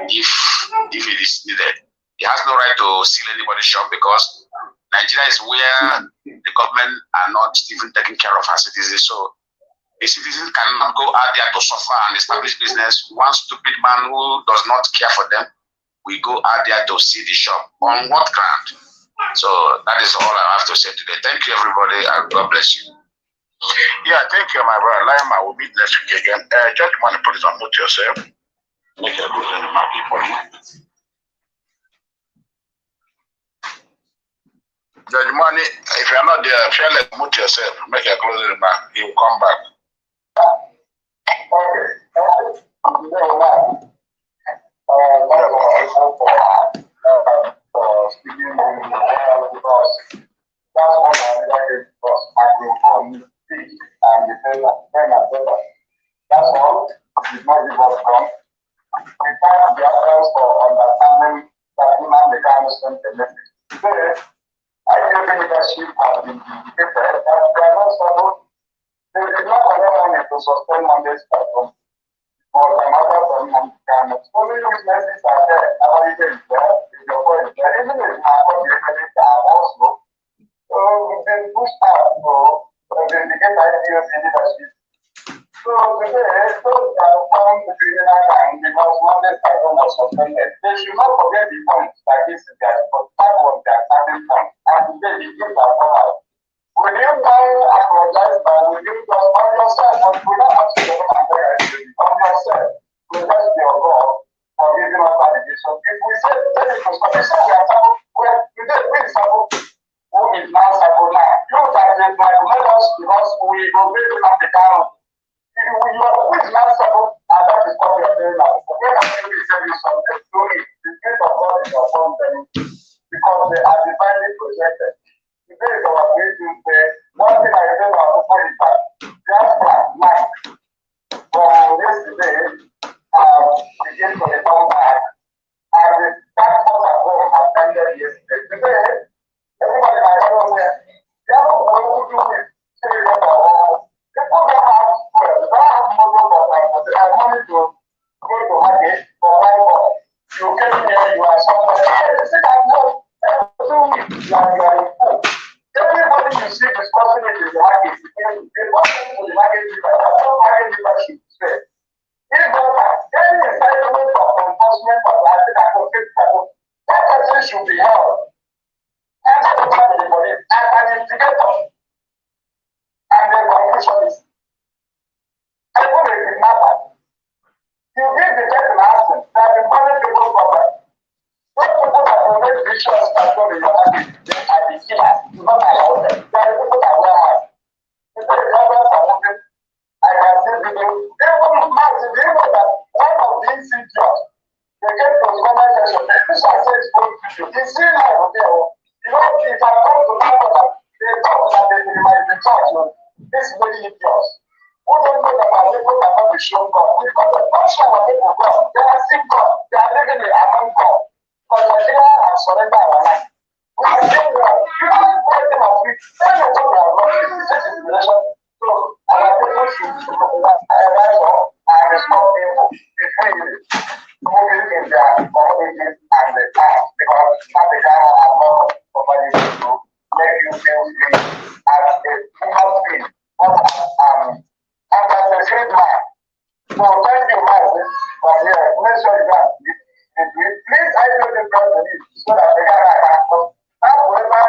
if it is needed. He has no right to steal anybody's shop, because Nigeria is where the government are not even taking care of our citizens. So the citizens cannot go out there to suffer and establish business. One stupid man who does not care for them will go out there to see the shop. On what ground? So that is all I have to say today. Thank you, everybody, and God bless you. Yeah, thank you, my brother. Lima will meet next week again. Gentlemen, please unmute yourself. Make a closing remark for you. Judge Money, if you're not there, fearless, mute yourself. Make a closing remark. He will come back. That's all. It's not give us wrong. We thank the others for understanding that human mechanism the message. Today, IPOB leadership has been indicated that they are not stable. They did not allow money to sustain Monday's platform. For another from mechanics. Only witnesses are there. Nobody is there. If your point is there, even if my body are also. So we've been pushed out to vindicate IPOB leadership. So today, those are found the criminal gang because Monday's platform was suspended. They should not forget the point that this is their but that was their starting point. And today the things are come out. Will you now apologize by will you just on yourself, but we don't have to go and on yourself. We bless your God for giving us validation. If we say it was commission, we are supposed today we are supposed who is now supposed now. You can like let us because we go very up the down. Who is now supposed and that is what we are doing now. When I say we tell you something, do it. The spirit of God is upon them because they are divinely projected. Today is our creating day. One thing I tell our people is that Biafra life from yesterday begin to return back. And the tax force at home has ended yesterday. Today, everybody might know where they are not going to do it. Say that people don't have fuel, they don't have motor, but they have money to go to market for buy more. You came here, you are somebody. They say that no, you are in full. Everybody you see discussing it in the market, they want to the market leader. That's not market leadership. If any entitlement of enforcement of the advocate that person should be held. And that's what the police as an indicator. And the conclusion is, I put a kidnapper. You give the person action that the money people cover. Those people that prevent vicious control in your market, they are the killers. You not allow them. They are the people that wear masks. People the government are moving. I can see video. They want masks. They know that one of the insidiots, they get to the comment section. The Christian says going to you. They see life there. You know, if I come to people, they talk that they minimize the church. This is very idiot. Who don't know that our people cannot be shown God? Because the function of people God, they are still God. They are living among God. But Nigeria has surrendered our life. We are doing well. You don't put them at risk. They know what they are wrong. This is inspiration. So our people should rise up and respond people before moving in their communities and the town. Because Africa has more somebody to make you feel free as a human being. And as a free man. So thank you, man. But yeah, make sure you got it. Please, I know the problem is so that they can come. However, if I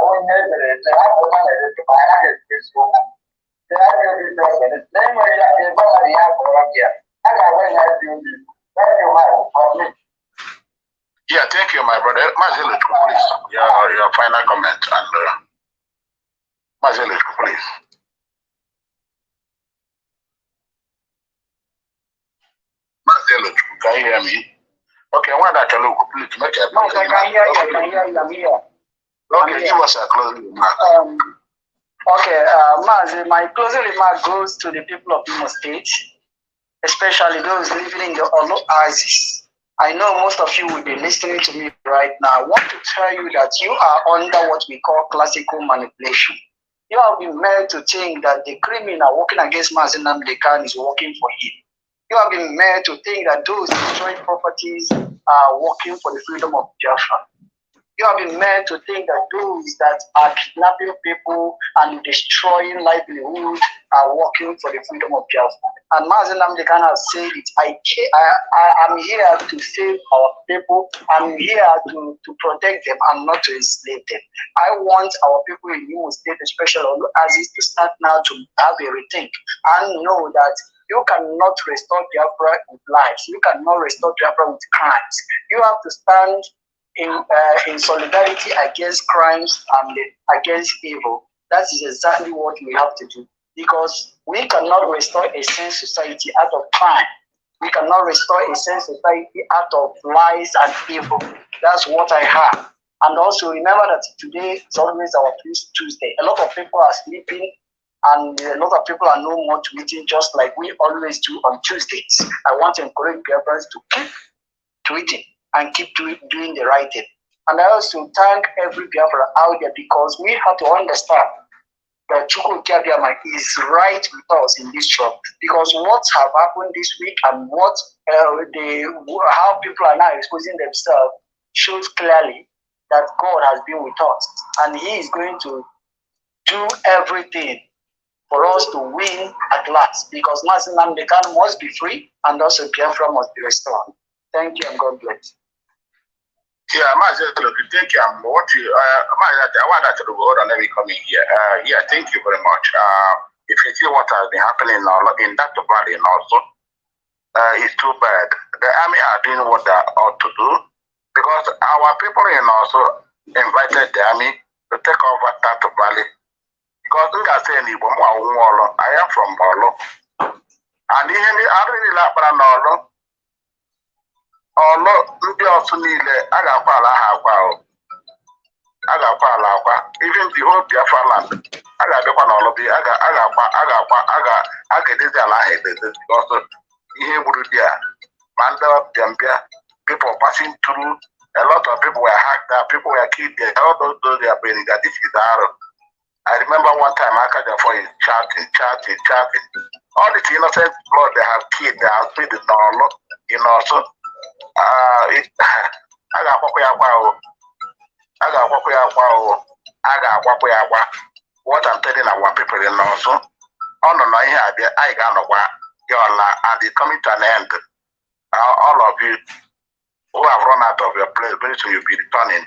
won't get it, I have to manage it. I have to so. They are the person. It's then when you have a have for here. I can wait like you. Thank you, man, for me. Yeah, thank you, my brother. Mazile, please. Your final comment and Mazile, please. Can you hear me? Okay, why that look, please make a No, I can hear you. I can hear you. I'm here. Okay, give us a closing remark. Okay, Mazi, my closing remark goes to the people of Imo State, especially those living in the Olo Oasis. I know most of you will be listening to me right now. I want to tell you that you are under what we call classical manipulation. You have been made to think that the criminal working against Mazi Nnamdi Kanu is working for him. You have been made to think that those destroying properties are working for the freedom of Biafra. You have been made to think that those that are kidnapping people and destroying livelihood are working for the freedom of Biafra. And Mazi Nnamdi Kanu has said it. I am here to save our people. I'm here to protect them and not to enslave them. I want our people in Imo State, especially on Aziz, to start now to have a rethink and know that you cannot restore Biafra with lives. You cannot restore Biafra with crimes. You have to stand in solidarity against crimes and against evil. That is exactly what we have to do, because we cannot restore a sane society out of crime. We cannot restore a sane society out of lies and evil. That's what I have. And also remember that today is always our Peace Tuesday. A lot of people are sleeping and a lot of people are no more tweeting, just like we always do on Tuesdays. I want to encourage Biafrans to keep tweeting and keep doing the right thing. And I also thank every Biafra out there, because we have to understand that Chukwu Kiabiama is right with us in this job. Because what have happened this week and what how people are now exposing themselves shows clearly that God has been with us, and He is going to do everything for us to win at last. Because Mazi Nnamdi Kanu must be free, and also Biafra must be restored. Thank you and God bless. Yeah, thank you. What you, I want that to the world and let me come in here. Yeah, thank you very much. If you see what has been happening in that valley also, it's too bad. The army are doing what they ought to do, because our people in also invited the army to take over that valley. Because I am from Olo, and I really like Olo. Olo ndị ọsụ niile a ga-akwa ala ha akwa ahụ, a ga-akwa ala akwa, even the whole Biafra land a ga-abịakwa n'Ọlụ bi, a ga-edezi ala ahụ edezi, because ihe gburu dị a ma ndị Biambia, people passing through, a lot of people were hacked up, people were killed there, all those they are bringing that this is arrow. I remember one time Akajafo is chatting. All the innocent blood they have killed, they have spilled in Olo, in also. What I'm telling our people in also, on the night here, I got and it's coming to an end. All of you who have run out of your place, very soon you'll be returning.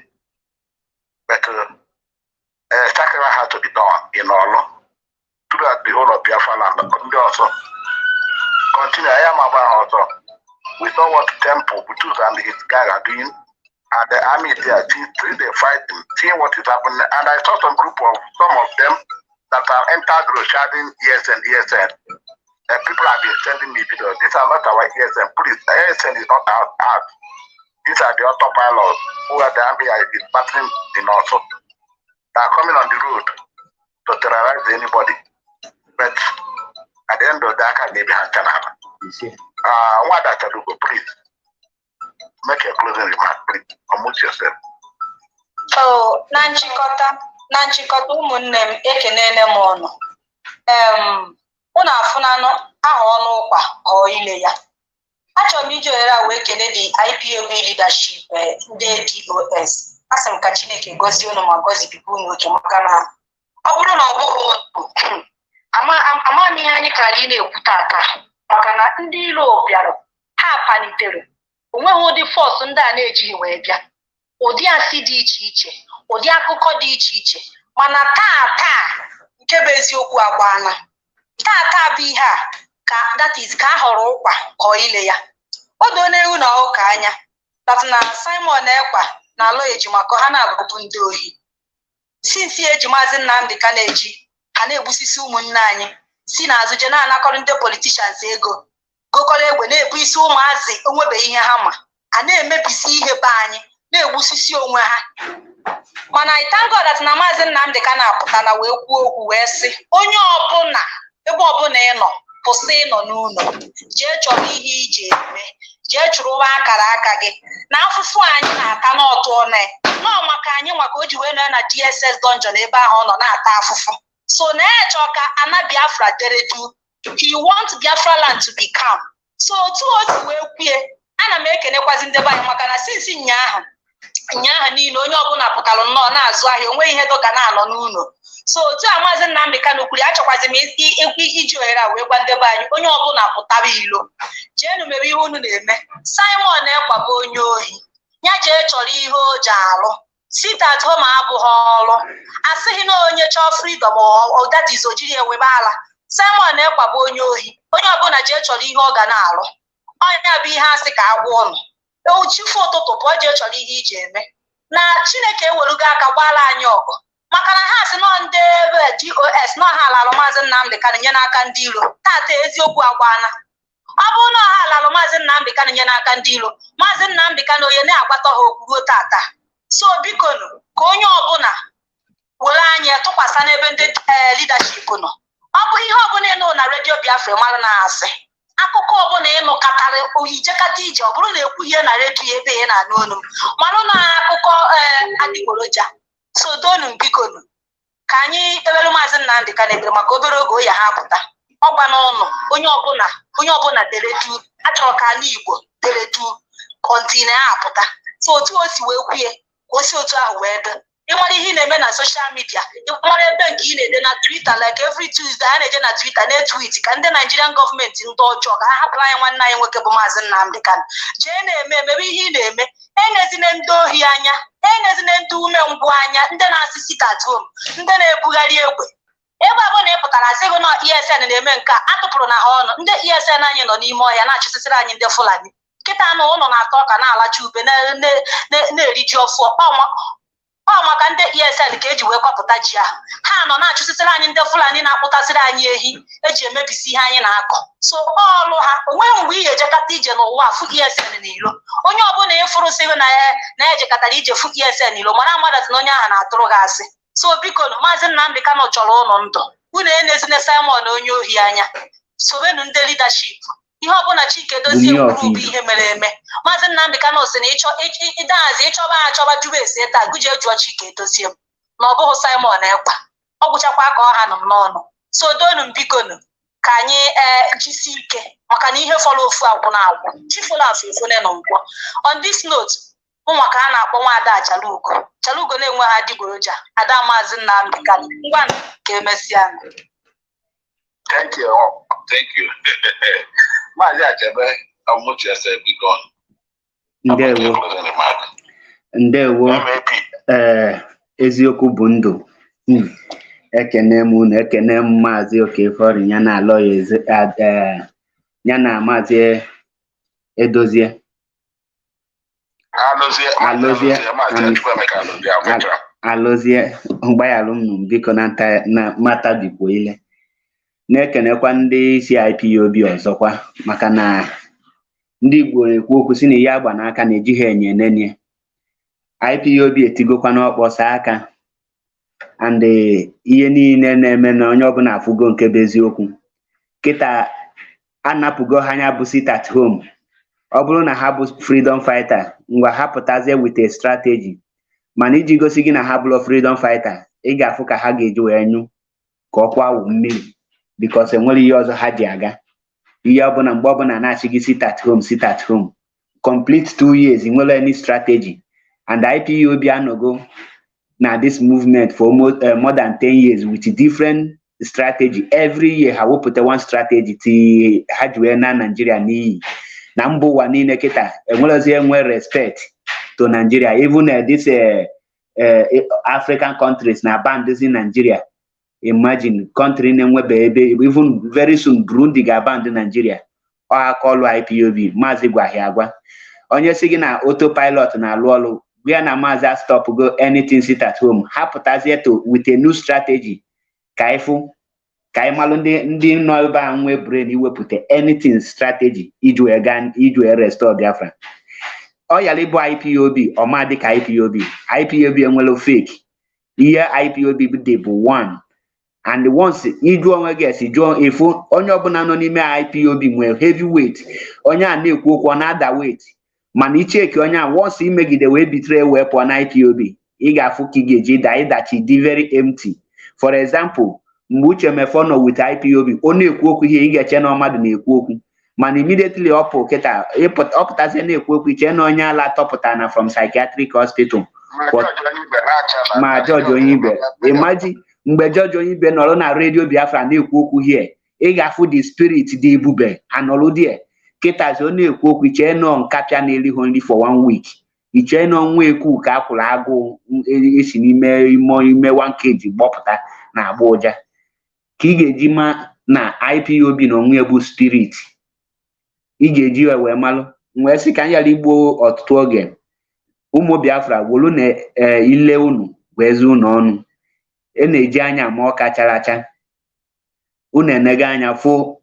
But sacrifice has to be done in all throughout the whole of Biafra land. Also, continue. I am about also. We saw what Temple, Butus and his guy are doing, and the army there, they fighting, seeing what is happening. And I saw some of them that have entered Roshadin ESN. People have been sending me videos. These are not our ESN. Please, ESN is not out. These are the autopilots who are the army is battling in also. They are coming on the road to terrorize anybody. But at the end of that, I may be a Canada. What that I do, please make a closing remark, please. Unmute yourself. So, Nanchikota ụmụnne m ekenene m ọnụ. Ụnụ afụnanụ aha ọnụ ụkwa ọ ile ya. Achọrọ m iji ohere a wee kele the IPOB leadership ndị DOS. Asị m ka Chineke gọzie unu ma gọzibikwa unu oke, maka na ọ bụrụ na ọ bụghị amaghị ihe anyị kara ị na-ekwu taata. Maka na ndị iro bịara, ha panitere, onweghị ụdị fọs ndị a na-ejighị wee bịa, ụdị asị dị iche iche, ụdị akụkọ dị iche iche, mana taa nke bụ eziokwu agbaana. Taa bụ ihe a ka that is ka a họrọ ụkwa ọ ile ya. O doo n'ewu na ụka anya that na Simon Ekpa na alụ ejimaka ha na-abụbụ ndị ohi. Since eji Mazi Nnamdi Kanu eji ha na-egbusisi ụmụnne anyị, si n'azụ je na-anakọrọ ndị politicians ego. gokọrọ egbe na-ebu isi ụmụazị onwebeghị ihe ha ma a na-emebisi ihe be anyị na-egbusisi onwe ha. Mana I thank God that na Maazị Nnamdi Kanu apụtala wee kwuo okwu wee sị onye ọbụla ebe ọbụla ị nọ kwụsị ịnọ n'ụlọ jee chọrọ ihe iji eme jee chụrụwa akara aka gị na afụfụ anyị na-ata n'ọtụ ọnụ nọọ maka anyị maka o ji wee nọ na DSS dungeon ebe ahụ ọ nọ na-ata afụfụ. So na-eche ka ana Biafra dere du he want Biafra land to be calm. So otu o si wee kwue ana m ekenekwazi ndị be anyị maka na sinsi nyaahụ niile onye ọbụla pụtara nnọọ na-azụ ahịa onwe ihe dọga na-anọ n'ụlọ. So otu a Maazị Nnamdi Kanu kwuru achọkwazi m iji ohere a wee gwa ndị be anyị onye ọbụla pụtara ilo jeenu mere ihe unu na-eme. Simon Ekpa bụ onye ohi ya jee chọrọ ihe o ji alụ sit at home abụghị ọrụ asịghị na onye chọọ freedom or that is ojiri ewebe ala. Simon Ekpa bụ onye ohi onye ọbụla jee chọrọ ihe ọ ga na-alụ ọnya bụ ihe asị ka agwa ụnụ chifu ụtụtụ pụọ jee chọrọ ihe iji eme na Chineke ewerugo aka gbara anyị ọgụ maka na ha sị nọ ndị DOS nọ ha alalụ Maazị Nnamdi Kanu nye n'aka ndị iro. Tata eziokwu agwana ọ bụrụ na ha alalụ Maazị Nnamdi Kanu nye n'aka ndị iro Maazị Nnamdi Kanu onye na-agbata ha okwu ruo tata. So biko ka onye ọbụla were anya tụkwasị n'ebe ndị leadership nọ. Ọ bụ ihe ọbụla ịnụ na redio Biafra mara na-asị akụkọ ọbụla ịnụ katara oyijekata ije ọ bụrụ na ekwu ihe na redio ebe ị na-anụ olu mara na akụkọ adịgboroja. So donu biko ka anyị kpebere Maazị Nnamdi Kanu ekpere maka obere oge oyi ha pụta ọgba n'ụlọ onye ọbụla dere du achọrọ ka ala Igbo dere du kọntine apụta. So otu o si wee kwue ka o si otu ahụ wee dị ịmara ihe ị na-eme na soshal midia ịmara ebe nke ị na-ede na Twitter like every Tuesday a na-eje na Twitter na-etwit ka ndị Nigerian gọọmenti ndị ọjọọ ka ha hapụrụ anyị nwanne anyị nwoke bụ Maazị Nnamdi Kanu jee na-emebe ihe ị na-eme enyezina ndị ohi anya enyezina ndị umengwụ anya ndị na-asị sit at home ndị na-ebugharị egbe ebe abụọ na ịpụtara asịghị na ESN na-eme nke a atụpụrụ na ha ọnụ ndị ESN anyị nọ n'ime ọhịa na-achụsịsịrị anyị ndị Fulani kịta anụ ụlọ na-atọ ọka na-alacha ube na-eri ji ọfụ ọ maka ndị ESN ka eji wee kwapụta ji ahụ ha nọ na-achụsịsịrị anyị ndị Fulani na-akpụtasịrị anyị ehi eji emebisi ihe anyị na-akọ. So ọlụ ha onweghị mgbe ihe ejekata ije n'ụwa fụ ESN n'ilo onye ọbụla ịfụrụsịrị na ejekatara ije fụ ESN n'ilo mara amadazị na onye ahụ na-atụrụ ha asị. So biko Maazị Nnamdi Kanu chọrọ ụlọ ndụ unu enezina Simon onye ohi anya sobenụ ndị leadership ihe ọbụla Chike Dozie kwuru bụ ihe mere eme. Maazị Nnamdi Kanu sị na ịdahazi ịchọba achọba jụba esi taa gụje jụọ Chike Dozie m na ọ bụghị Simon Ekpa ọ gwụchakwa ka ọ ha nọ m n'ọnụ. So donu biko ka anyị jisi ike maka na ihe fọrọ ofu agwụ na agwụ chifụla afọ efone nọ nkwọ. On this note ụmụ ka a na-akpọ nwaada Chalugo na-enwe ha adịgboroja ada Maazị Nnamdi Kanu ngwa ka emesịa. Thank you. Maazị Achebe ọmụchiese biko. Ndewo eziokwu bụ ndụ. Ekene m unu ekene m Maazị Okefori ya na ya na Maazị Edozie alụzie mgbaghalụ m biko na mata bikwo ile na-ekenekwa ndị isi IPOB ọzọkwa maka na ndị Igbo na-ekwu okwu si na ihe agba n'aka na-eji ha enye enenye. IPOB etigokwa n'ọkpọsa aka and ihe niile na-eme na onye ọbụla afụgo nke bụ eziokwu kịta anapụgo ha anya bụ sit at home. Ọ bụrụ na ha bụ freedom fighter ngwa ha pụtazie with a strategy mana iji gosi gị na ha bụrụ freedom fighter ị ga-afụ ka ha ga-eji wee nyụ ka ọkwa awụ mmiri because enwere ihe ọzọ ha ji aga. Ihe ọbụla mgbe ọbụla na-achị gị sit at home complete 2 years nwere any strategy and IPOB anọgo na this movement for more than 10 years with different strategy. Every year ha wepụta one strategy ti ha ji wee na Nigeria n'iyi na mba ụwa niile kịta enwerozi enwe respect to Nigeria. Even this African countries na abandon Nigeria. Imagine country na-enwebe ebe even very soon Burundi ga-abandon Nigeria. Ọ akọlụ IPOB Maazị gwaghị agwa onye si gị na autopilot na-alụ ọlụ where na Maazị stop go anything sit at home ha pụtazie to with a new strategy ka ifu ka anyị malụ ndị nọ ebe a nwee brain iwepụta anything strategy iji wee restore Biafra. Ọ yara ịbụ IPOB ọma dị ka IPOB enwere fake. Ihe IPOB dị bụ one, and once ịjụ onwe gị esi jụọ efu onye ọbụla nọ n'ime IPOB nwere heavyweight, onye a na-ekwu okwu ọ na-ada weight, mana icheki onye a once imegide wee bitere wee pụọ na IPOB, ị ga-afụ ka ị ga-eji ịdachi dị very empty. For example, mgbe Uche Mefo nọ with IPOB, ọ na-ekwu okwu ihe ị ga-eche na mmadụ na-ekwu okwu, mana immediately ọ pụtazie na-ekwu okwu iche na onye ala tọpụta na from psychiatric hospital ma George Onyibe. Imagine mgbe George Onyibe nọrọ na redio Biafra na-ekwu okwu here, ị ga-afụ the spirit dị ebube anọrụ die kịtazi ọ na-ekwu okwu iche nọ nkapịa na-erighị nri for 1 week, iche na ọnwa ekwu ka akwụrụ agụ esi n'ime ime 1 kg gbọpụta na agba ụja, ka ị ga-eji ma na IPOB na onwe bụ spirit. Ị ga-eji wee malụ wee sị ka anyị ghara igbo ọtụtụ oge. Ụmụ Biafra wolu na ile unu wee zie unu ọnụ, na-eji anya ma ọka chara acha, unu enega anya fụ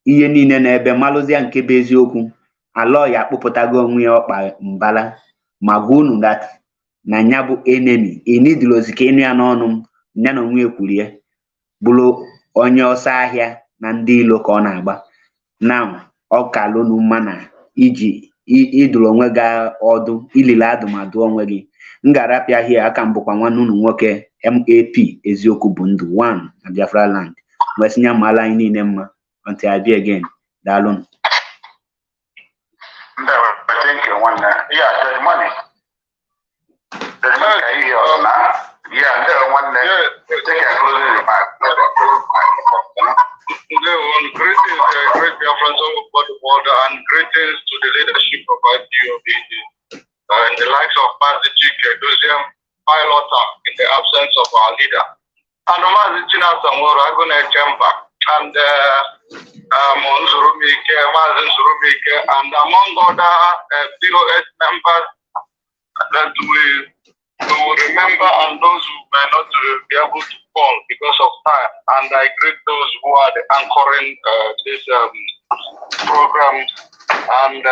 ihe niile n'ebe malụzia nke bụ eziokwu. Ala ya akpụpụtago onwe ya ọkpa mbala ma gwa unu na nya bụ enemy enidlozi ka ịnụ ya n'ọnụ m, nya na onwe ekwuru ya bụrụ onye ọsọ ahịa na ndị ilo ka ọ na-agba. Na ọ ka lụnụ mma na iji idụrụ onwe gị ọdụ ilile adụmadụ onwe gị. M ga-arapịa hie aka m bụkwa nwanne unu nwoke MAP eziokwu bụ ndụ 1 na Biafra land. Wee sinye mala anyị niile mma until I be again. Daalụnụ. Thank you, one. Yeah, the money. The money here now. Yeah, the one. Take a closing remark. Great Biafrans all over the world, and greetings to the leadership of IPOB and the likes of Mazi Chike, Dosium, Pilota in the absence of our leader. And Mazi China Samora, Agune Chemba, and Monzurumike, Mazi Zurumike, and among other POS members that we will remember, and those who may not be able to call because of time. And I greet those who are anchoring this program, and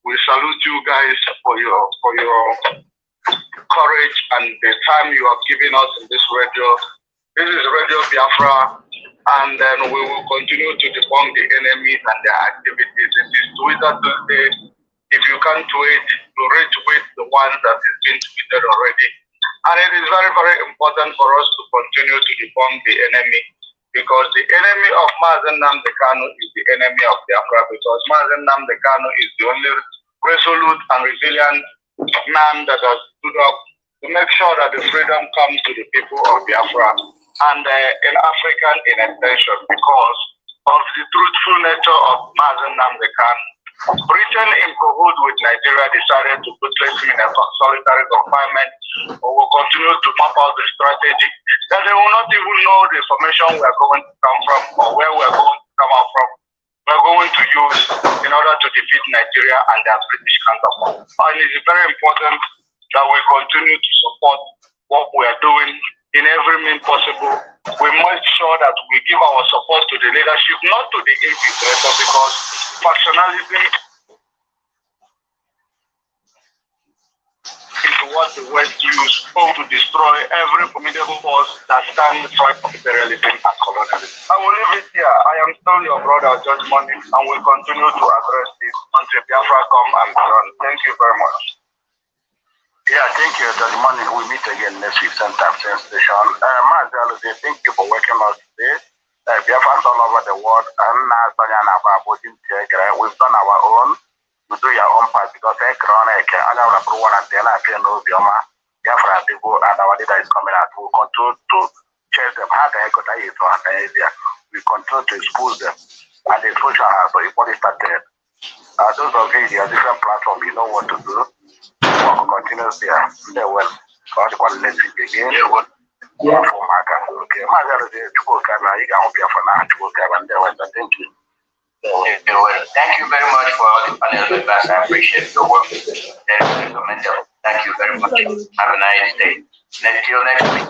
we salute you guys for your courage and the time you have given us in this radio. This is Radio Biafra, and then we will continue to debunk the enemies and their activities. It is Twitter Tuesday. If you can't wait, to retweet the ones that has been tweeted already. And it is very, very important for us to continue to debunk the enemy, because the enemy of Mazen Nnamdi Kanu is the enemy of Biafra, because Mazen Nnamdi Kanu is the only resolute and resilient man that has stood up to make sure that the freedom comes to the people of Biafra and in African in extension, because of the truthful nature of Mazen Nnamdi Kanu. Britain, in cahoots with Nigeria, decided to put him in a solitary confinement, or will continue to map out the strategy that they will not even know the information we are going to come from or where we are going to come out from. We are going to use in order to defeat Nigeria and their British counterparts. And it is very important that we continue to support what we are doing in every means possible. We make sure that we give our support to the leadership, not to the infiltrator, because factionalism is what the West use to destroy every formidable force that stands for imperialism and colonialism. I will leave it here. I am still your brother, Judge Money, and will continue to address this until Biafra come and beyond. Thank you very much. Yeah, thank you, Judge Money. We meet again next week, same time, same station. Marcel, thank you for working us today. Biafrans all over the world, and we've done our own. You do your own part, because Biafra people and our leader is coming out. We continue to chase them. We continue to expose them, and the explosion has already started. Those of you in different platforms, you know what to do. Work continues there. They will. Let's begin. Okay. Thank you. Thank you very much for all the panel members. I appreciate your work. Very commendable. Thank you very much. Have a nice day. Until next week.